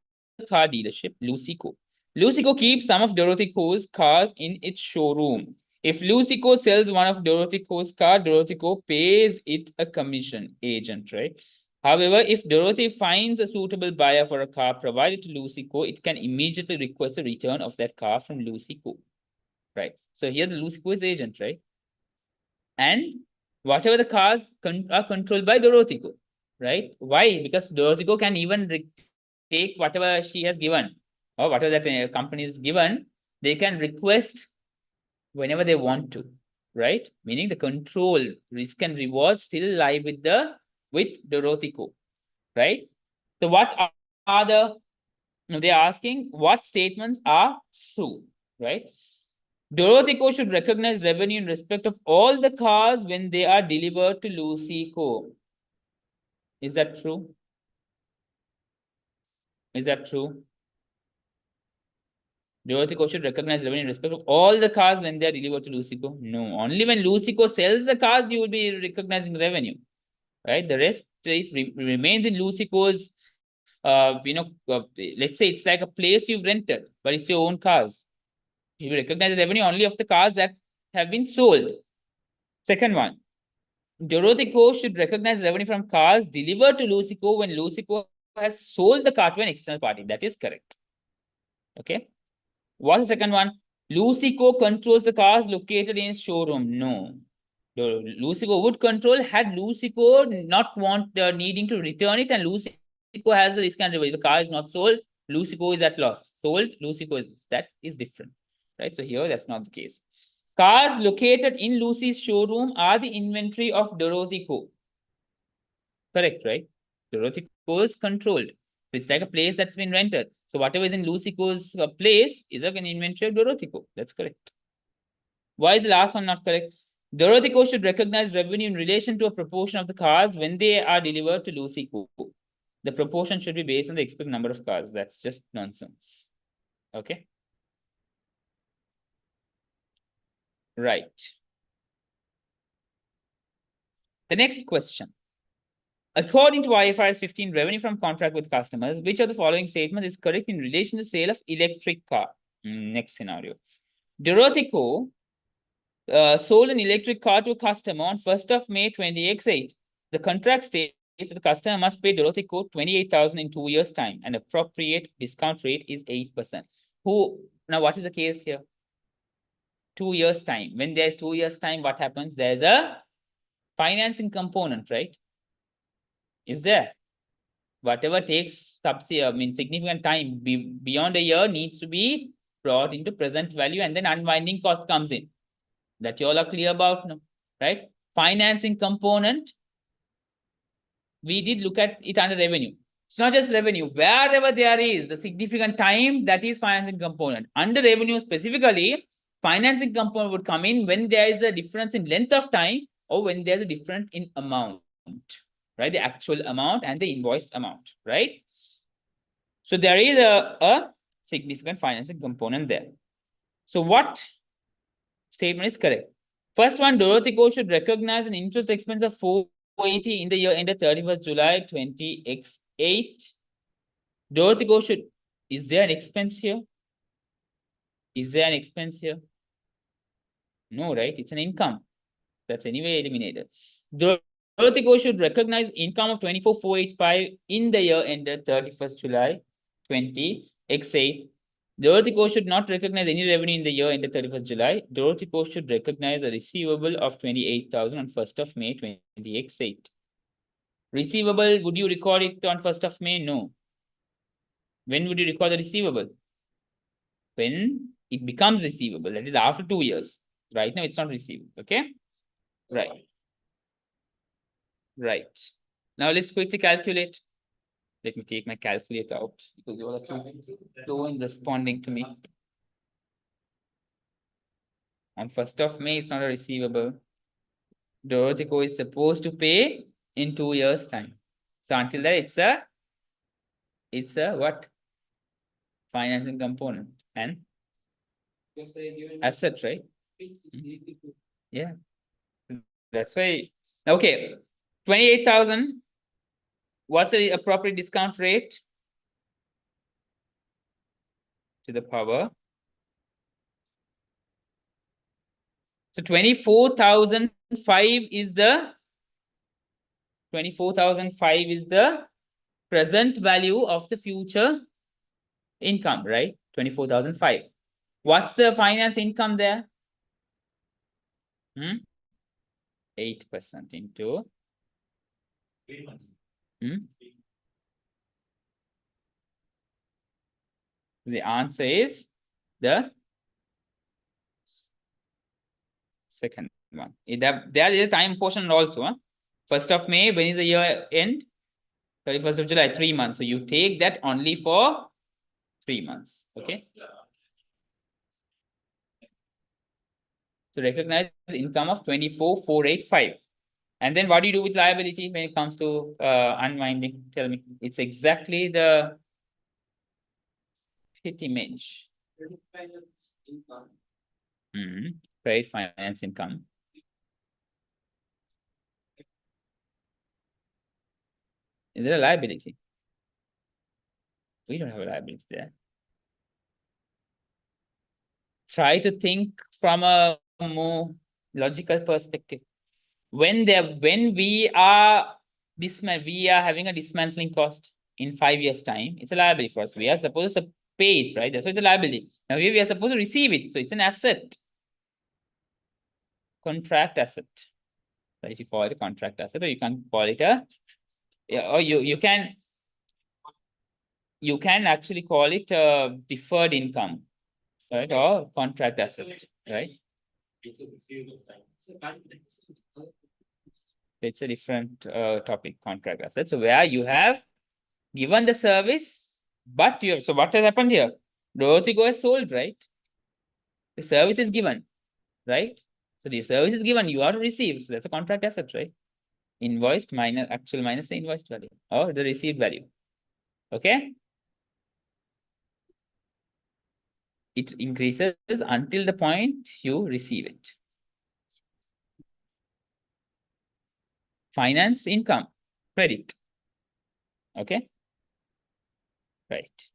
Speaker 1: car dealership, Lucy Co. Lucy Co. keeps some of Dorothy Co.'s cars in its showroom. If Lucy Co. sells one of Dorothy Co.'s car, Dorothy Co. pays it a commission agent, right? However, if Dorothy finds a suitable buyer for a car provided to Lucy Co., it can immediately request a return of that car from Lucy Co. Right? So here the Lucy Co. is the agent, right? And whatever the cars are controlled by Dorothy Co. Right? Why? Because Dorothy Co. can even take whatever she has given or whatever that company is given, they can request whenever they want to, right? Meaning the control, risk and reward still lie with Dorothy Co. Right? So what are they're asking what statements are true, right? Dorothy Co. should recognize revenue in respect of all the cars when they are delivered to Lucy Co. Is that true? Is that true? Dorothy should recognize revenue in respect of all the cars when they are delivered to Lucico. No, only when Lucico sells the cars, you will be recognizing revenue, right? The rest it remains in Lucico's, let's say it's like a place you've rented, but it's your own cars. You will recognize revenue only of the cars that have been sold. Second one, Dorothy should recognize revenue from cars delivered to Lucico when Lucico has sold the car to an external party. That is correct. Okay. What's the second one? Lucico controls the cars located in its showroom. No. Lucico would control had Lucico not needing to return it, and Lucico has the risk and reward. The car is not sold, Lucico is at loss. Sold, Lucico is, that is different. Right? So here that's not the case. Cars located in Lucy's showroom are the inventory of Dorothy Co. Correct, right? Dorothy Co is controlled. It's like a place that's been rented. So whatever is in Lucy Co's place is like an inventory of Dorothy Co. That's correct. Why is the last one not correct? Dorothy Co should recognize revenue in relation to a proportion of the cars when they are delivered to Lucy Co. The proportion should be based on the expected number of cars. That's just nonsense. Okay. Right. The next question. According to IFRS 15, revenue from contract with customers, which of the following statement is correct in relation to sale of electric car? Next scenario. Dorothy Co. Sold an electric car to a customer on 1st of May 20x8. The contract states that the customer must pay Dorothy Co. 28,000 in 2 years' time, and appropriate discount rate is 8%. Now, what is the case here? 2 years' time. When there's 2 years' time, what happens? There's a financing component, right? Is there? Whatever takes significant time beyond a year needs to be brought into present value, and then unwinding cost comes in. That you all are clear about now, right? Financing component, we did look at it under revenue. It's not just revenue. Wherever there is a significant time, that is financing component. Under revenue specifically, financing component would come in when there is a difference in length of time or when there's a difference in amount, right? The actual amount and the invoiced amount, right? So there is a significant financing component there. So what statement is correct? First one, Dorothy Co. should recognize an interest expense of 480 in the year ended 31st July 20x8. Dorothy Co. should, is there an expense here? Is there an expense here? No, right? It's an income. That's anyway eliminated. Dorothy Co. should recognize income of 24,485 in the year ended 31st July 20x8. Dorothy Co. should not recognize any revenue in the year ended 31st July. Dorothy Co. should recognize a receivable of 28,000 on 1st of May 20x8. Receivable, would you record it on 1st of May? No. When would you record the receivable? When it becomes receivable, that is after 2 years. Right now, it's not receivable. Okay? Right. Right. Now, let's quickly calculate. Let me take my calculator out because you all are too slow in responding to me. On 1st of May, it's not a receivable. Dorothy Co. is supposed to pay in 2 years' time. So until that, it's a what? Financing component and asset, right? Yeah. That's why. Okay. 28,000. What's the appropriate discount rate? To the power. So 24,005 is the 24,005 is the present value of the future income, right? 24,005. What's the finance income there? 8% into
Speaker 2: 3 months.
Speaker 1: The answer is the second one. There is a time portion also. 1st of May, when is the year end? 31st of July, 3 months. So you take that only for 3 months. Okay. So recognize income of 24,485. And then what do you do with liability when it comes to unwinding? Tell me. It's exactly the hit image.
Speaker 2: Credit finance income.
Speaker 1: Trade finance income. Is it a liability? We don't have a liability there. Try to think from a more logical perspective. When we are having a dismantling cost in 5 years' time, it's a liability for us. We are supposed to pay it, right? That's why it's a liability. Now we are supposed to receive it, so it's an asset. Contract asset. Right? You call it a contract asset, or you can call it a, or you can actually call it a deferred income, right? Or contract asset, right? It's a different topic, contract asset. So where you have given the service, but you have, so what has happened here? Dorothy has sold, right? The service is given, right? So the service is given, you are to receive. So that's a contract asset, right? Invoiced minus actual minus the invoiced value or the received value. Okay. It increases until the point you receive it. Finance income, credit. Okay. Right.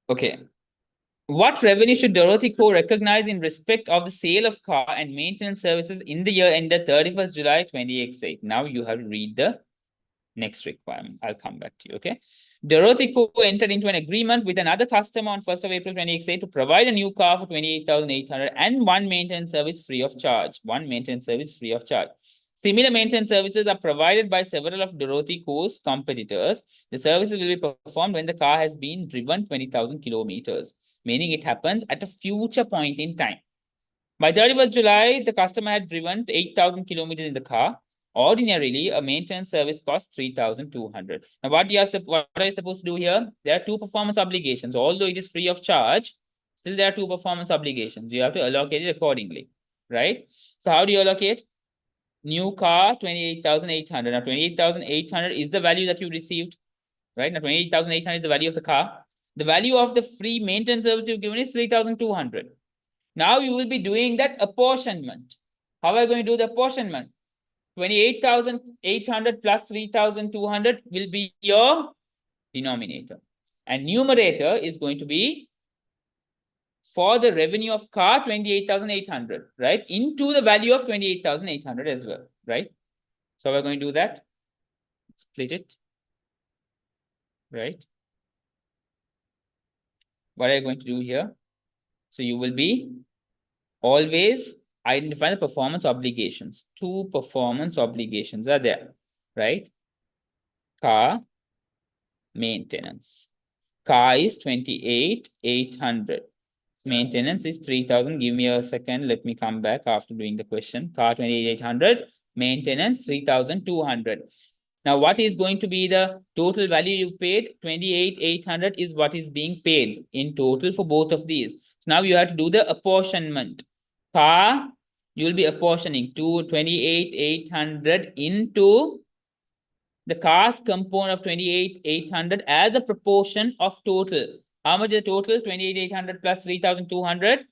Speaker 1: Okay. What revenue should Dorothy Co. recognize in respect of the sale of car and maintenance services in the year ended 31st July 2028? Now you have to read the next requirement. I'll come back to you, okay? Dorothy Co. entered into an agreement with another customer on 1st of April 2028 to provide a new car for 28,800 and one maintenance service free of charge. One maintenance service free of charge. Similar maintenance services are provided by several of Dorothy Co.'s competitors. The services will be performed when the car has been driven 20,000 kilometers, meaning it happens at a future point in time. By 31st July, the customer had driven 8,000 kilometers in the car. Ordinarily, a maintenance service costs 3,200. Now, what are you supposed to do here? There are two performance obligations. Although it is free of charge, still there are two performance obligations. You have to allocate it accordingly, right? So how do you allocate? New car, 28,800. Now, 28,800 is the value that you received, right? Now, 28,800 is the value of the car. The value of the free maintenance service you've given is 3,200. Now you will be doing that apportionment. How are you going to do the apportionment? 28,800 plus 3,200 will be your denominator. And numerator is going to be for the revenue of car 28,800, right? Into the value of 28,800 as well, right? So we're going to do that. Split it, right? What are you going to do here? So you will be always identify the performance obligations. Two performance obligations are there, right? Car maintenance. Car is 28,800. Maintenance is 3,000. Give me a second. Let me come back after doing the question. Car 28,800. Maintenance 3,200. Now, what is going to be the total value you paid? 28,800 is what is being paid in total for both of these. So now you have to do the apportionment. Car, you will be apportioning to 28,800 into the car's component of 28,800 as a proportion of total. How much is the total? 28,800 plus 3,200?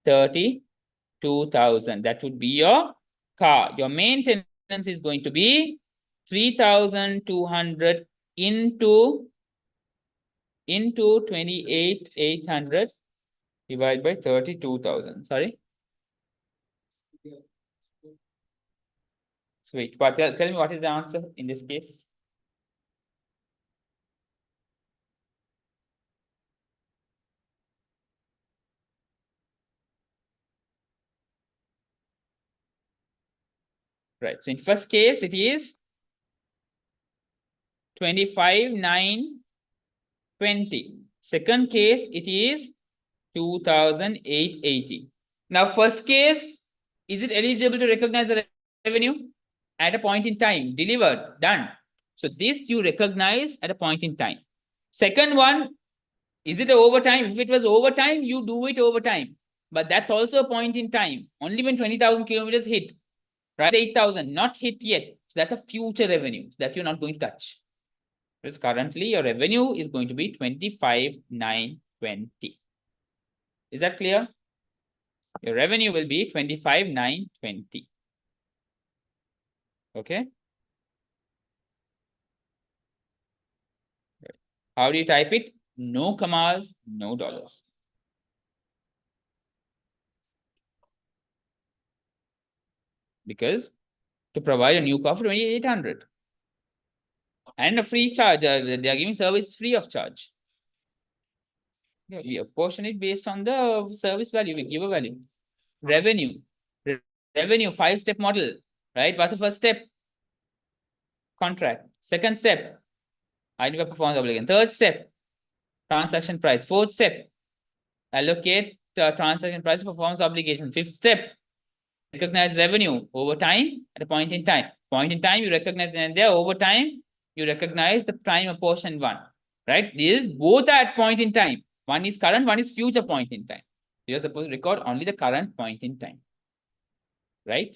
Speaker 1: 32,000. That would be your car. Your maintenance is going to be 3,200 into 28,800 divided by 32,000. Sorry. Sweet. But tell me what is the answer in this case? Right. So in first case, it is 25,920. Second case, it is 2,880. Now, first case, is it eligible to recognize the revenue? At a point in time, delivered, done. So this you recognize at a point in time. Second one, is it overtime? If it was overtime, you do it overtime. But that's also a point in time. Only when 20,000 kilometers hit, right? 8,000, not hit yet. So that's a future revenue that you're not going to touch. Because currently your revenue is going to be 25,920. Is that clear? Your revenue will be 25,920. Okay. How do you type it? No commas, no dollars. Because to provide a new car for 2,800 and a free charge, they are giving service free of charge. Yeah, we apportion it based on the service value, we give a value. Revenue, revenue, 5-step model, right? What's the first step? Contract. Second step, identify performance obligation. Third step, transaction price. Fourth step, allocate transaction price performance obligation. Fifth step, recognize revenue over time at a point in time. Point in time, you recognize, and there over time, you recognize the prime portion one, right? These both are at point in time. One is current, one is future point in time. You're supposed to record only the current point in time, right?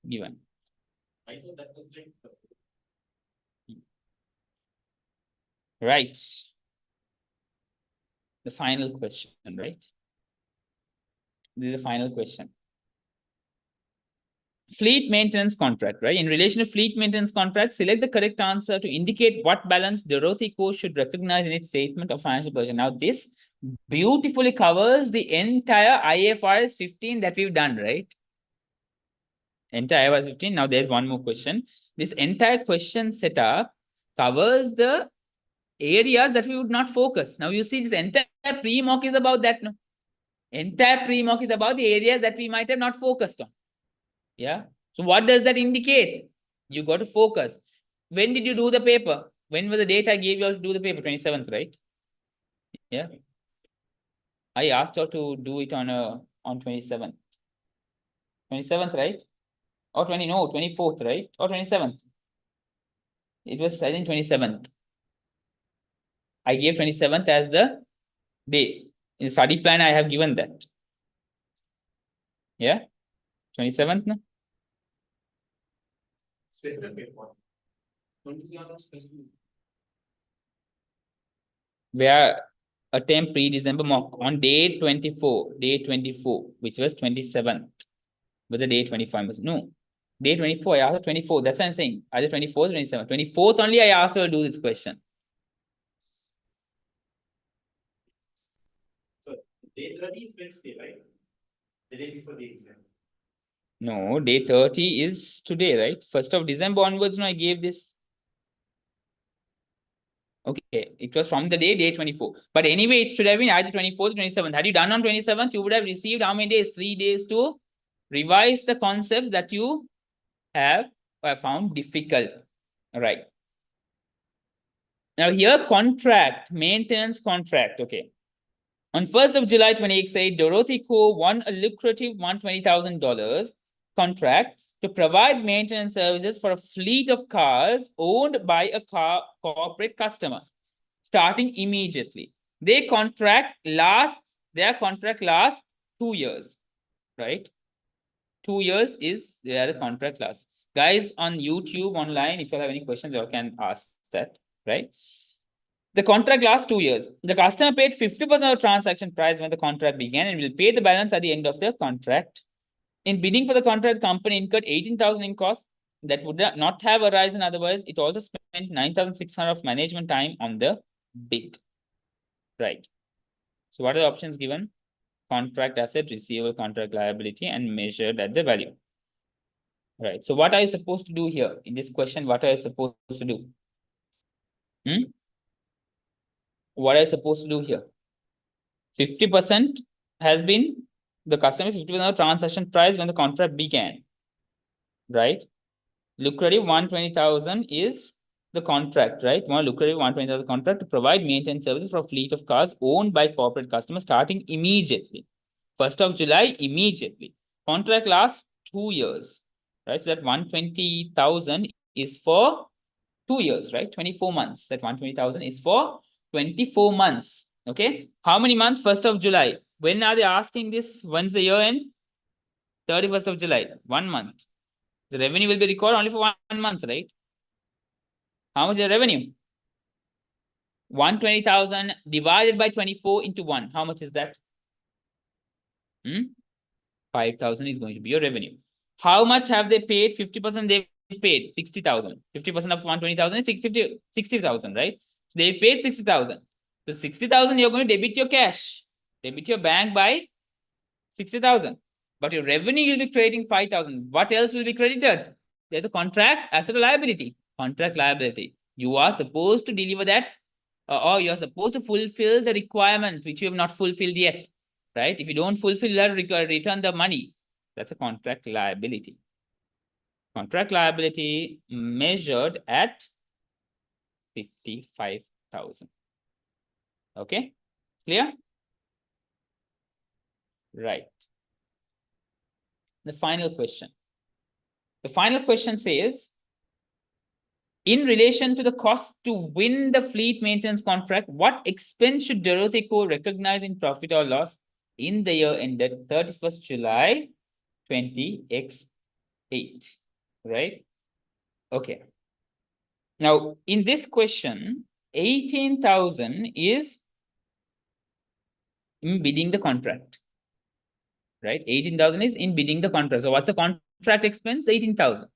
Speaker 1: Given.
Speaker 2: I thought that was like.
Speaker 1: Right. The final question, right? This is the final question. Fleet maintenance contract, right? In relation to fleet maintenance contract, select the correct answer to indicate what balance Dorothy Co. should recognize in its statement of financial position. Now, this beautifully covers the entire IFRS 15 that we've done, right? Entire IFRS 15. Now, there's one more question. This entire question setup covers the areas that we would not focus. Now, you see, this entire pre-mock is about that. No? Entire pre-mock is about the areas that we might have not focused on. Yeah. So what does that indicate? You got to focus. When did you do the paper? When was the date I gave you all to do the paper? 27th, right? Yeah. I asked you to do it on 27th. 27th, right? Or 24th, right? Or 27th. It was, I think, 27th. I gave 27th as the day. In the study plan, I have given that. Yeah. 27th. No? Where attempt pre-December mock on day 24, which was 27th. But the day 25 was no. Day 24, I asked 24. That's what I'm saying. Either 24th or 27th. 24th only I asked her to do this question.
Speaker 2: So day 30 is Wednesday, right? The day before the exam.
Speaker 1: No, day 30 is today, right? 1st of December onwards, no, I gave this. Okay, it was from the day 24. But anyway, it should have been either 24th or 27th. Had you done on 27th, you would have received how many days? 3 days to revise the concepts that you have found difficult. All right. Now here, contract, maintenance contract. Okay. On 1st of July 2018, Dorothy Co. won a lucrative $120,000 contract to provide maintenance services for a fleet of cars owned by a corporate customer, starting immediately. Their contract lasts 2 years, right? 2 years is where the contract lasts. Guys on YouTube online, if you have any questions, you can ask that, right? The contract lasts 2 years. The customer paid 50% of the transaction price when the contract began and will pay the balance at the end of the contract. In bidding for the contract, the company incurred 18,000 in costs that would not have arisen otherwise. It also spent 9,600 of management time on the bid. Right. So what are the options given? Contract asset, receivable, contract liability, and measured at the value. Right. So what are you supposed to do here? In this question, what are you supposed to do? What are you supposed to do here? 50% has been the customer 50% of transaction price when the contract began. Right? Lucrative 120,000 is the contract, right? One lucrative 120,000 contract to provide maintenance services for a fleet of cars owned by corporate customers starting immediately. 1st of July, immediately. Contract lasts 2 years. Right? So that 120,000 is for 2 years, right? 24 months. That 120,000 is for 24 months. Okay. How many months? 1st of July. When are they asking this? When's the year end? 31st of July. 1 month. The revenue will be recorded only for 1 month, right? How much is the revenue? 120,000 divided by 24 into 1. How much is that? 5,000 is going to be your revenue. How much have they paid? 50% they paid 60,000. 50% of 120,000 is 60,000, right? So they paid 60,000. So 60,000, you're going to debit your cash, debit your bank by 60,000. But your revenue, you'll be creating 5,000. What else will be credited? There's a contract asset liability. Contract liability. You are supposed to deliver that, or you're supposed to fulfill the requirement which you have not fulfilled yet, right? If you don't fulfill that, return the money. That's a contract liability. Contract liability measured at 55,000. Okay, clear? Right. The final question. The final question says, in relation to the cost to win the fleet maintenance contract, what expense should Dorothy Co. recognize in profit or loss in the year ended 31st July 20x8, right? Okay. Now, in this question, 18,000 is in bidding the contract, right? 18,000 is in bidding the contract. So what's the contract expense? 18,000.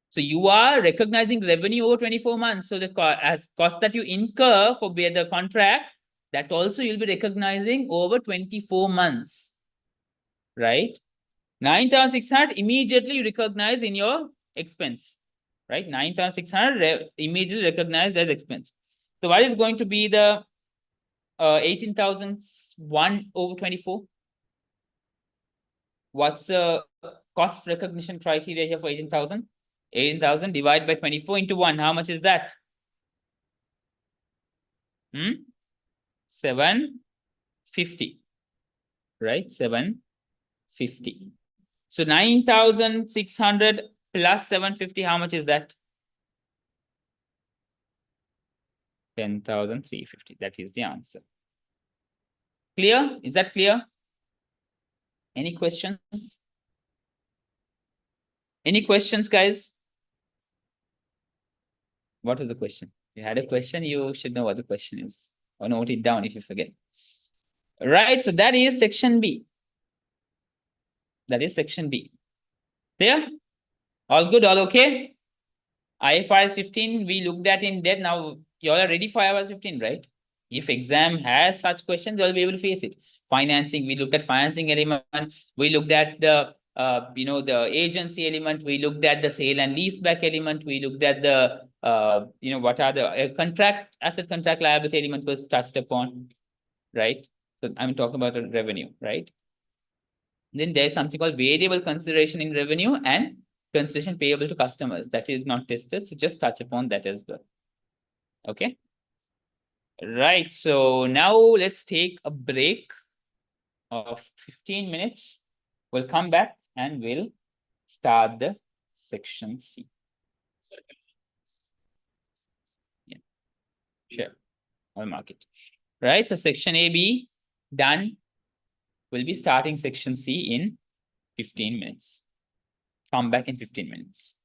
Speaker 1: So you are recognizing revenue over 24 months. So the cost that you incur for the contract, that also you'll be recognizing over 24 months, right? 9,600 immediately you recognize in your expense, right? 9,600 immediately recognized as expense. So what is going to be the 18,001 over 24? What's the cost recognition criteria here for 18,000? 18,000 divided by 24 into 1. How much is that? 750, right? 750. So 9,600 plus 750, how much is that? 10,350. That is the answer. Clear? Is that clear? Any questions? Any questions, guys? What was the question? You had a question, you should know what the question is, or note it down if you forget. Right, so that is section B. That is section B. Clear? All good, all okay? IFRS 15, we looked at in depth. Now, you all are ready for IFRS 15, right? If exam has such questions, you'll be able to face it. Financing, we looked at financing element. We looked at the, the agency element. We looked at the sale and lease back element. We looked at the, what are the contract, asset contract liability element was touched upon, right? So I'm talking about revenue, right? Then there's something called variable consideration in revenue and consideration payable to customers. That is not tested. So just touch upon that as well. Okay. Right. So now let's take a break of 15 minutes. We'll come back and we'll start the section C. Yeah. Sure. I'll mark it. Right. So section A, B done. We'll be starting section C in 15 minutes. Come back in 15 minutes.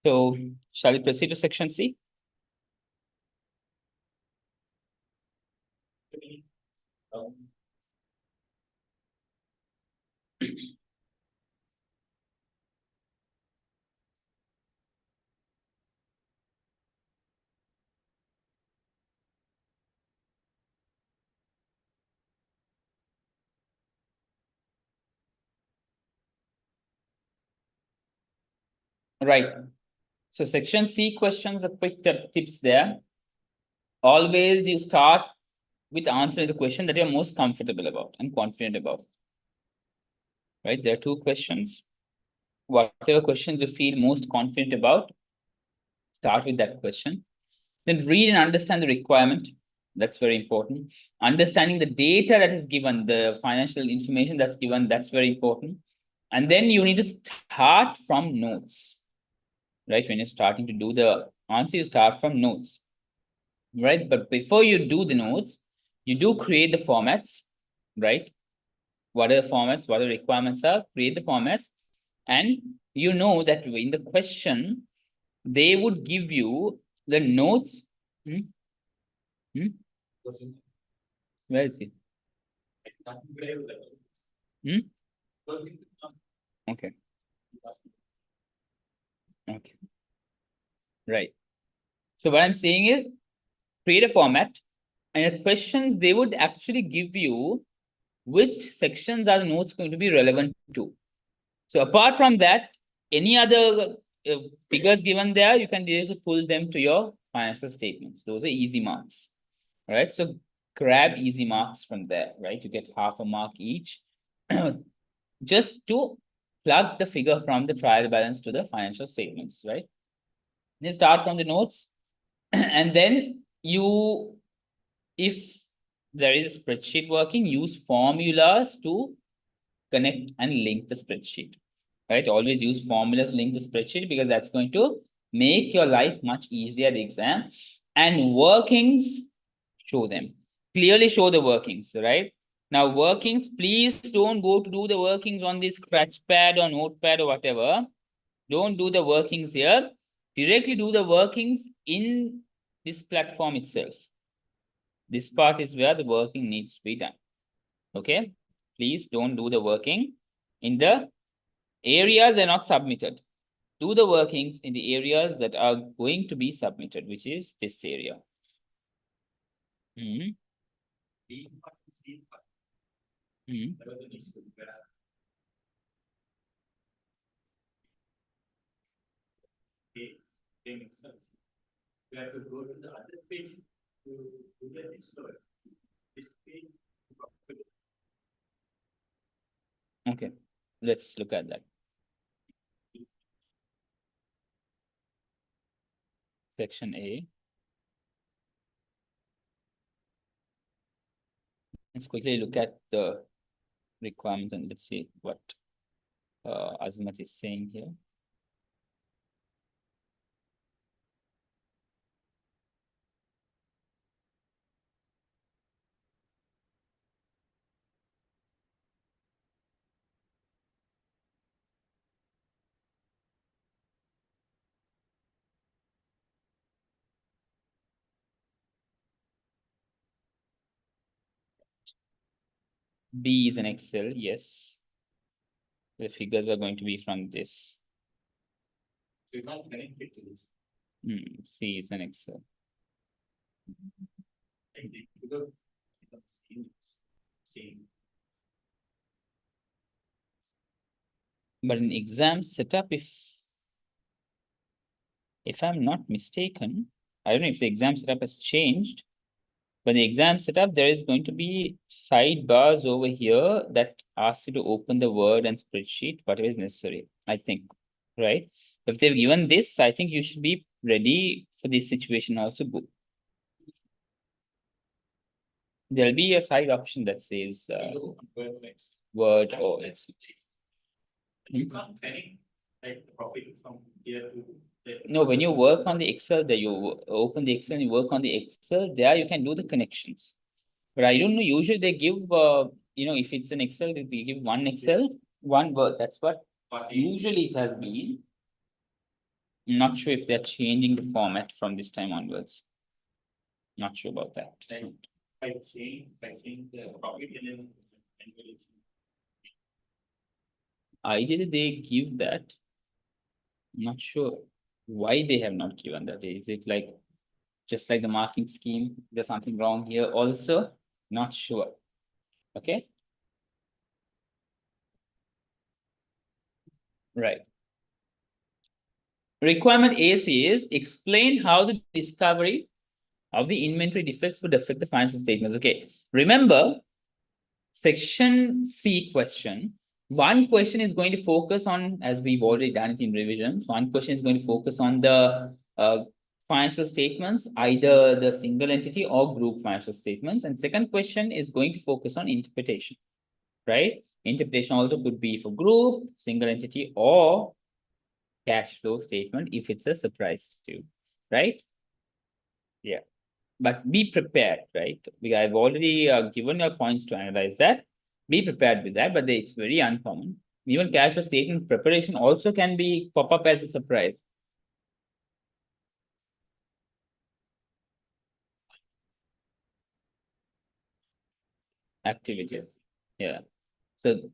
Speaker 1: So shall we proceed to section C? Right. So section C questions, a quick tips there. Always you start with answering the question that you're most comfortable about and confident about. Right? There are two questions. Whatever questions you feel most confident about, start with that question. Then read and understand the requirement. That's very important. Understanding the data that is given, the financial information that's given, that's very important. And then you need to start from notes. Right? When you're starting to do the answer, you start from notes. Right? But before you do the notes, you do create the formats, right? What are the formats, what the requirements are, create the formats. And you know that in the question, they would give you the notes. Where is it? Okay. Okay. Right. So what I'm saying is create a format and the questions they would actually give you which sections are the notes going to be relevant to. So apart from that, any other figures given there, you can just pull them to your financial statements. Those are easy marks, right? So grab easy marks from there, right? You get half a mark each just to plug the figure from the trial balance to the financial statements, right? You start from the notes and then you, if there is a spreadsheet working, use formulas to connect and link the spreadsheet, right? Always use formulas to link the spreadsheet because that's going to make your life much easier at the exam. And workings, show them. Clearly show the workings, right? Now workings, please don't go to do the workings on this scratch pad or notepad or whatever. Don't do the workings here. Directly do the workings in this platform itself. This part is where the working needs to be done. Okay? Please don't do the working in the areas that are not submitted. Do the workings in the areas that are going to be submitted, which is this area. Mm-hmm. Mm-hmm.
Speaker 2: You have to go to the other page to get it stored. This page.
Speaker 1: Okay, let's look at that. Section A. Let's quickly look at the requirements and let's see what Azimat is saying here. B is an Excel, yes. The figures are going to be from this.
Speaker 2: So you can't connect it to this.
Speaker 1: C is an Excel.
Speaker 2: Same.
Speaker 1: But in exam setup, if I'm not mistaken, I don't know if the exam setup has changed, but the exam setup, there is going to be sidebars over here that ask you to open the Word and spreadsheet, whatever is necessary, I think, right? If they've given this, I think you should be ready for this situation also. There'll be a side option that says Word or it's.
Speaker 2: You can't connect like the profit from here to there.
Speaker 1: No, when you work on the Excel, there you open the Excel and you work on the Excel, there you can do the connections. But I don't know, usually they give, if it's an Excel, they give one Excel, one Word. That's what usually it has been. Not sure if they're changing the format from this time onwards. Not sure about that.
Speaker 2: Like, I change the profit and then.
Speaker 1: Ideally, they give that. Not sure why they have not given that. Is it like just like the marking scheme? There's something wrong here also? Not sure. Okay. Right. Requirement A says explain how the discovery of the inventory defects would affect the financial statements. Okay. Remember, section C question. One question is going to focus on, as we've already done it in revisions, one question is going to focus on the financial statements, either the single entity or group financial statements. And second question is going to focus on interpretation, right? Interpretation also could be for group, single entity, or cash flow statement if it's a surprise to you, right? Yeah. But be prepared, right? I've already given you points to analyze that. Be prepared with that, but it's very uncommon. Even cash flow statement preparation also can be pop up as a surprise. Activities. Yeah. So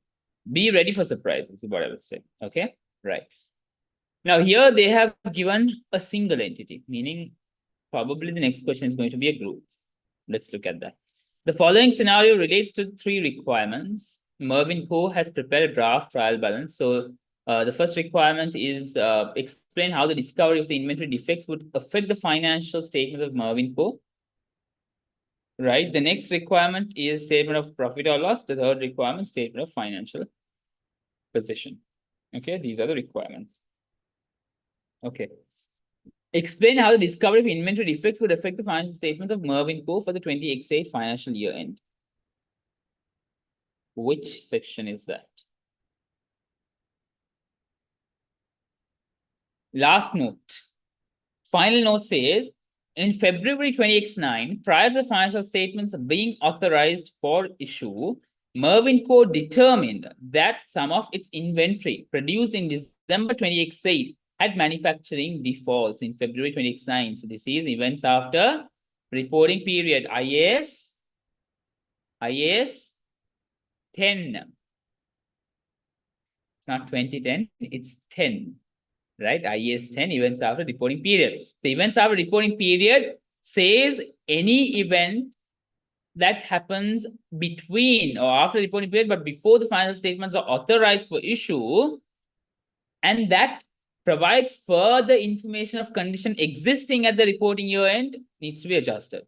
Speaker 1: be ready for surprises is what I would say. Okay. Right. Now here they have given a single entity, meaning probably the next question is going to be a group. Let's look at that. The following scenario relates to 3 requirements. Mervyn Co. has prepared a draft trial balance. So the first requirement is explain how the discovery of the inventory defects would affect the financial statements of Mervyn Co. Right. The next requirement is statement of profit or loss. The third requirement, statement of financial position. Okay, these are the requirements. Okay. Explain how the discovery of inventory defects would affect the financial statements of Mervyn Co. for the 20x8 financial year end. Which section is that? Last note. Final note says, in February 20x9, prior to the financial statements being authorized for issue, Mervyn Co. determined that some of its inventory produced in December 20x8 had manufacturing defaults in February 20x9. So this is events after reporting period. IAS 10. It's not 2010, it's 10. Right? IAS 10, events after reporting period. The events after reporting period says any event that happens between or after the reporting period, but before the final statements are authorized for issue, and that provides further information of condition existing at the reporting year end, needs to be adjusted.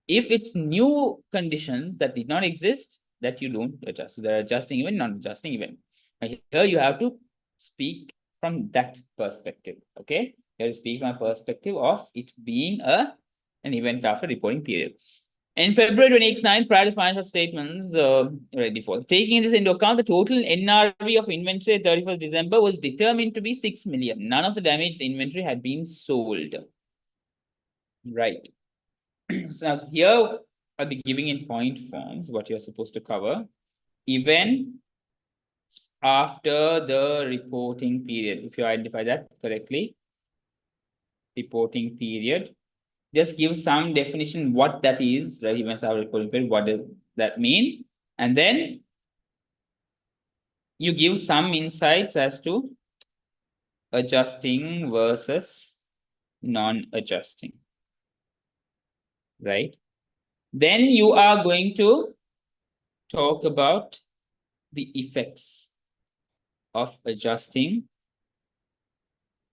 Speaker 1: If it's new conditions that did not exist, that you don't adjust. So they're adjusting event, not adjusting event. And here you have to speak from that perspective. Okay, you have to speak from a perspective of it being an event after reporting period. In February 20x9, prior to financial statements, default. Taking this into account, the total NRV of inventory at 31st December was determined to be 6 million. None of the damaged inventory had been sold. Right. So here I'll be giving in point forms what you're supposed to cover. Events after the reporting period. If you identify that correctly, reporting period. Just give some definition what that is, right? Events after reporting period, what does that mean? And then you give some insights as to adjusting versus non-adjusting, right? Then you are going to talk about the effects of adjusting.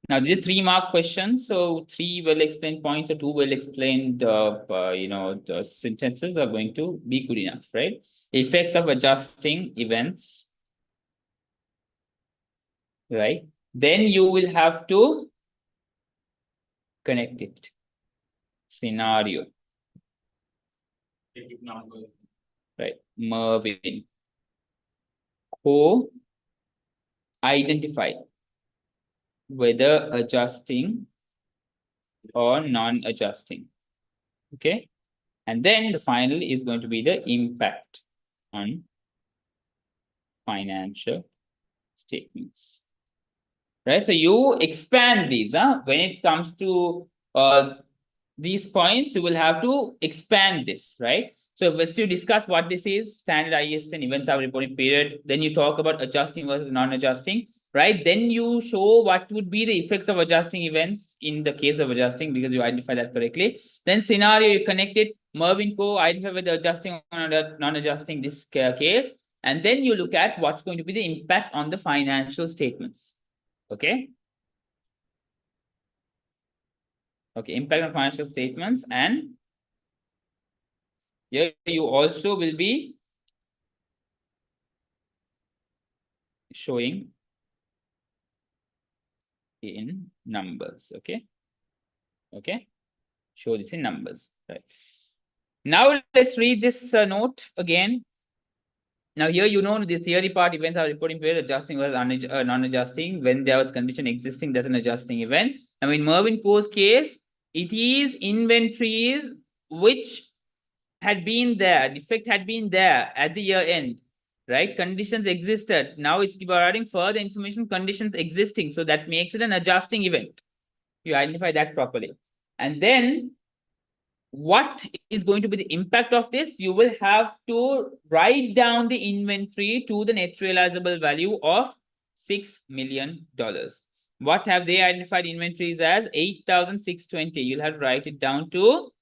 Speaker 1: Now, these are 3-mark questions. So 3 well-explained points or 2 well-explained, the sentences are going to be good enough, right? Effects of adjusting events, right? Then you will have to connect it. Scenario. Right. Mervyn Co. identify whether adjusting or non-adjusting. Okay. And then the final is going to be the impact on financial statements. right? So you expand these, when it comes to these points, you will have to expand this, right? So first you discuss what this is, standard IS10 events hour reporting period. Then you talk about adjusting versus non-adjusting, right? Then you show what would be the effects of adjusting events in the case of adjusting, because you identify that correctly. Then scenario, you connect it. Mervin Co. identify whether adjusting or non-adjusting this case. And then you look at what's going to be the impact on the financial statements. Okay. Okay, impact on financial statements, and here you also will be showing in numbers. Okay. Okay. Show this in numbers. Right. Now let's read this note again. Now here you know the theory part, events are reporting period, adjusting was non-adjusting. When there was condition existing, that's an adjusting event. Now in Mervin Co's case, it is inventories which had been there, defect had been there at the year end, right? Conditions existed. Now it's providing further information, conditions existing. So that makes it an adjusting event. You identify that properly. And then what is going to be the impact of this? You will have to write down the inventory to the net realizable value of $6 million. What have they identified inventories as? 8,620. You'll have to write it down to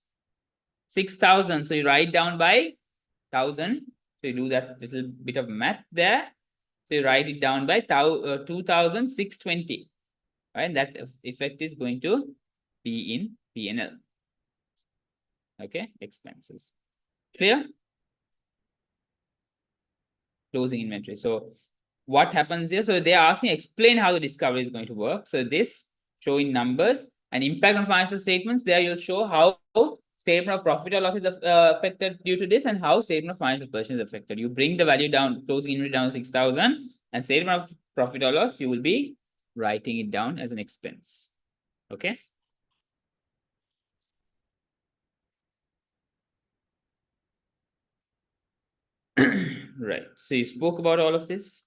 Speaker 1: 6,000. So you write down by 1,000. So you do that little bit of math there. So you write it down by 2,620. Right? That effect is going to be in P&L. Okay, expenses. Clear? Closing inventory. So what happens here? So they're asking, explain how the discovery is going to work. So this showing numbers and impact on financial statements. There you'll show how statement of profit or loss is affected due to this, and how statement of financial position is affected. You bring the value down, closing inventory down to 6,000, and statement of profit or loss, you will be writing it down as an expense. Okay. Right. So you spoke about all of this.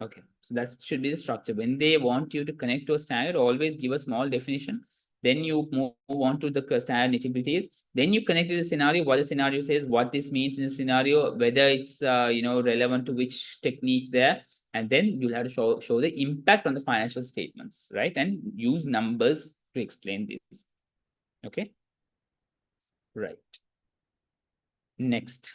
Speaker 1: Okay. So that should be the structure. When they want you to connect to a standard, always give a small definition. Then you move on to the standard nitty-gritties. Then you connect to the scenario, what the scenario says, what this means in the scenario, whether it's relevant to which technique there. And then you'll have to show the impact on the financial statements, right? And use numbers to explain this. Okay. Right. Next.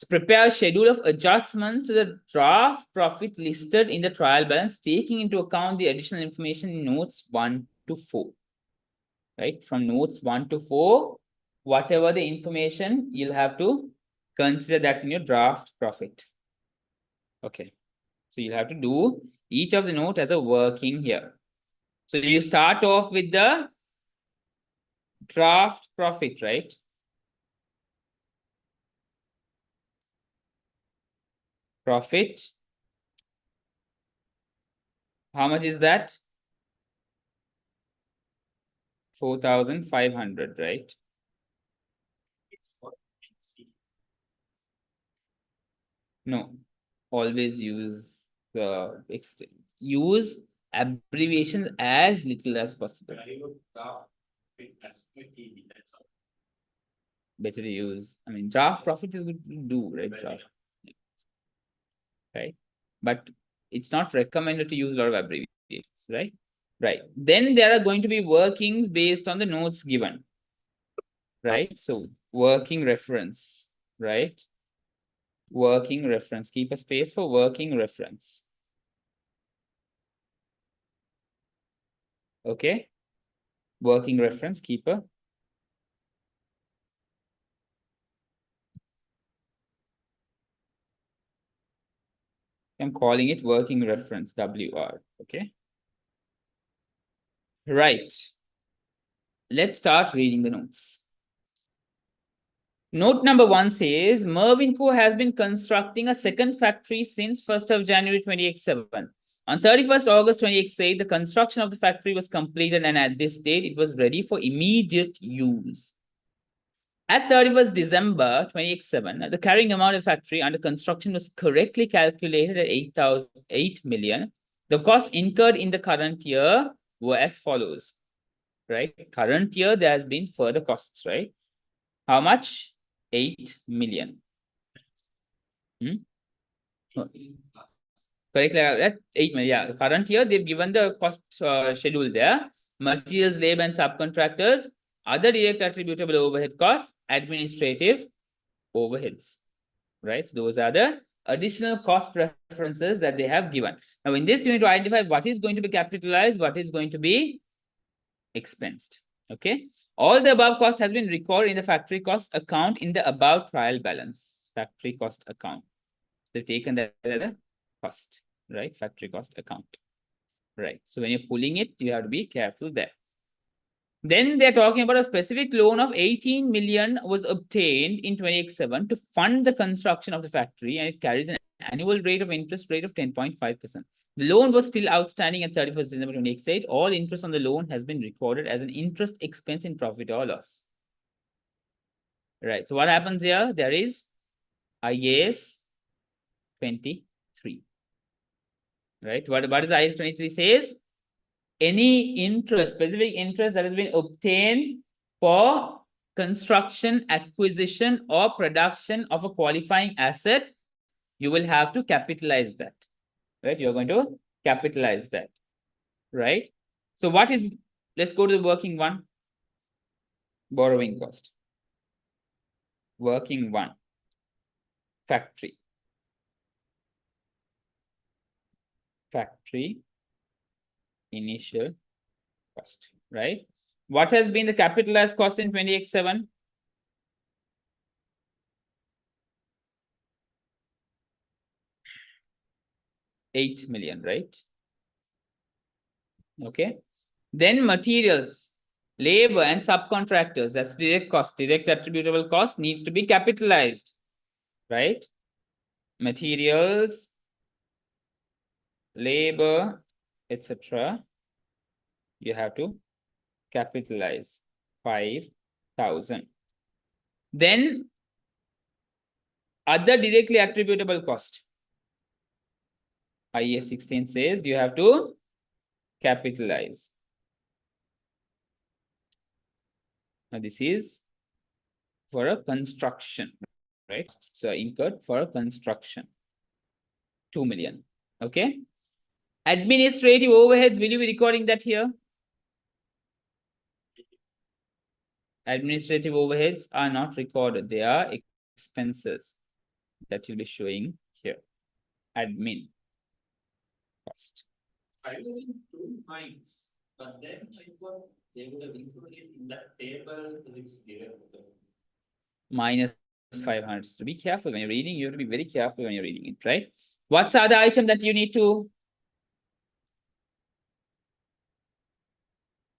Speaker 1: To prepare a schedule of adjustments to the draft profit listed in the trial balance, taking into account the additional information in notes 1 to 4. Right? From notes 1 to 4, whatever the information, you'll have to consider that in your draft profit. Okay. So you'll have to do each of the note as a working here. So you start off with the draft profit, right? Profit. How much is that? 4,500, right? No, always use the use abbreviations as little as possible. Better to use. I mean, draft profit is good to do, right? Draft. Right. But it's not recommended to use a lot of abbreviations, right? Right. Then there are going to be workings based on the notes given. Right. So working reference, right? Working reference. Keep a space for working reference. Okay. Working reference, keep a. I'm calling it working reference, WR. Okay. Right. Let's start reading the notes. Note number 1 says, Mervin Co. has been constructing a second factory since 1st of January 2007. On 31st August 2008, the construction of the factory was completed, and at this date, it was ready for immediate use. At 31st December 2007, the carrying amount of the factory under construction was correctly calculated at 8 million, The costs incurred in the current year were as follows, right? Current year, there has been further costs, right? How much? 8 million. Correct, that 8 million. Yeah, current year, they've given the cost schedule there. Materials, labor, and subcontractors, other direct attributable overhead costs, administrative overheads, right? So those are the additional cost references that they have given. Now, in this, you need to identify what is going to be capitalized, what is going to be expensed. Okay. All the above cost has been recorded in the factory cost account in the above trial balance. Factory cost account. So they've taken that as a cost, right? Factory cost account. Right. So when you're pulling it, you have to be careful there. Then they're talking about a specific loan of 18 million was obtained in 2027 to fund the construction of the factory, and it carries an annual rate of interest rate of 10.5%. The loan was still outstanding at 31st December 2028. All interest on the loan has been recorded as an interest expense in profit or loss. Right. So what happens here? There is IAS 23. Right. What does IAS 23 says? Any interest, specific interest that has been obtained for construction, acquisition, or production of a qualifying asset, you will have to capitalize that. Right? You're going to capitalize that. Right? So what is, let's go to the working one. Borrowing cost. Working one. Factory. Factory initial cost, right? What has been the capitalized cost in 2027? $8 million, right? Okay. Then materials, labor, and subcontractors, that's direct cost, direct attributable cost needs to be capitalized, right? Materials, labor, etc. You have to capitalize 5,000. Then other directly attributable cost. IAS 16 says you have to capitalize. Now this is for a construction, right? So incurred for a construction. 2 million. Okay. Administrative overheads, will you be recording that here? Administrative overheads are not recorded. They are expenses that you'll be showing here. Admin cost.
Speaker 2: I was in 2 minds, but then I thought they would have included it in that table which they were.
Speaker 1: Minus 500. So be careful when you're reading. You have to be very careful when you're reading it, right? What's the other item that you need to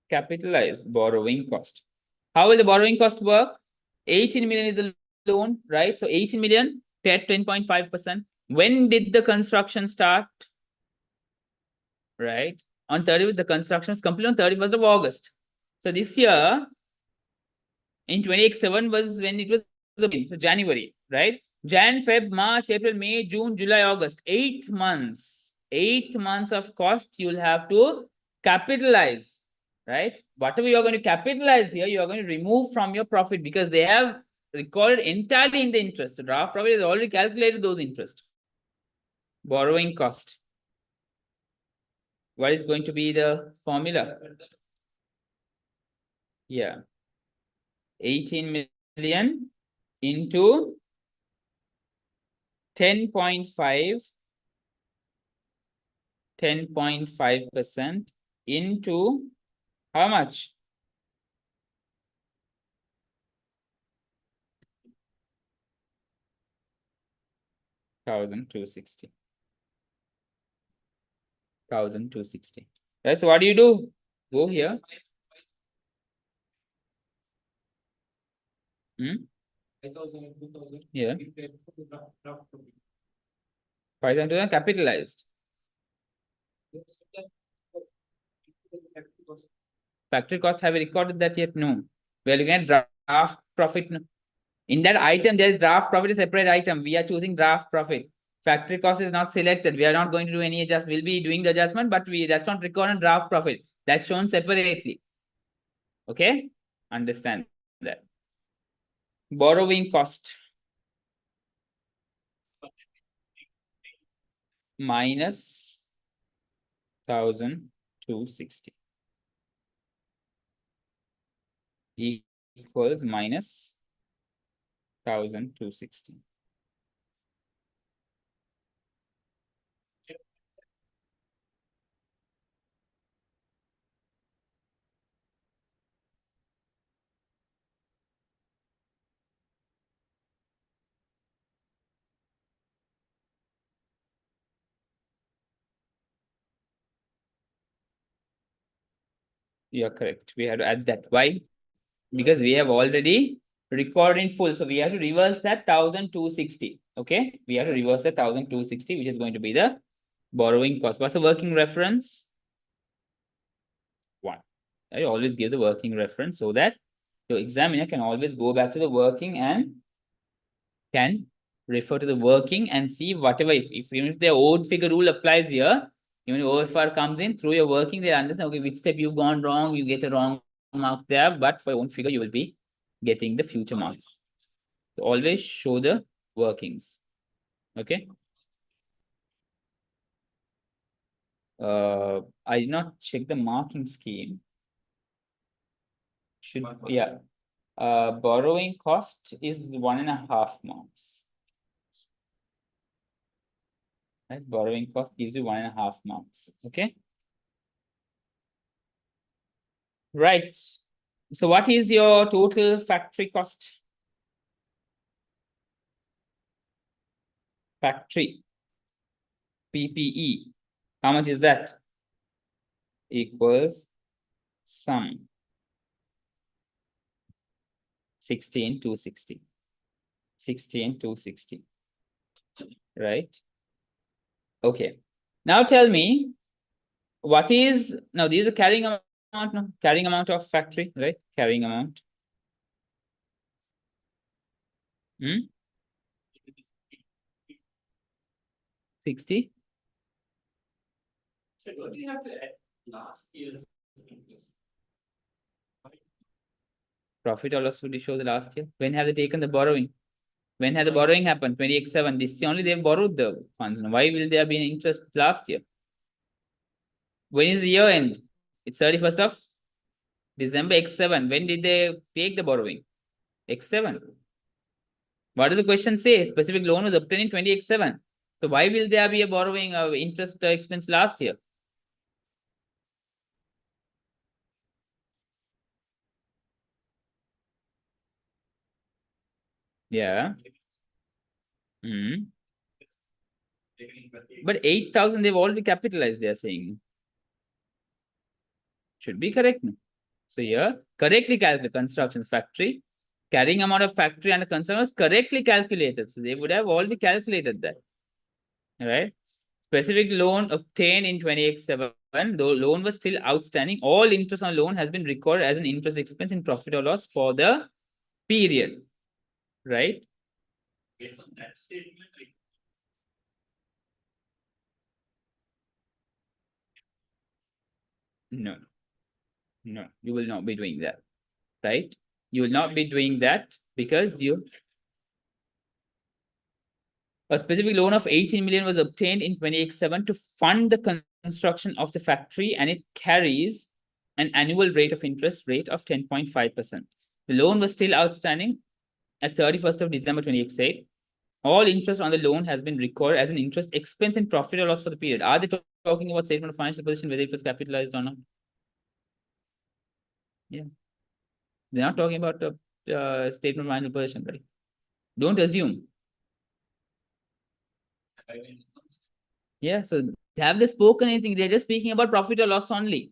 Speaker 1: capitalize? Borrowing cost. How will the borrowing cost work? 18 million is the loan, right? So 18 million, 10.5%. When did the construction start? Right? On 30th, the construction was completed on 31st of August. So this year, in 2027 was when it was, so January, right? Jan, Feb, March, April, May, June, July, August. 8 months. 8 months of cost you'll have to capitalize, right? Whatever you're going to capitalize here, you're going to remove from your profit because they have recorded entirely in the interest. So draft profit has already calculated those interest. Borrowing cost. What is going to be the formula? Yeah. 18 million into 10.5% into how much? $1,260. 1,260. Right. So what do you do? Go here. Hmm?
Speaker 2: 5,000, 2,000.
Speaker 1: Yeah.
Speaker 2: We paid for the draft profit.
Speaker 1: 5,000 capitalized. Factory cost, have you recorded that yet? No. We are looking at draft profit. In that item, there is draft profit, a separate item. We are choosing draft profit. Factory cost is not selected. We are not going to do any adjustment. We'll be doing the adjustment, but that's not recorded in draft profit. That's shown separately. Okay? Understand that. Borrowing cost. Minus 1,260. Equals minus 1,260. You are correct. We have to add that. Why? Because we have already recorded in full. So we have to reverse that 1,260. Okay. We have to reverse the 1,260, which is going to be the borrowing cost. What's the working reference? 1. I always give the working reference so that your examiner can always go back to the working and can refer to the working and see whatever, even if the old figure rule applies here, even if OFR comes in through your working, they understand, okay, which step you've gone wrong, you get a wrong mark there, but for your own figure, you will be getting the future marks. So always show the workings. Okay. I did not check the marking scheme. Should, yeah. Borrowing cost is 1.5 marks. Right? Borrowing cost gives you 1.5 marks. Okay. Right. So what is your total factory cost? Factory. PPE. How much is that? Equals sum. 16,260. 16,260. Right? Okay. Now tell me, what is, now these are carrying amount, no? Carrying amount of factory, right? Carrying amount. 60.
Speaker 2: So don't you have to add last year's interest?
Speaker 1: Profit or loss should show the last year. When have they taken the borrowing? When had the borrowing happened? 20x7. This is only they've borrowed the funds. Why will there be an interest last year? When is the year end? It's 31st of December X7. When did they take the borrowing? X7. What does the question say? Specific loan was obtained in 20x7. So why will there be a borrowing of interest expense last year? Yeah. But 8,000 they've already capitalized, they're saying. Should be correct. So here, correctly calculate construction factory. Carrying amount of factory and concern was correctly calculated. So they would have already calculated that. All right. Specific loan obtained in 20x7, though loan was still outstanding. All interest on loan has been recorded as an interest expense in profit or loss for the period. Right?
Speaker 2: Based on that statement,
Speaker 1: No. No, you will not be doing that. Right? You will not be doing that because a specific loan of 18 million was obtained in 20x7 to fund the construction of the factory, and it carries an annual rate of interest rate of 10.5%. The loan was still outstanding at 31st of December 20x8. All interest on the loan has been recorded as an interest expense in profit or loss for the period. Are they talking about statement of financial position, whether it was capitalized or not? Yeah. They're not talking about the statement of financial position, right? Don't assume. Yeah, so have they spoken anything? They're just speaking about profit or loss only.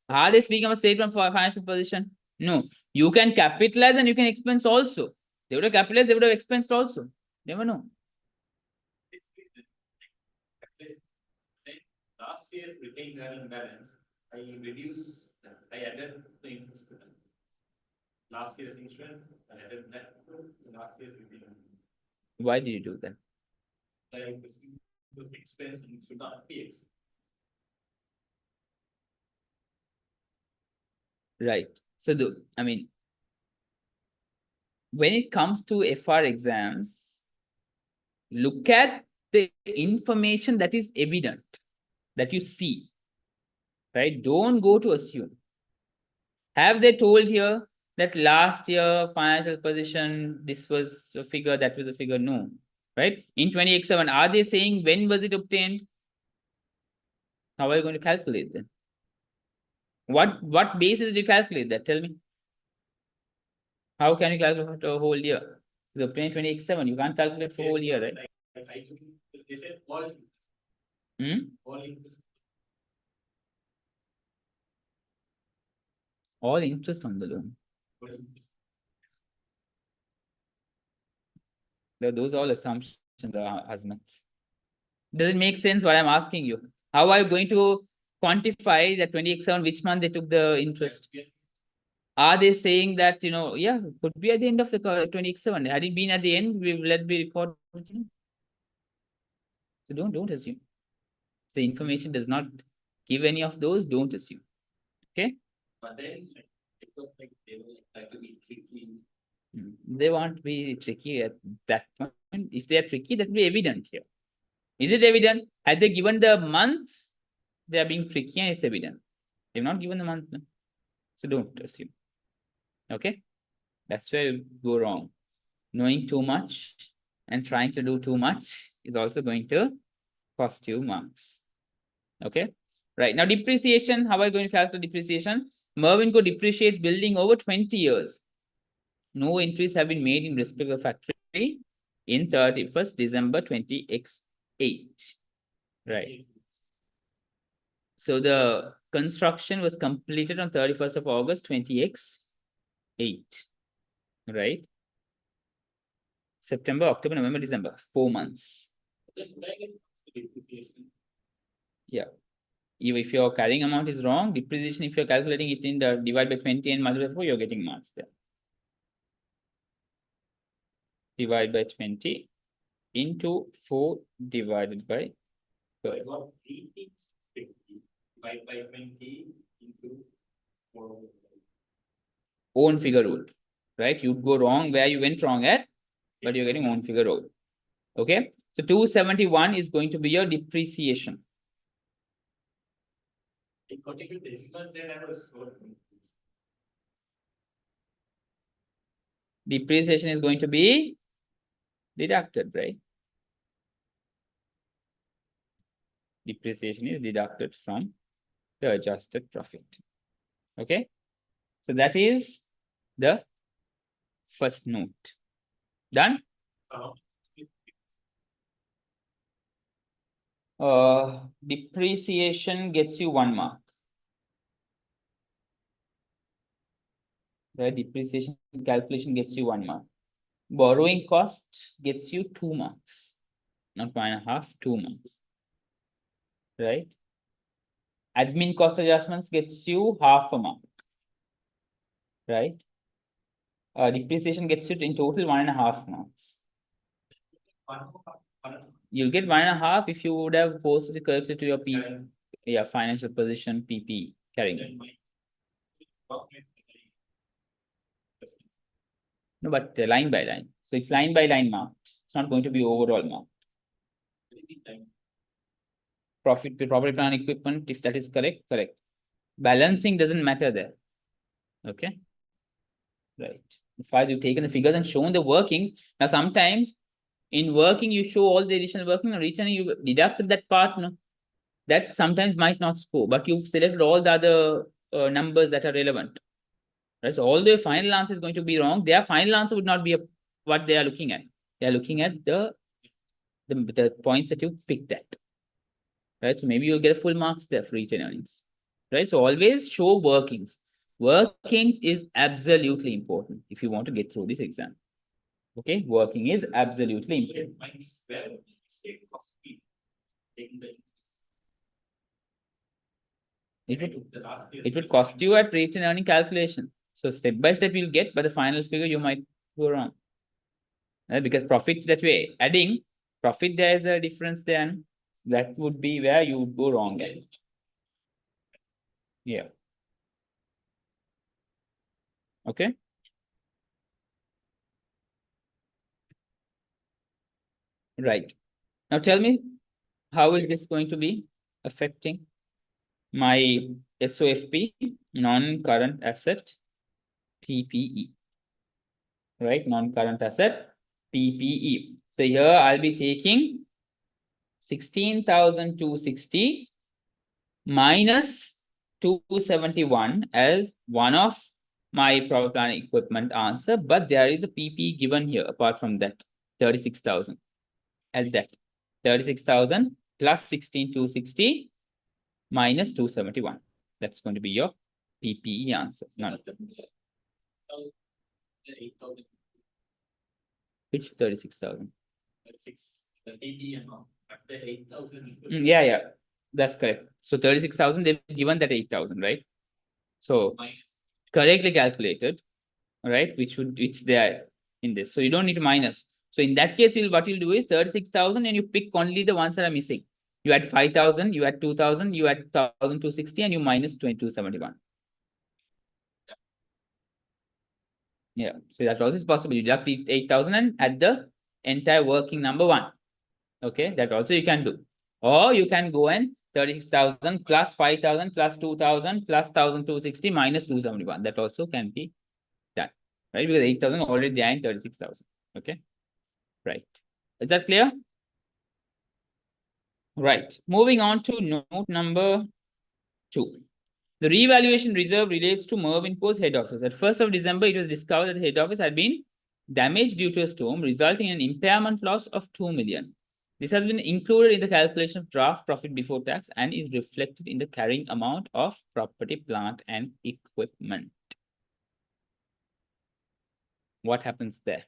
Speaker 1: Are they speaking about statement for financial position? No. You can capitalize and you can expense also. They would have capitalized, they would have expensed also. Never know.
Speaker 2: last year's retained balance, I reduced, I added the interest to them. Last year's insurance, I added that to last year's retained.
Speaker 1: Why did you do that?
Speaker 2: like the expense and should not be expense.
Speaker 1: Right. So when it comes to FR exams, look at the information that is evident, that you see, right? Don't go to assume. Have they told here that last year financial position, this was a figure, that was a figure? No, right? In 20x7, are they saying when was it obtained? How are you going to calculate then? What basis did you calculate that? Tell me. How can you calculate for a whole year? It's obtained 20x7. You can't calculate for a whole year, right?
Speaker 2: They said all interest.
Speaker 1: All interest on the loan. Those are all assumptions, Azmat. Does it make sense what I'm asking you? How are you going to quantify that 20x7, which month they took the interest? Are they saying that, yeah, could be at the end of the 20x7. Had it been at the end, we will be recorded. So don't assume. The information does not give any of those, don't assume. Okay?
Speaker 2: But then it was like they will like to be tricky.
Speaker 1: They won't be tricky at that point. If they are tricky, that will be evident here. Is it evident? Had they given the month, they are being tricky and it's evident. They've not given the month. No? So don't assume. Okay? That's where you go wrong. Knowing too much and trying to do too much is also going to cost you marks. Okay? Right. Now, depreciation. How are you going to calculate depreciation? Mervin Co. depreciates building over 20 years. No entries have been made in respect of factory in 31st December 20x8. Right. So the construction was completed on 31st of August 20x8. Right. September, October, November, December. 4 months. Yeah. If your carrying amount is wrong, depreciation, if you're calculating it in the divide by 20 and multiply by 4, you're getting marks there. Divide by 20 into 4 divided by 12.
Speaker 2: Divide by 20 into 4.
Speaker 1: Own figure rule, right? You'd go wrong where you went wrong at, but you're getting own figure rule. Okay. So 271 is going to be your depreciation. Depreciation is going to be deducted, right? Depreciation is deducted from the adjusted profit. Okay. So that is the first note. Done? Depreciation gets you 1 mark. The depreciation calculation gets you 1 mark. Borrowing cost gets you 2 marks. Not 1.5, 2 marks. Right? Admin cost adjustments gets you half a mark. Right? Depreciation gets you in total 1.5 marks. You'll get 1.5 if you would have posted it correctly to your financial position PP carrying. No, but line by line. So it's line by line marked. It's not going to be overall marked. Profit, property, plant, equipment, if that is correct, correct. Balancing doesn't matter there. Okay. Right. As far as you've taken the figures and shown the workings. Now, sometimes in working, you show all the additional working and returning, you deducted that part. No, that sometimes might not score, but you've selected all the other numbers that are relevant. Right. So, although your final answer is going to be wrong, their final answer would not be what they are looking at. They are looking at the points that you picked at. Right. So maybe you'll get a full marks there for retained earnings. Right. So always show workings. Workings is absolutely important if you want to get through this exam. Okay. Working is absolutely important. It would cost you at retained earning calculation. So step by step you'll get, but the final figure you might go wrong. Right? Because profit that we're adding profit, there is a difference then. That would be where you would go wrong. Yeah. Okay. Right. Now tell me, how is this going to be affecting my SOFP, non-current asset, PPE, right? Non-current asset, PPE. So here I'll be taking 16,260 minus 271 as one of my power plant equipment answer, but there is a PP given here apart from that, 36,000 at that. 36,000 plus 16,260 minus 271. That's going to be your PPE answer. None of them. Which 36,000?
Speaker 2: The PPE amount, after 8,000.
Speaker 1: Yeah, that's correct. So 36,000, they've given that 8,000, right? So correctly calculated, right? Which there in this. So you don't need to minus. So in that case, what you'll do is 36,000 and you pick only the ones that are missing. You add 5,000, you add 2,000, you add 1,260 and you minus 2,271. Yeah, so that also is possible. You deduct 8,000 and add the entire working number one. Okay, that also you can do. Or you can go and 36,000 plus 5,000 plus 2,000 plus 1,260 minus 271. That also can be done, right? Because 8,000 already there in 36,000. Okay, right. Is that clear? Right. Moving on to note number 2. The revaluation reserve relates to Mervyn Co's head office. At 1st of December, it was discovered that the head office had been damaged due to a storm, resulting in an impairment loss of 2 million. This has been included in the calculation of draft profit before tax and is reflected in the carrying amount of property, plant, and equipment. What happens there?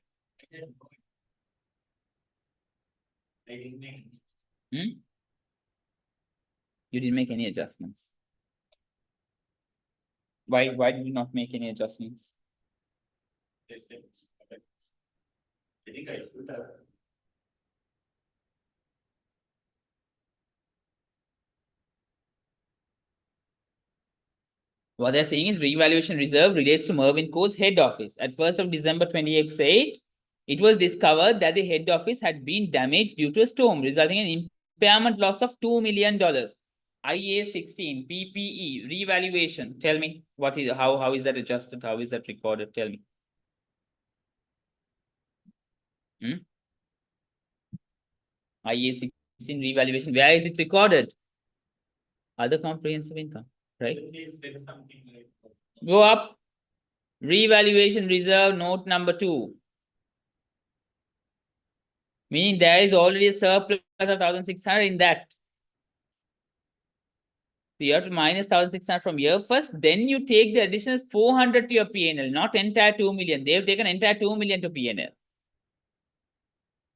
Speaker 1: You didn't make any adjustments. Why did you not make any adjustments?
Speaker 2: I think I should have.
Speaker 1: What they're saying is revaluation reserve relates to Mervyn Co's head office. At 1st of December 2028, it was discovered that the head office had been damaged due to a storm, resulting in impairment loss of $2 million. IA 16, PPE, revaluation. Tell me, how is that adjusted? How is that recorded? Tell me. IA 16 revaluation, where is it recorded? Other comprehensive income, right? Go up. Revaluation reserve, note number 2. Meaning there is already a surplus of 1,600 in that. So you have to minus 1,600 from here first, then you take the additional 400 to your PNL, not entire 2 million. They've taken entire 2 million to PNL.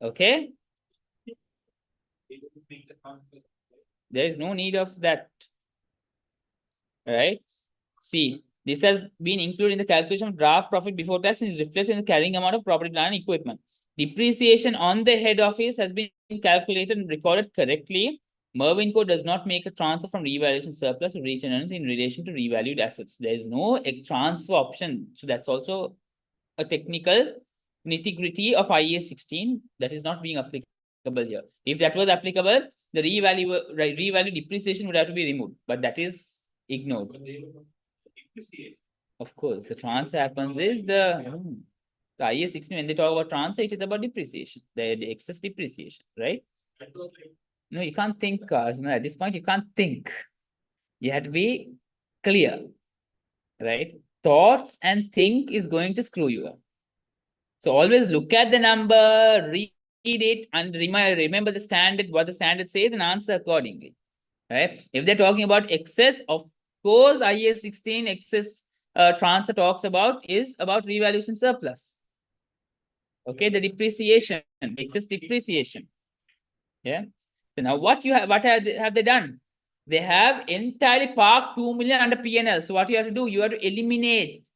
Speaker 1: Okay? There is no need of that. Right? See, this has been included in the calculation of draft profit before tax and is reflected in the carrying amount of property, plant, and equipment. Depreciation on the head office has been calculated and recorded correctly. Mervyn Co does not make a transfer from revaluation surplus to retained earnings in relation to revalued assets. There is no transfer option. So that's also a technical nitty-gritty of IA 16 that is not being applicable here. If that was applicable, the revalue depreciation would have to be removed, but that is ignored. Of course, the transfer happens is the IA 16, when they talk about transfer, it is about depreciation, the excess depreciation, right? No, you can't think, Azman. At this point, you can't think. You have to be clear, right? Thoughts and think is going to screw you up. So always look at the number, read it, and remember the standard, what the standard says, and answer accordingly, right? If they're talking about excess, of course, IA 16 excess transfer talks about is about revaluation surplus. Okay, the depreciation, excess depreciation. Yeah. So now what have they done? They have entirely parked 2 million under PNL. So what you have to do, you have to eliminate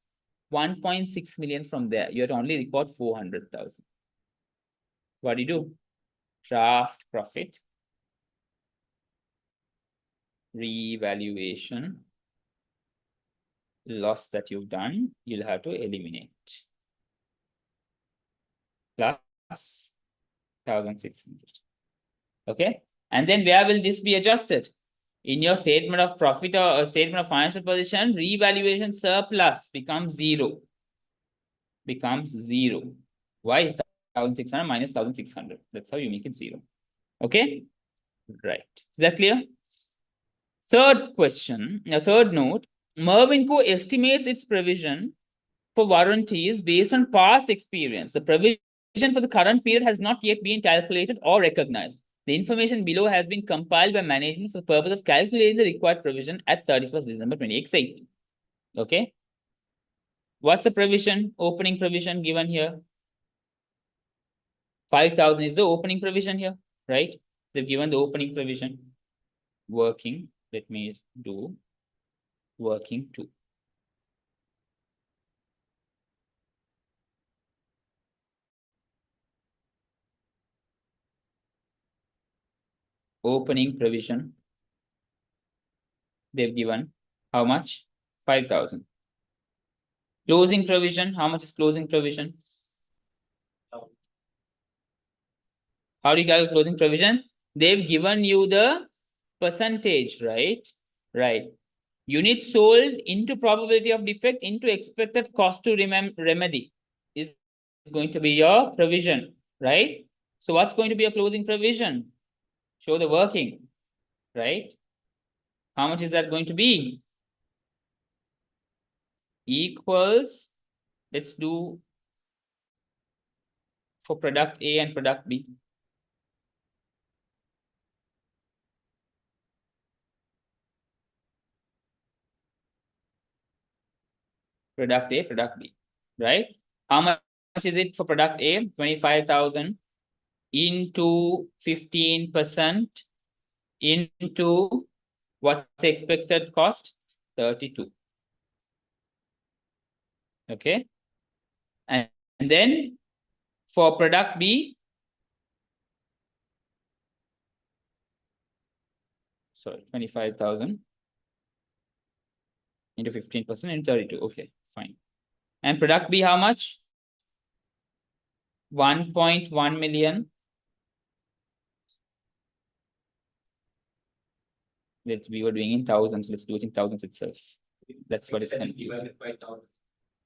Speaker 1: 1.6 million from there. You have to only record 400,000. What do you do? draft profit, revaluation, loss that you've done, you'll have to eliminate. Plus 1,600. Okay. And then where will this be adjusted? In your statement of profit or statement of financial position, revaluation surplus becomes zero. Becomes zero. Why? 1,600 minus 1,600. That's how you make it zero. Okay. Right. Is that clear? Third question, third note, Mervyn Co. estimates its provision for warranties based on past experience. The provision for the current period has not yet been calculated or recognized. The information below has been compiled by management for the purpose of calculating the required provision at 31st December 2028. Okay. What's the provision? Opening provision given here. 5,000 is the opening provision here, right? They've given the opening provision. Working, let me do working 2. Opening provision. They've given how much? 5,000. Closing provision, how much is closing provision? How do you calculate closing provision? They've given you the percentage, right? Right. Units sold into probability of defect into expected cost to remedy is going to be your provision, right? So what's going to be a closing provision? Show the working, right? How much is that going to be? Equals, let's do for product A and product B. Product A, product B, right? How much is it for product A? 25,000 into 15% into what's the expected cost? 32. Okay. And then for product B, sorry, 25,000 into 15% into 32. Okay, fine. And product B, how much? 1.1 million. We were doing in thousands. Let's do it in thousands itself. That's what is confusing.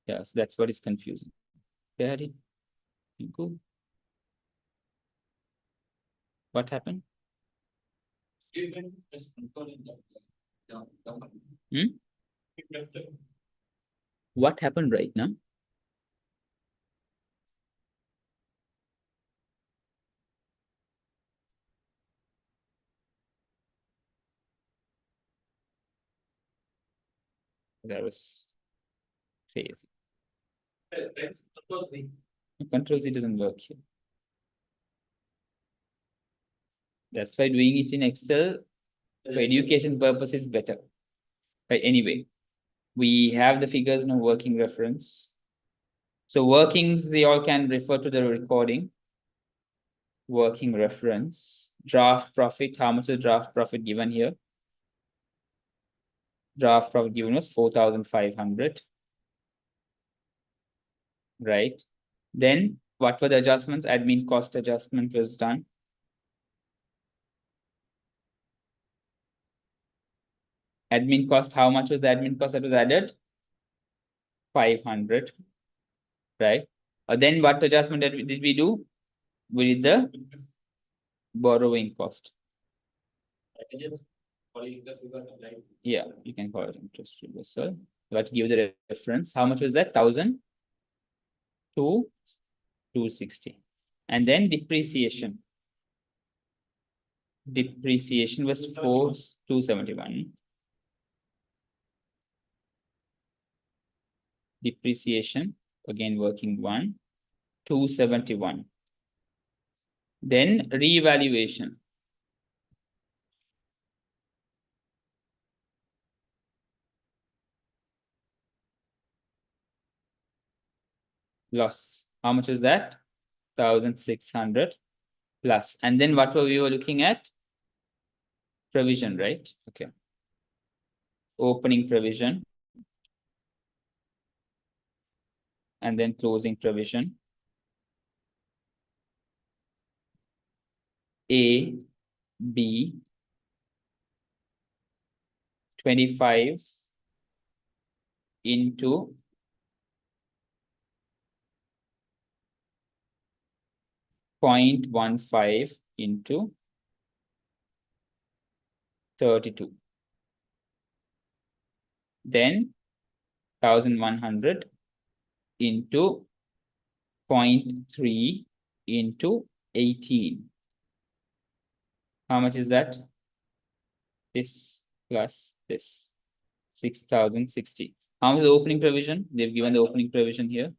Speaker 1: Yes, that's what is confusing. Okay, cool. What happened? Hmm? What happened right now? That was crazy. Control Z doesn't work here. That's why doing it in Excel for education purpose is better. But anyway, we have the figures in a working reference. So workings, they all can refer to the recording. Working reference, draft profit. How much is draft profit given here? Draft profit given was 4,500. Right. Then what were the adjustments? Admin cost adjustment was done. Admin cost, how much was the admin cost that was added? 500. Right. Then what adjustment did we do? We did the borrowing cost. Yeah, you can call it interest reversal. But give the reference. How much was that? 1,000 to 260. And then depreciation. Depreciation was 271. Depreciation, again working 1, 271. Then revaluation. Loss. How much is that? 1,600. plus, and then what were we were looking at? Provision, right? Okay. Opening provision. And then closing provision. A, B, 25 into 0.15 into 32. Then 1100 into 0.3 into 18. How much is that? This plus this, 6060. How much is the opening provision? They've given the opening provision here.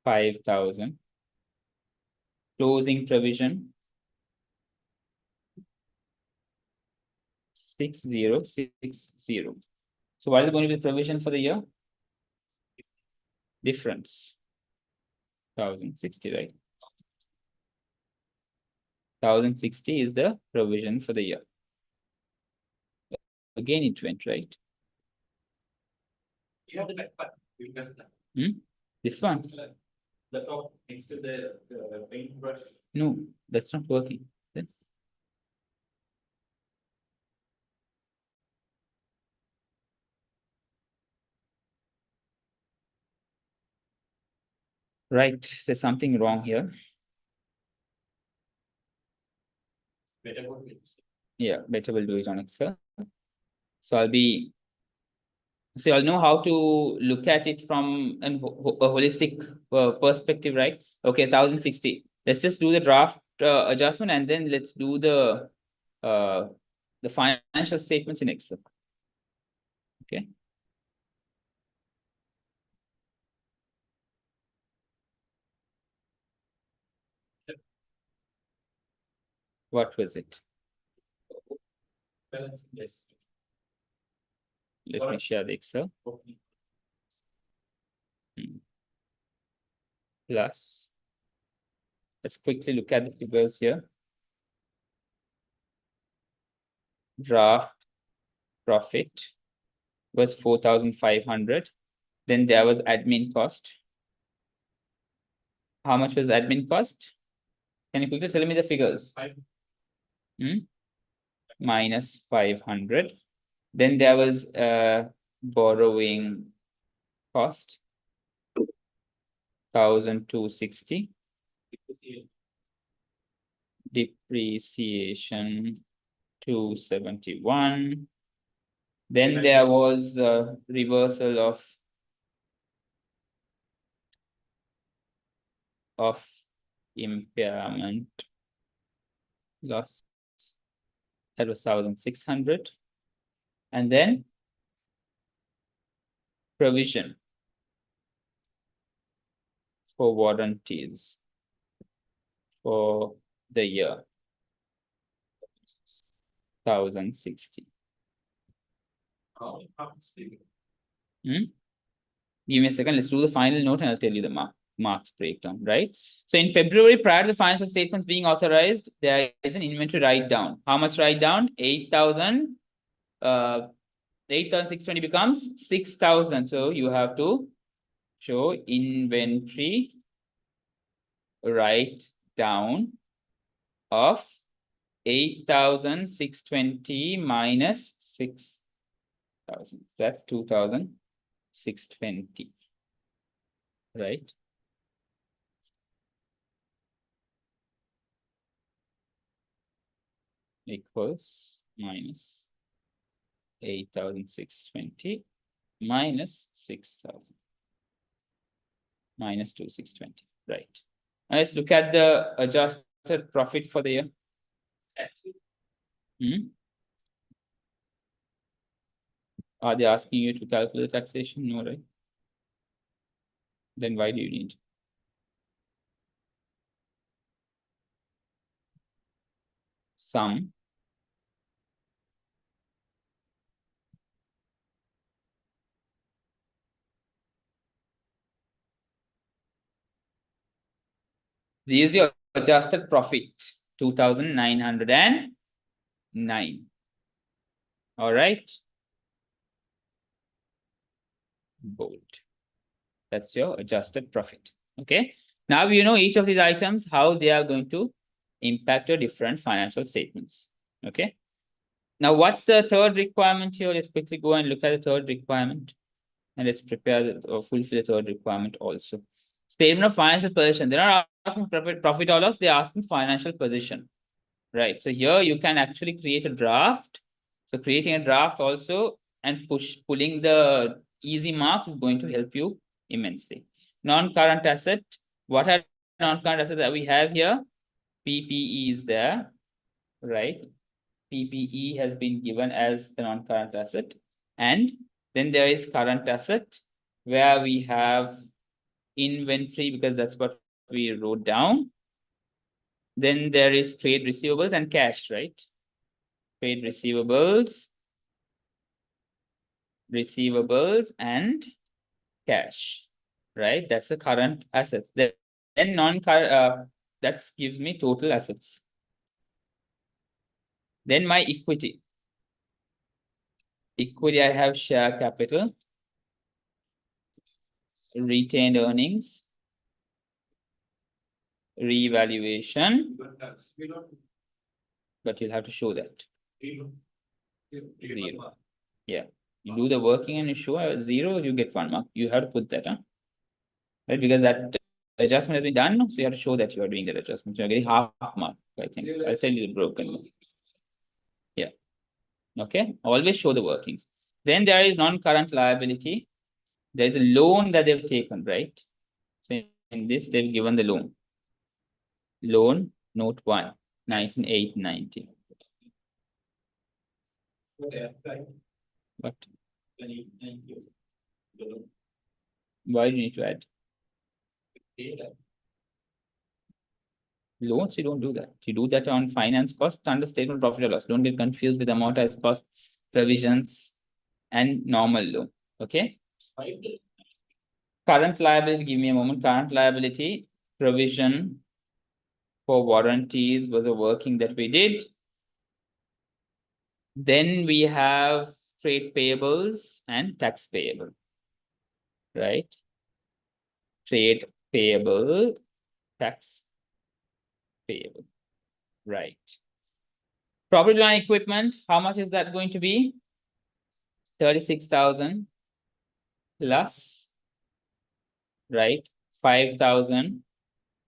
Speaker 1: 5000. Closing provision. 6060. So what is going to be the provision for the year? Difference. 1060, right? 1060 is the provision for the year. Again, it went, right?
Speaker 2: You have the back part. You press that.
Speaker 1: This one?
Speaker 2: The top next to the paintbrush.
Speaker 1: No, that's not working. That's... Right, there's something wrong here.
Speaker 2: Better go with it.
Speaker 1: Yeah, better we'll do it on Excel. So I'll know how to look at it from a holistic perspective, right? Okay, 1060. Let's just do the draft adjustment, and then let's do the financial statements in Excel. Okay. What was it?
Speaker 2: Balance, yes.
Speaker 1: Let me share the Excel.
Speaker 2: Okay.
Speaker 1: Plus, let's quickly look at the figures here. Draft profit was 4,500. Then there was admin cost. How much was admin cost? Can you quickly tell me the figures?
Speaker 2: 5.
Speaker 1: Minus 500. Then there was borrowing cost, 1,260. Depreciation 271. Then there was reversal of impairment loss. That was 1,600. And then provision for warranties for the year, 1,060. Give me a second. Let's do the final note and I'll tell you the marks breakdown, right? So in February, prior to the financial statements being authorized, there is an inventory write down. How much write down? 8,000. 8,620 becomes 6,000. So you have to show inventory write down of 8,620 minus 6,000. That's 2,620. Right? Equals minus 8,620 minus 6,000 minus 2,620. Right. Now let's look at the adjusted profit for the year. Are they asking you to calculate taxation? No, right? Then why do you need? Sum these are your adjusted profit, 2,909. All right. Bold. That's your adjusted profit. Okay. Now you know each of these items, how they are going to impact your different financial statements. Okay. Now, what's the third requirement here? Let's quickly go and look at the third requirement. And let's prepare or fulfill the third requirement also. Statement of financial position. They're not asking profit or loss, they're asking financial position. Right. So here you can actually create a draft. So creating a draft also and pulling the easy marks is going to help you immensely. Non-current asset. What are non-current assets that we have here? PPE is there, right? PPE has been given as the non-current asset. And then there is current asset where we have inventory because that's what we wrote down. Then there is trade receivables and cash, right? Trade receivables and cash, right? That's the current assets. Then non-current, that gives me total assets. Then my equity. Equity, I have share capital, retained earnings, revaluation, but you'll have to show that. Zero. Yeah. You do the working and you show 0, you get 1 mark. You have to put that, right? Because that adjustment has been done, so you have to show that you are doing that adjustment. So you're getting half mark, I think. I'll tell you the broken. Yeah. Okay. Always show the workings. Then there is non-current liability. There's a loan that they've taken, right? So in this, they've given the loan. Loan, note 1, 19,890. What? Why do you need to add? Loans, you don't do that. You do that on finance cost under statement of profit or loss. Don't get confused with amortized cost, provisions, and normal loan. Okay. Current liability, give me a moment. Current liability, provision for warranties was a working that we did. Then we have trade payables and tax payable, right? Trade payable, tax payable, right? Property plant equipment, how much is that going to be? 36,000 plus, right? 5,000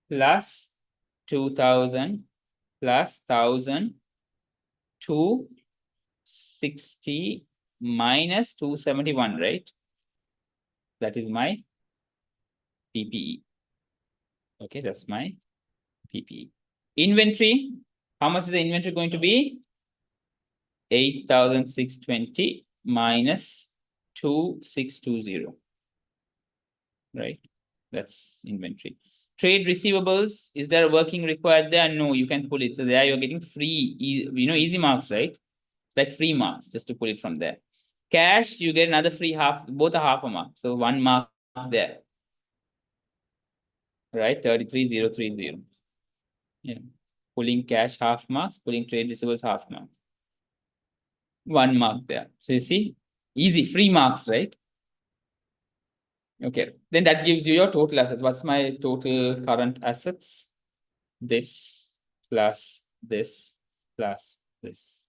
Speaker 1: plus 2,000 plus 1,000, 260 minus 271, right? That is my PPE. Okay, that's my PPE. Inventory, how much is the inventory going to be? 8,620 minus 2,620. Right? That's inventory. Trade receivables, is there a working required there? No, you can pull it. So there you're getting free, easy marks, right? It's like free marks just to pull it from there. Cash, you get another free half, both are half a mark. So 1 mark there. Right? 33,030. Yeah. Pulling cash half marks, pulling trade receivables half marks. 1 mark there. So you see, easy, free marks, right? Okay, then that gives you your total assets. What's my total current assets? This plus this plus this.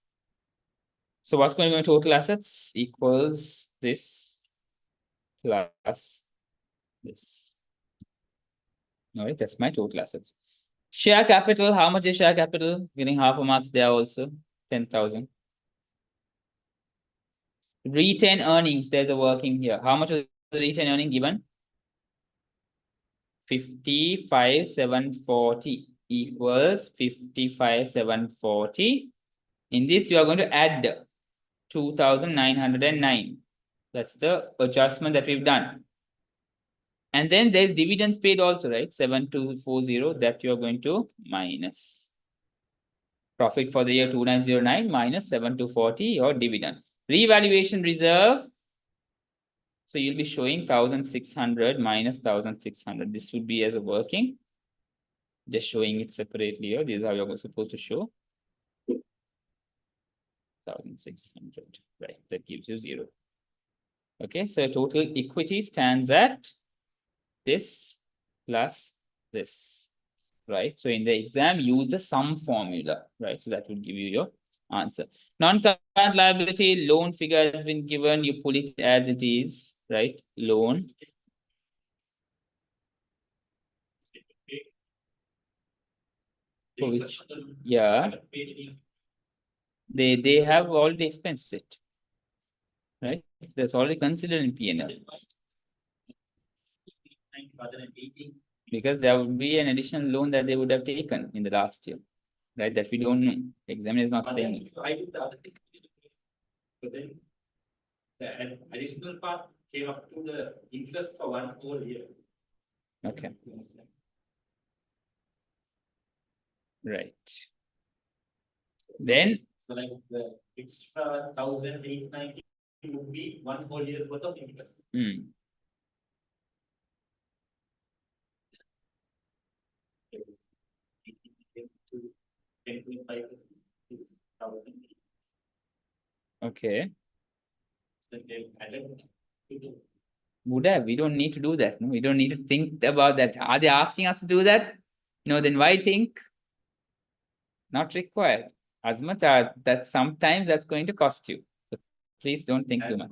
Speaker 1: So what's going to be my total assets? Equals this plus this. All right, that's my total assets. Share capital, how much is share capital? Getting half a marks there also, 10,000. Retained earnings, there's a working here. How much was the retained earning given? 55,740 equals 55,740. In this, you are going to add 2,909. That's the adjustment that we've done. And then there's dividends paid also, right? 7,240 that you are going to minus. Profit for the year 2,909 minus 7,240, your dividend. Revaluation reserve. So you'll be showing 1,600 minus 1,600. This would be as a working. Just showing it separately here. This is how you're supposed to show. 1,600, right? That gives you 0. Okay, so total equity stands at this plus this, right? So in the exam, use the sum formula, right? So that will give you your answer. Non-current liability, loan figure has been given, you pull it as it is, right? Loan. For which, yeah, they have already expensed it, right? That's already considered in P&L. Because there would be an additional loan that they would have taken in the last year, right? That we don't know. Examiner is not saying it.
Speaker 2: I did the other thing. But then the additional part came up to the interest for 1 whole year.
Speaker 1: Okay. Right. Then,
Speaker 2: So like the extra 1,890 would be 1 whole year's worth of interest.
Speaker 1: okay.
Speaker 2: Then they added to the
Speaker 1: Would have. We don't need to do that. No, we don't need to think about that. Are they asking us to do that? No, then why think? Not required. Azmat, that sometimes that's going to cost you. So please don't think too much.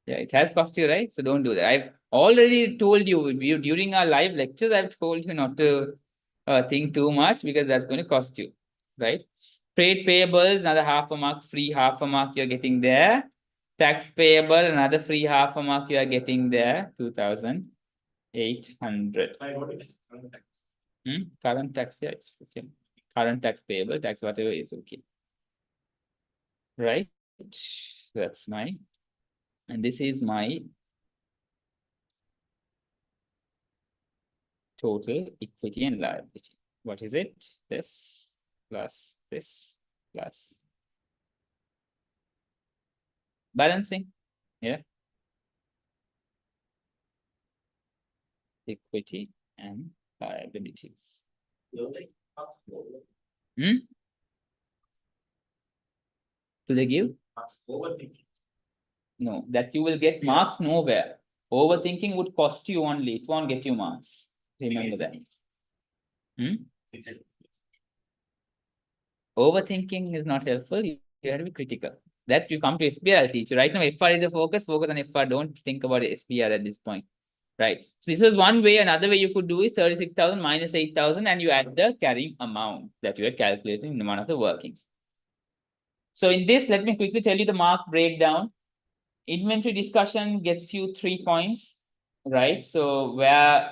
Speaker 1: Yeah, it has cost you, right? So don't do that. I've already told you, during our live lectures, I've told you not to think too much because that's going to cost you, right? Trade payables, another half a mark, free half a mark you're getting there. Tax payable, another free half a mark you are getting there, 2,800. Current tax, yeah, it's okay. Current tax payable, tax whatever is okay. Right? That's my, and this is my total equity and liability. What is it? This plus this plus balancing. Yeah. Equity and liabilities. Do they give?
Speaker 2: overthinking.
Speaker 1: No, that you will get marks nowhere. Overthinking would cost you only. It won't get you marks. Remember that. Overthinking is not helpful. You have to be critical. That you come to SBR, I'll teach you. Right now, FR is a focus on FR. Don't think about SBR at this point. Right. So this was one way. Another way you could do is 36,000 minus 8,000 and you add the carrying amount that you had calculated in one of the workings. So in this, let me quickly tell you the mark breakdown. Inventory discussion gets you 3 points, right? So where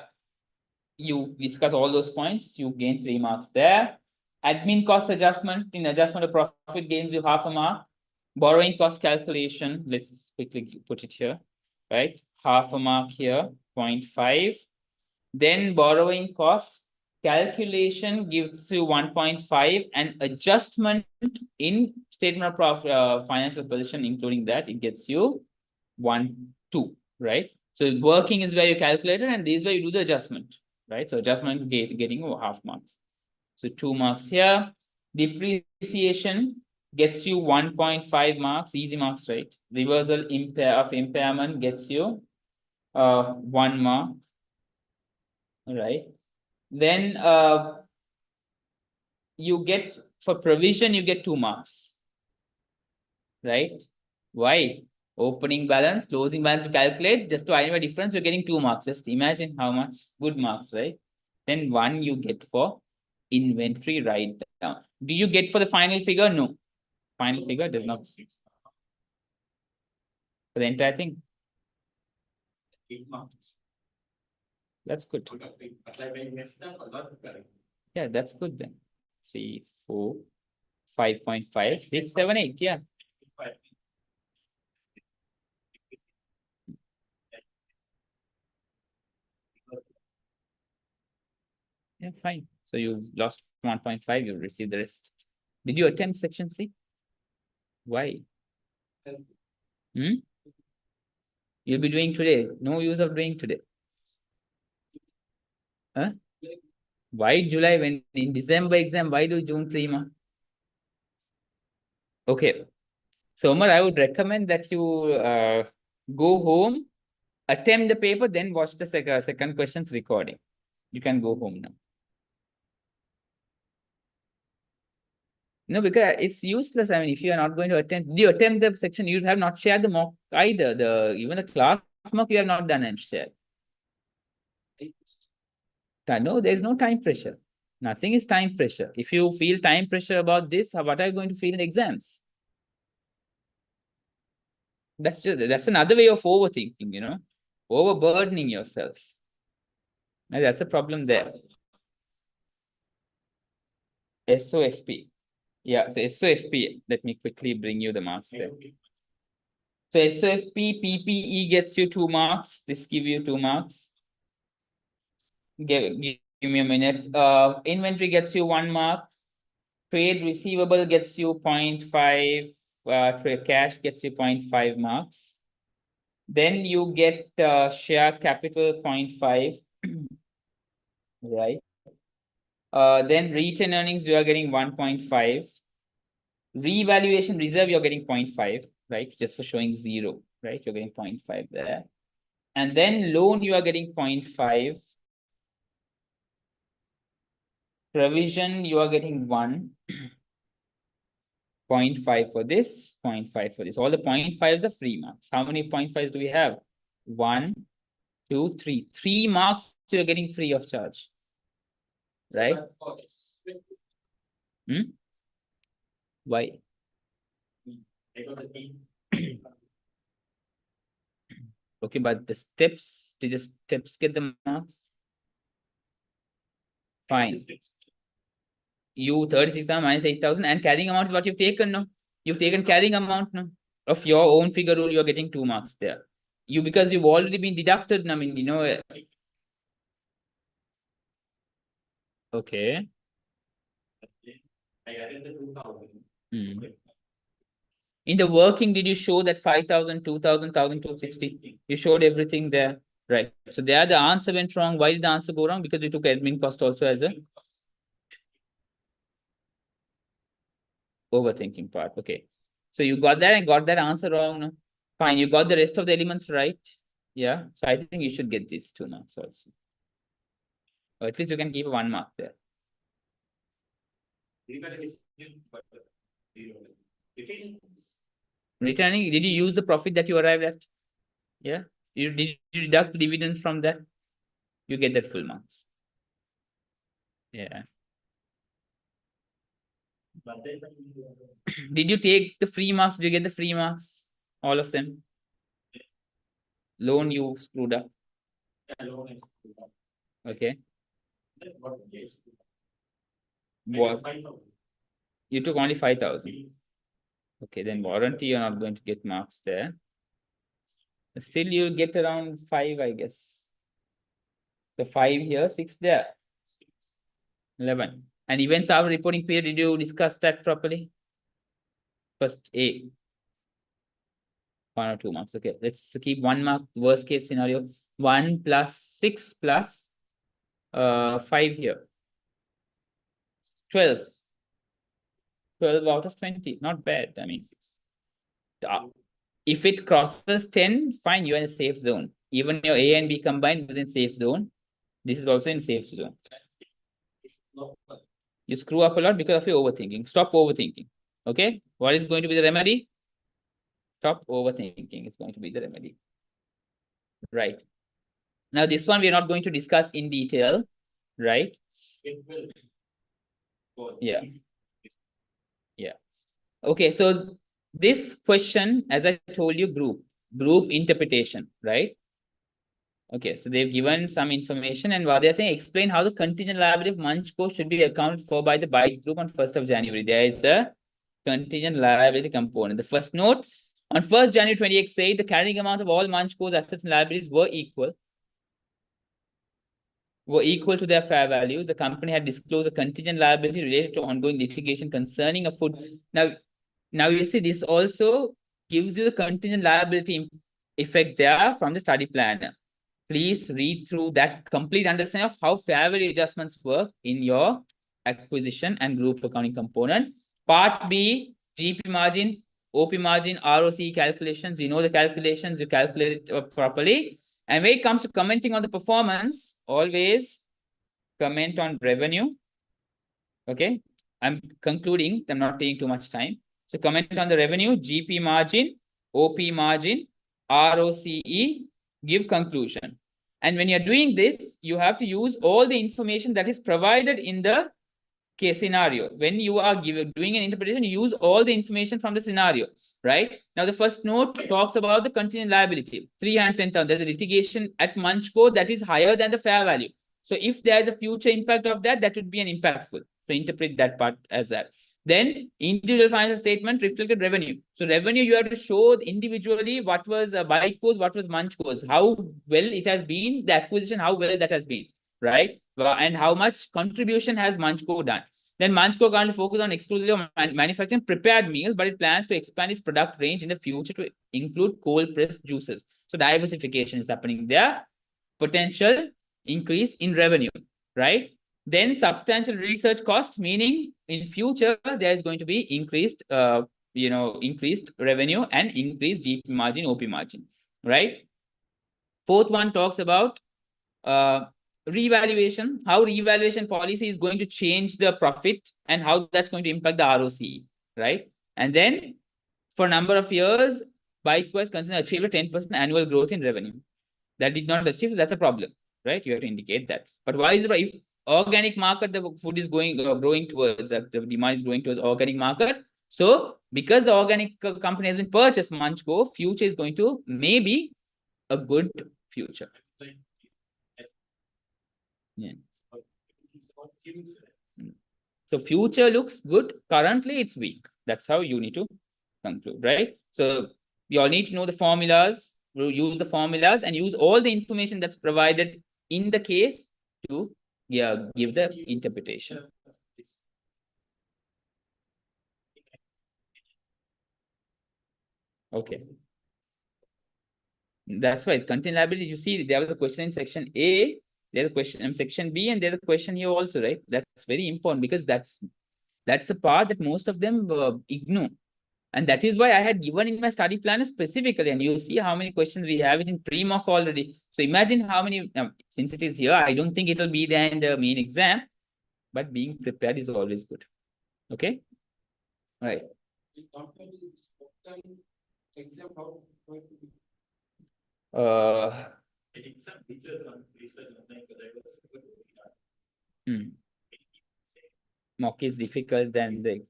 Speaker 1: you discuss all those points, you gain 3 marks there. Admin cost adjustment, in adjustment of profit gains you half a mark. Borrowing cost calculation, let's quickly put it here, right? Half a mark here, 0.5. Then borrowing cost calculation gives you 1.5 and adjustment in statement of profit, financial position, including that, it gets you 1.2, right? So working is where you calculate it and this is where you do the adjustment, right? So adjustment is getting you half marks. So 2 marks here. Depreciation gets you 1.5 marks, easy marks, right? Reversal of impairment gets you 1 mark. All right. Then you get, for provision, you get 2 marks. Right? Why? Opening balance, closing balance to calculate, just to identify difference, you're getting 2 marks. Just imagine how much good marks, right? Then 1 you get for inventory write down. Do you get for the final figure? No. Final figure does not. For the entire thing.
Speaker 2: 8 marks.
Speaker 1: That's good.
Speaker 2: But like I messed up a lot of time.
Speaker 1: Yeah, that's good then. 3, 4, 5.5, 6, 7, 8. Yeah. Yeah, fine. So you lost 1.5, you received the rest. Did you attempt section C? Why? You'll be doing today. No use of doing today. Huh? Why July when in December exam? Why do June 3 mark? Okay. So Omar, I would recommend that you go home, attempt the paper, then watch the second questions recording. You can go home now. No, because it's useless. I mean, if you are not going to attempt, you attempt the section, you have not shared the mock either. Even the class mock you have not done and shared. No, there is no time pressure. Nothing is time pressure. If you feel time pressure about this, what are you going to feel in exams? That's another way of overthinking, overburdening yourself. Now, that's the problem there. SOFP. Yeah, so SOFP. Let me quickly bring you the marks there. So SOFP, PPE gets you 2 marks. This give you 2 marks. Give me a minute. Inventory gets you 1 mark. Trade receivable gets you 0.5. Trade cash gets you 0.5 marks. Then you get share capital 0.5. Right. Then retained earnings, you are getting 1.5. Revaluation reserve, you're getting 0.5, right? Just for showing 0, right? You're getting 0.5 there. And then loan, you are getting 0.5. Provision, you are getting 1. 0.5 for this, 0.5 for this. All the 0.5s are free marks. How many 0.5s do we have? 1, 2, 3. 3 marks you're getting free of charge. Right? Why? Okay, but the steps, did the steps get the marks? Fine. You 36,000 minus 8,000 and carrying amount is what you've taken, no? You've taken carrying amount, no? Of your own figure rule, you're getting 2 marks there. Because you've already been deducted, I mean, Okay.
Speaker 2: I added the 2,000.
Speaker 1: In the working, did you show that 5,000, 2,000, 1,260? You showed everything there. Right. So there the answer went wrong. Why did the answer go wrong? Because you took admin cost also as a overthinking part. Okay. So you got that and got that answer wrong. No? Fine. You got the rest of the elements right. Yeah. So I think you should get these 2 marks also. Or at least you can keep 1 mark there. Returning, did you use the profit that you arrived at? Yeah. Did you deduct dividends from that? You get that full marks. Yeah. Did you take the free marks? Did you get the free marks? All of them? Loan you screwed up.
Speaker 2: Yeah, loan is screwed up.
Speaker 1: Okay.
Speaker 2: What?
Speaker 1: You took only 5,000. Okay, then warranty, you're not going to get marks there. Still, you get around 5, I guess. So 5 here, 6 there. 11. And events after reporting period, did you discuss that properly? First A. 1 or 2 marks. Okay, let's keep 1 mark. Worst case scenario. 1 plus 6 plus 5 here. 12. 12 out of 20. Not bad. I mean, if it crosses 10, fine, you're in a safe zone. Even your A and B combined within safe zone. This is also in safe zone. You screw up a lot because of your overthinking. Stop overthinking. Okay? What is going to be the remedy? Stop overthinking. It's going to be the remedy. Right. Now, this one we're not going to discuss in detail. Right? Yeah. Yeah. Okay, so this question, as I told you, group interpretation, right? Okay, so they've given some information and what they're saying, explain how the contingent liability of Munch Co. should be accounted for by the Byte Group on 1st of January. There is a contingent liability component. The first note, on 1st January 28 say the carrying amount of all Munch Co.'s assets and liabilities were equal to their fair values. The company had disclosed a contingent liability related to ongoing litigation concerning a food. Now you see this also gives you the contingent liability effect there from the study planner. please read through that complete understanding of how fair value adjustments work in your acquisition and group accounting component. Part B, GP margin, OP margin, ROC calculations. You know the calculations, you calculate it properly. And when it comes to commenting on the performance, always comment on revenue. Okay, I'm concluding, I'm not taking too much time. So comment on the revenue, GP margin, OP margin, ROCE, give conclusion. And when you're doing this, you have to use all the information that is provided in the case scenario. When you are doing an interpretation, you use all the information from the scenario, right? Now, the first note talks about the contingent liability, 310,000. There's a litigation at Munchco that is higher than the fair value. So if there's a future impact of that, that would be an impactful. So interpret that part as that. Then individual financial statement reflected revenue. So revenue, you have to show individually what was Byteco's, what was Munchco's, how well it has been, the acquisition, how well that has been, right? And how much contribution has Munchco done. Then Munchco currently focus on exclusively on manufacturing prepared meals, but it plans to expand its product range in the future to include cold pressed juices. So diversification is happening there. Potential increase in revenue, right? Then substantial research cost, meaning in future there is going to be increased, increased revenue and increased GP margin, OP margin, right? Fourth one talks about revaluation, how revaluation policy is going to change the profit and how that's going to impact the ROCE, right? And then for a number of years, Byteco has consistently achieved a 10% annual growth in revenue. That did not achieve, that's a problem, right? You have to indicate that. But why is it organic market, the food is growing towards, the demand is going towards organic market. So because the organic company has been purchased, Munchco, future is going to maybe a good future. Yeah. So future looks good. Currently, it's weak. That's how you need to conclude, right? So you all need to know the formulas. We'll use the formulas and use all the information that's provided in the case to give the interpretation. Okay. That's why contingent liability. You see, there was a question in section A. There's a question in section B, and there's a question here also, right? That's very important because that's a part that most of them ignore. And that is why I had given in my study plan specifically. And you see how many questions we have it in pre-mock already. So imagine how many, since it is here, I don't think it will be there in the main exam, but being prepared is always good. Okay? All right.
Speaker 2: Exam,
Speaker 1: mock is difficult than the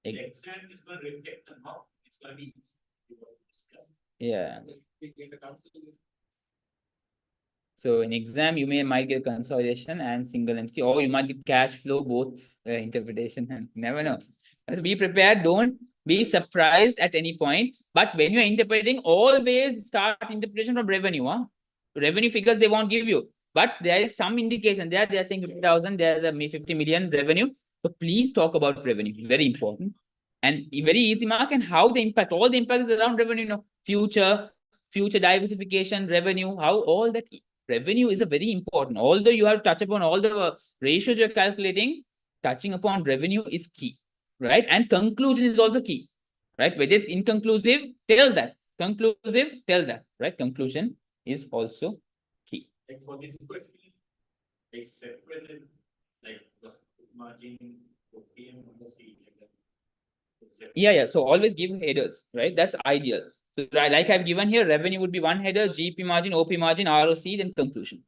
Speaker 2: exam is going to reflect the mock. It's going to be
Speaker 1: yeah. So in exam, you might get consolidation and single entity, or you might get cash flow, both interpretation, and never know. So be prepared. Don't be surprised at any point. But when you're interpreting, always start interpretation from revenue. Revenue figures they won't give you. But there is some indication there. They are saying 50,000, there's a 50 million revenue. So please talk about revenue. Very important. And very easy mark, and how the impact, all the impact is around revenue, future diversification, revenue, how all that revenue is a very important. Although you have to touch upon all the ratios you're calculating, touching upon revenue is key, right? And conclusion is also key, right? Whether it's inconclusive, tell that. Conclusive, tell that, right? Conclusion is also key.
Speaker 2: Like for this question, they separated like margin, OPM,
Speaker 1: yeah. So always give headers, right? That's ideal. So like I've given here, revenue would be one header, GP margin, OP margin, ROC, then conclusion.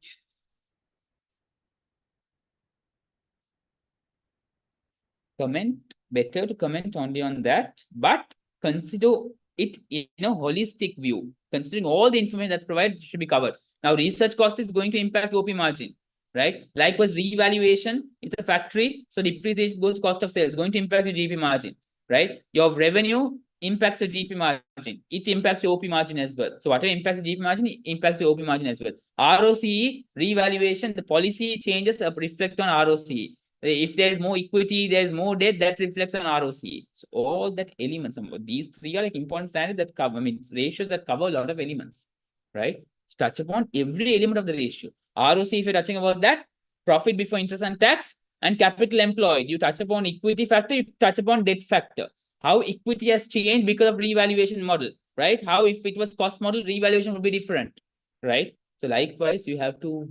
Speaker 1: Comment, better to comment only on that, but consider it in a holistic view. Considering all the information that's provided should be covered. Now, research cost is going to impact OP margin, right? Likewise, revaluation, it's a factory, so depreciation goes cost of sales, going to impact your GP margin, right? Your revenue impacts your GP margin. It impacts your OP margin as well. So whatever impacts your GP margin, impacts your OP margin as well. ROCE, revaluation, the policy changes reflect on ROCE. If there's more equity, there's more debt, that reflects on ROCE. So all that elements, these three are like important standards that cover, ratios that cover a lot of elements, right? Touch upon every element of the ratio. ROCE, if you're touching about that, profit before interest and tax, and capital employed. You touch upon equity factor, you touch upon debt factor. How equity has changed because of revaluation model, right? How if it was cost model, revaluation would be different, right? So likewise, you have to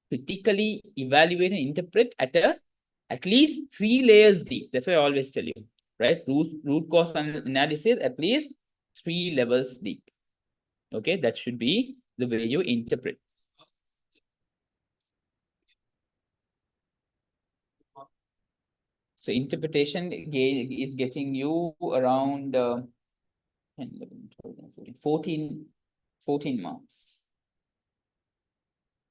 Speaker 1: critically evaluate and interpret at least 3 layers deep. That's why I always tell you, right? Root cause analysis, at least 3 levels deep. Okay, that should be the way you interpret. So interpretation is getting you around 10, 11, 12, 14, 14 marks.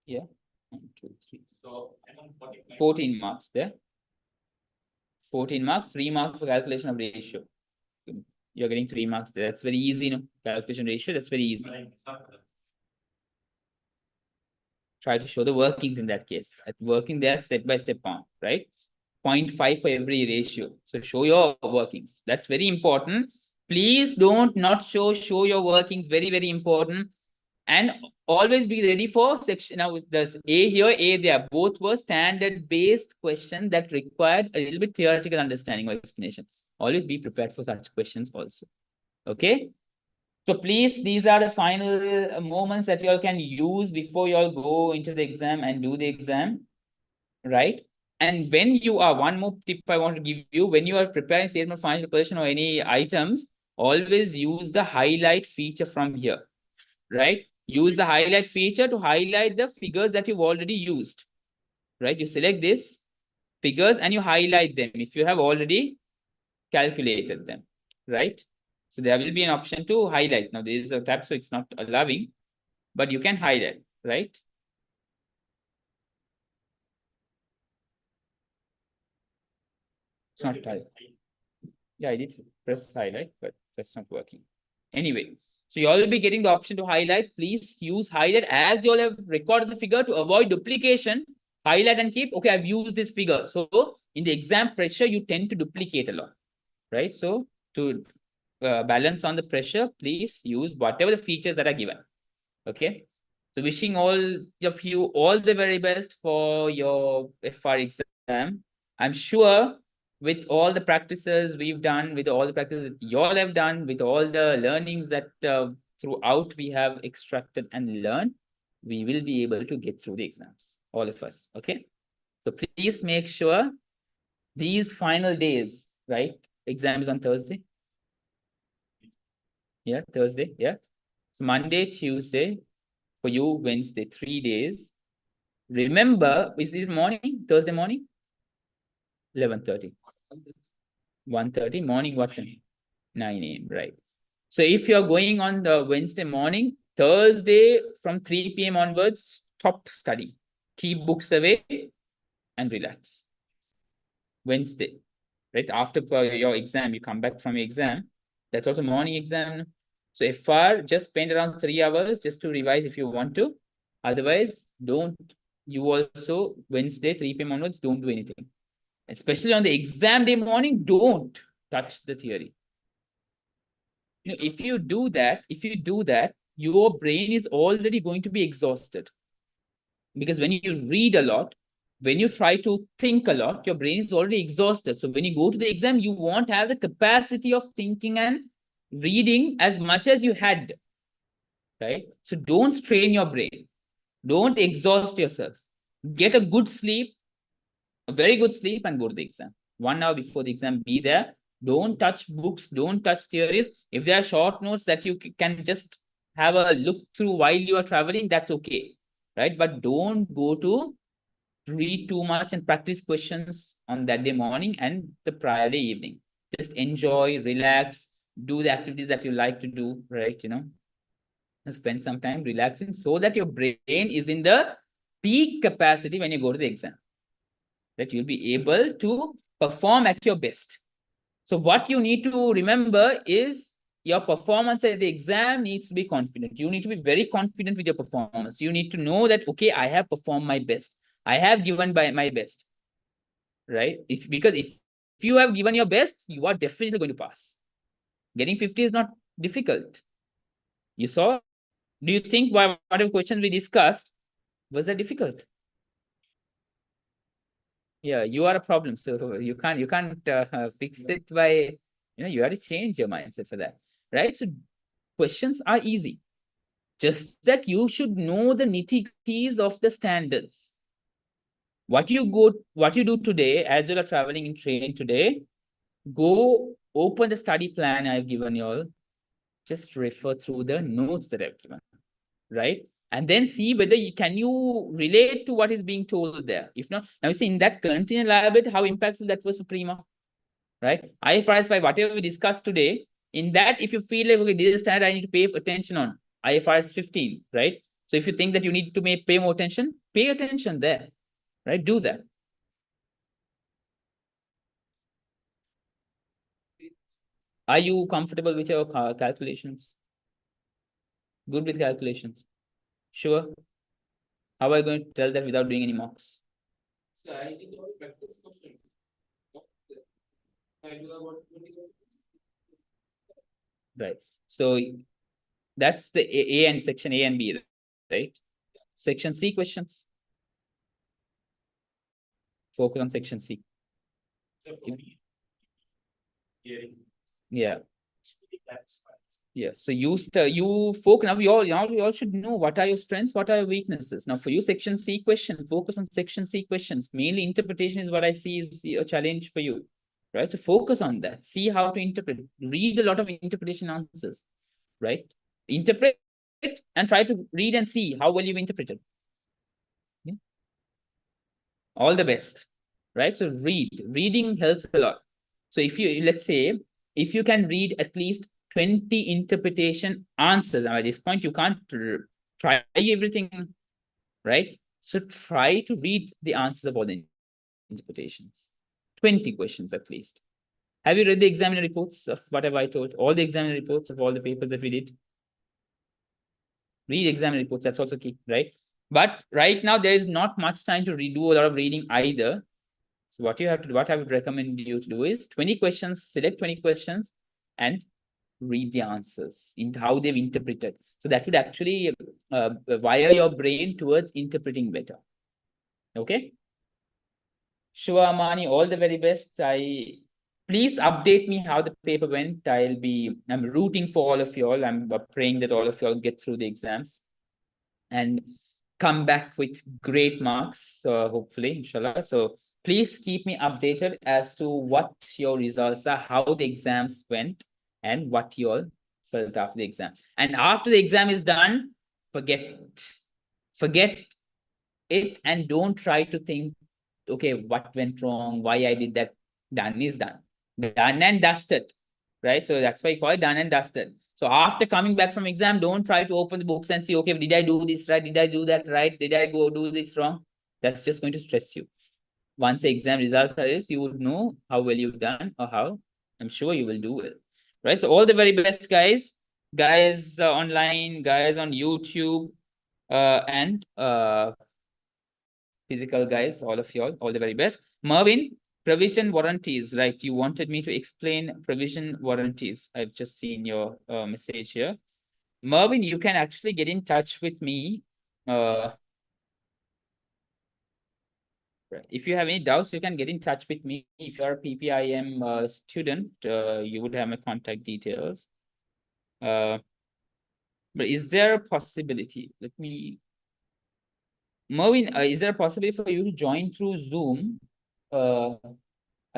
Speaker 1: Yeah, 1, 2, 3.
Speaker 2: So I'm on
Speaker 1: 14 marks there. 14 marks, 3 marks for calculation of ratio. You're getting 3 marks there. That's very easy, no? Calculation ratio, that's very easy. Try to show the workings in that case. At working there step by step on, right? 0.5 for every ratio. So show your workings. That's very important. Please don't not show your workings. Very, very important. And always be ready for section. Now, there's A here, A there. Both were standard-based questions that required a little bit theoretical understanding or explanation. Always be prepared for such questions also. Okay? So please, these are the final moments that you all can use before you all go into the exam and do the exam, right? And when you are, one more tip I want to give you, when you are preparing statement of financial position or any items, always use the highlight feature from here, right? Use the highlight feature to highlight the figures that you've already used, right? You select this figures and you highlight them if you have already calculated them, right? So there will be an option to highlight. Now, this is a tab, so it's not allowing, but you can highlight, right? It's not highlight. Yeah, I did press highlight, but that's not working. Anyway, so you all will be getting the option to highlight. Please use highlight as you all have recorded the figure to avoid duplication. Highlight and keep, okay, I've used this figure. So in the exam pressure, you tend to duplicate a lot, right? So to balance on the pressure, please use whatever the features that are given. Okay. So wishing all of you all the very best for your FR exam. I'm sure with all the practices we've done, with all the practices that you all have done, with all the learnings that throughout we have extracted and learned, we will be able to get through the exams, all of us. Okay. So please make sure these final days, right? Exam is on Thursday. Yeah, Thursday. Yeah. So Monday, Tuesday, for you, Wednesday, 3 days. Remember, is it morning? Thursday morning? 11:30. 1:30 morning, what time? 9 a.m. Right. So if you're going on the Wednesday morning, Thursday from 3 p.m. onwards, stop studying. Keep books away and relax. Wednesday, right? After your exam, you come back from your exam. That's also morning exam. So FR, just spend around 3 hours just to revise if you want to. Otherwise, don't. You also, Wednesday, 3 p.m. onwards, don't do anything. Especially on the exam day morning, don't touch the theory. You know, if you do that, your brain is already going to be exhausted. Because when you read a lot, when you try to think a lot, your brain is already exhausted. So when you go to the exam, you won't have the capacity of thinking and reading as much as you had, right? So don't strain your brain. Don't exhaust yourself. Get a good sleep, a very good sleep, and go to the exam. 1 hour before the exam, be there. Don't touch books. Don't touch theories. If there are short notes that you can just have a look through while you are traveling, that's okay, right? But don't go to read too much and practice questions on that day morning and the prior day evening. Just enjoy, relax, do the activities that you like to do, right? You know, spend some time relaxing so that your brain is in the peak capacity when you go to the exam, that you'll be able to perform at your best. So what you need to remember is your performance at the exam needs to be confident. You need to be very confident with your performance. You need to know that, okay, I have performed my best. I have given by my best. right? Because if you have given your best, you are definitely going to pass. Getting 50 is not difficult. You saw? Do you think whatever questions we discussed, was that difficult? Yeah, you are a problem. So you can't fix it by, you have to change your mindset for that, right? So questions are easy. Just that you should know the nitty-gritties of the standards. What you do today, as you are traveling in train today, go open the study plan I've given you all. Just refer through the notes that I've given, right? And then see whether you relate to what is being told there. If not, now you see in that continual liability, how impactful that was for Prima, right? IFRS 5, whatever we discussed today, in that, if you feel like, okay, this is standard I need to pay attention on, IFRS 15, right? So if you think that you need to pay more attention, pay attention there, right? Do that. Are you comfortable with your calculations? Good with calculations? Sure. How are you going to tell that without doing any mocks?
Speaker 2: So I did all practice questions. I do about 20.
Speaker 1: Right. So that's the A and section A and B, right? Section C questions. Focus on section C. Yeah. Yeah. So you focus now. You all should know what are your strengths, what are your weaknesses. Now, for you, section C question, focus on section C questions. Mainly interpretation is what I see is a challenge for you, right? So focus on that. See how to interpret. Read a lot of interpretation answers, right? Interpret and try to read and see how well you've interpreted. Yeah. All the best, right? So reading helps a lot. So if you, let's say, if you can read at least 20 interpretation answers, now at this point, you can't try everything, right? So try to read the answers of all the interpretations, 20 questions at least. Have you read the examiner reports of whatever I told? All the examiner reports of all the papers that we did? Read examiner reports, that's also key, right? But right now, there is not much time to redo a lot of reading either. So what I would recommend you to do is 20 questions, select 20 questions and read the answers in how they've interpreted. So that would actually wire your brain towards interpreting better. Okay. Sure, Amani, all the very best. Please update me how the paper went. I'm rooting for all of you all. I'm praying that all of you all get through the exams and come back with great marks, hopefully, inshallah. So please keep me updated as to what your results are, how the exams went, and what you all felt after the exam. And after the exam is done, forget it and don't try to think, okay, what went wrong, why I did that. Done is done. Done and dusted, right? So that's why I call it done and dusted. So after coming back from exam, don't try to open the books and see, okay, did I do this right? Did I do that right? Did I go do this wrong? That's just going to stress you. Once the exam results are released, you would know how well you've done or how I'm sure you will do well. Right? So all the very best, guys. Guys online, guys on YouTube, and physical guys, all of you all the very best. Mervin, provision warranties, right? You wanted me to explain provision warranties. I've just seen your message here. Mervin, you can actually get in touch with me. If you have any doubts, you can get in touch with me. If you're a PPIM student, you would have my contact details. But is there a possibility? Mervin, is there a possibility for you to join through Zoom? I'll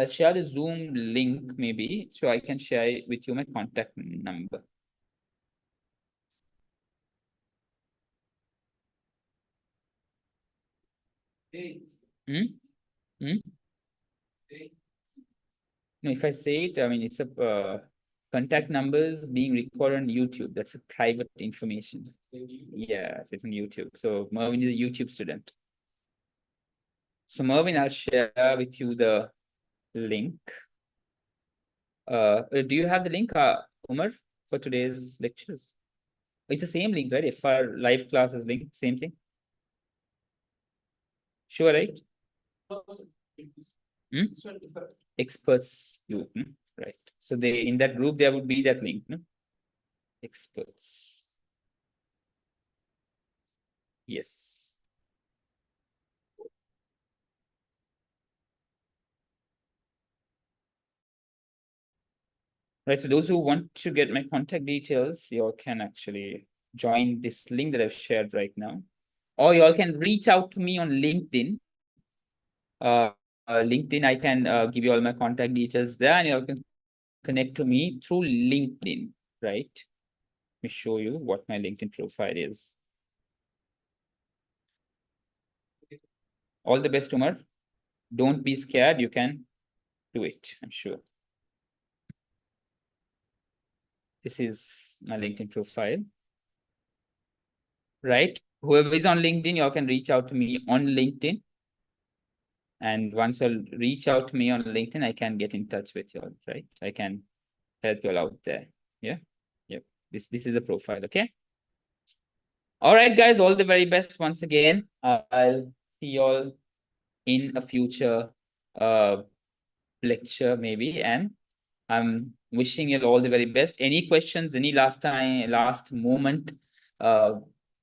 Speaker 1: share the Zoom link maybe, so I can share with you my contact number. Hmm? Hmm? No, if I say it, I mean, it's a contact numbers being recorded on YouTube. That's a private information. Yeah, it's on YouTube. So Mervin is a YouTube student. So Mervin, I'll share with you the link. Do you have the link, Umar, for today's lectures? It's the same link, right? If our live classes link, same thing. Sure, right?
Speaker 2: This one different.
Speaker 1: Experts group, right? So in that group, there would be that link, experts. Yes. Right, so those who want to get my contact details, you all can actually join this link that I've shared right now. Or you all can reach out to me on LinkedIn. LinkedIn, I can give you all my contact details there, and you all can connect to me through LinkedIn, right? Let me show you what my LinkedIn profile is. All the best, Umar. Don't be scared. You can do it, I'm sure. This is my LinkedIn profile, right? Whoever is on LinkedIn, you all can reach out to me on LinkedIn. And once you'll reach out to me on LinkedIn, I can get in touch with you all, right? I can help you all out there. Yeah. Yep. This is a profile, okay? All right, guys, all the very best once again. I'll see you all in a future lecture maybe, and I'm wishing you all the very best. Any questions, any last moment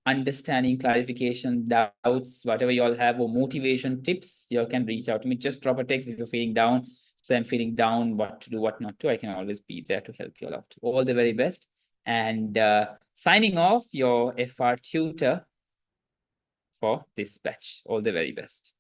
Speaker 1: understanding, clarification, doubts, whatever you all have, or motivation tips, you all can reach out to me. Just drop a text if you're feeling down. So I'm feeling down, what to do, what not to. I can always be there to help you all out. All the very best. And signing off, your FR tutor for this batch. All the very best.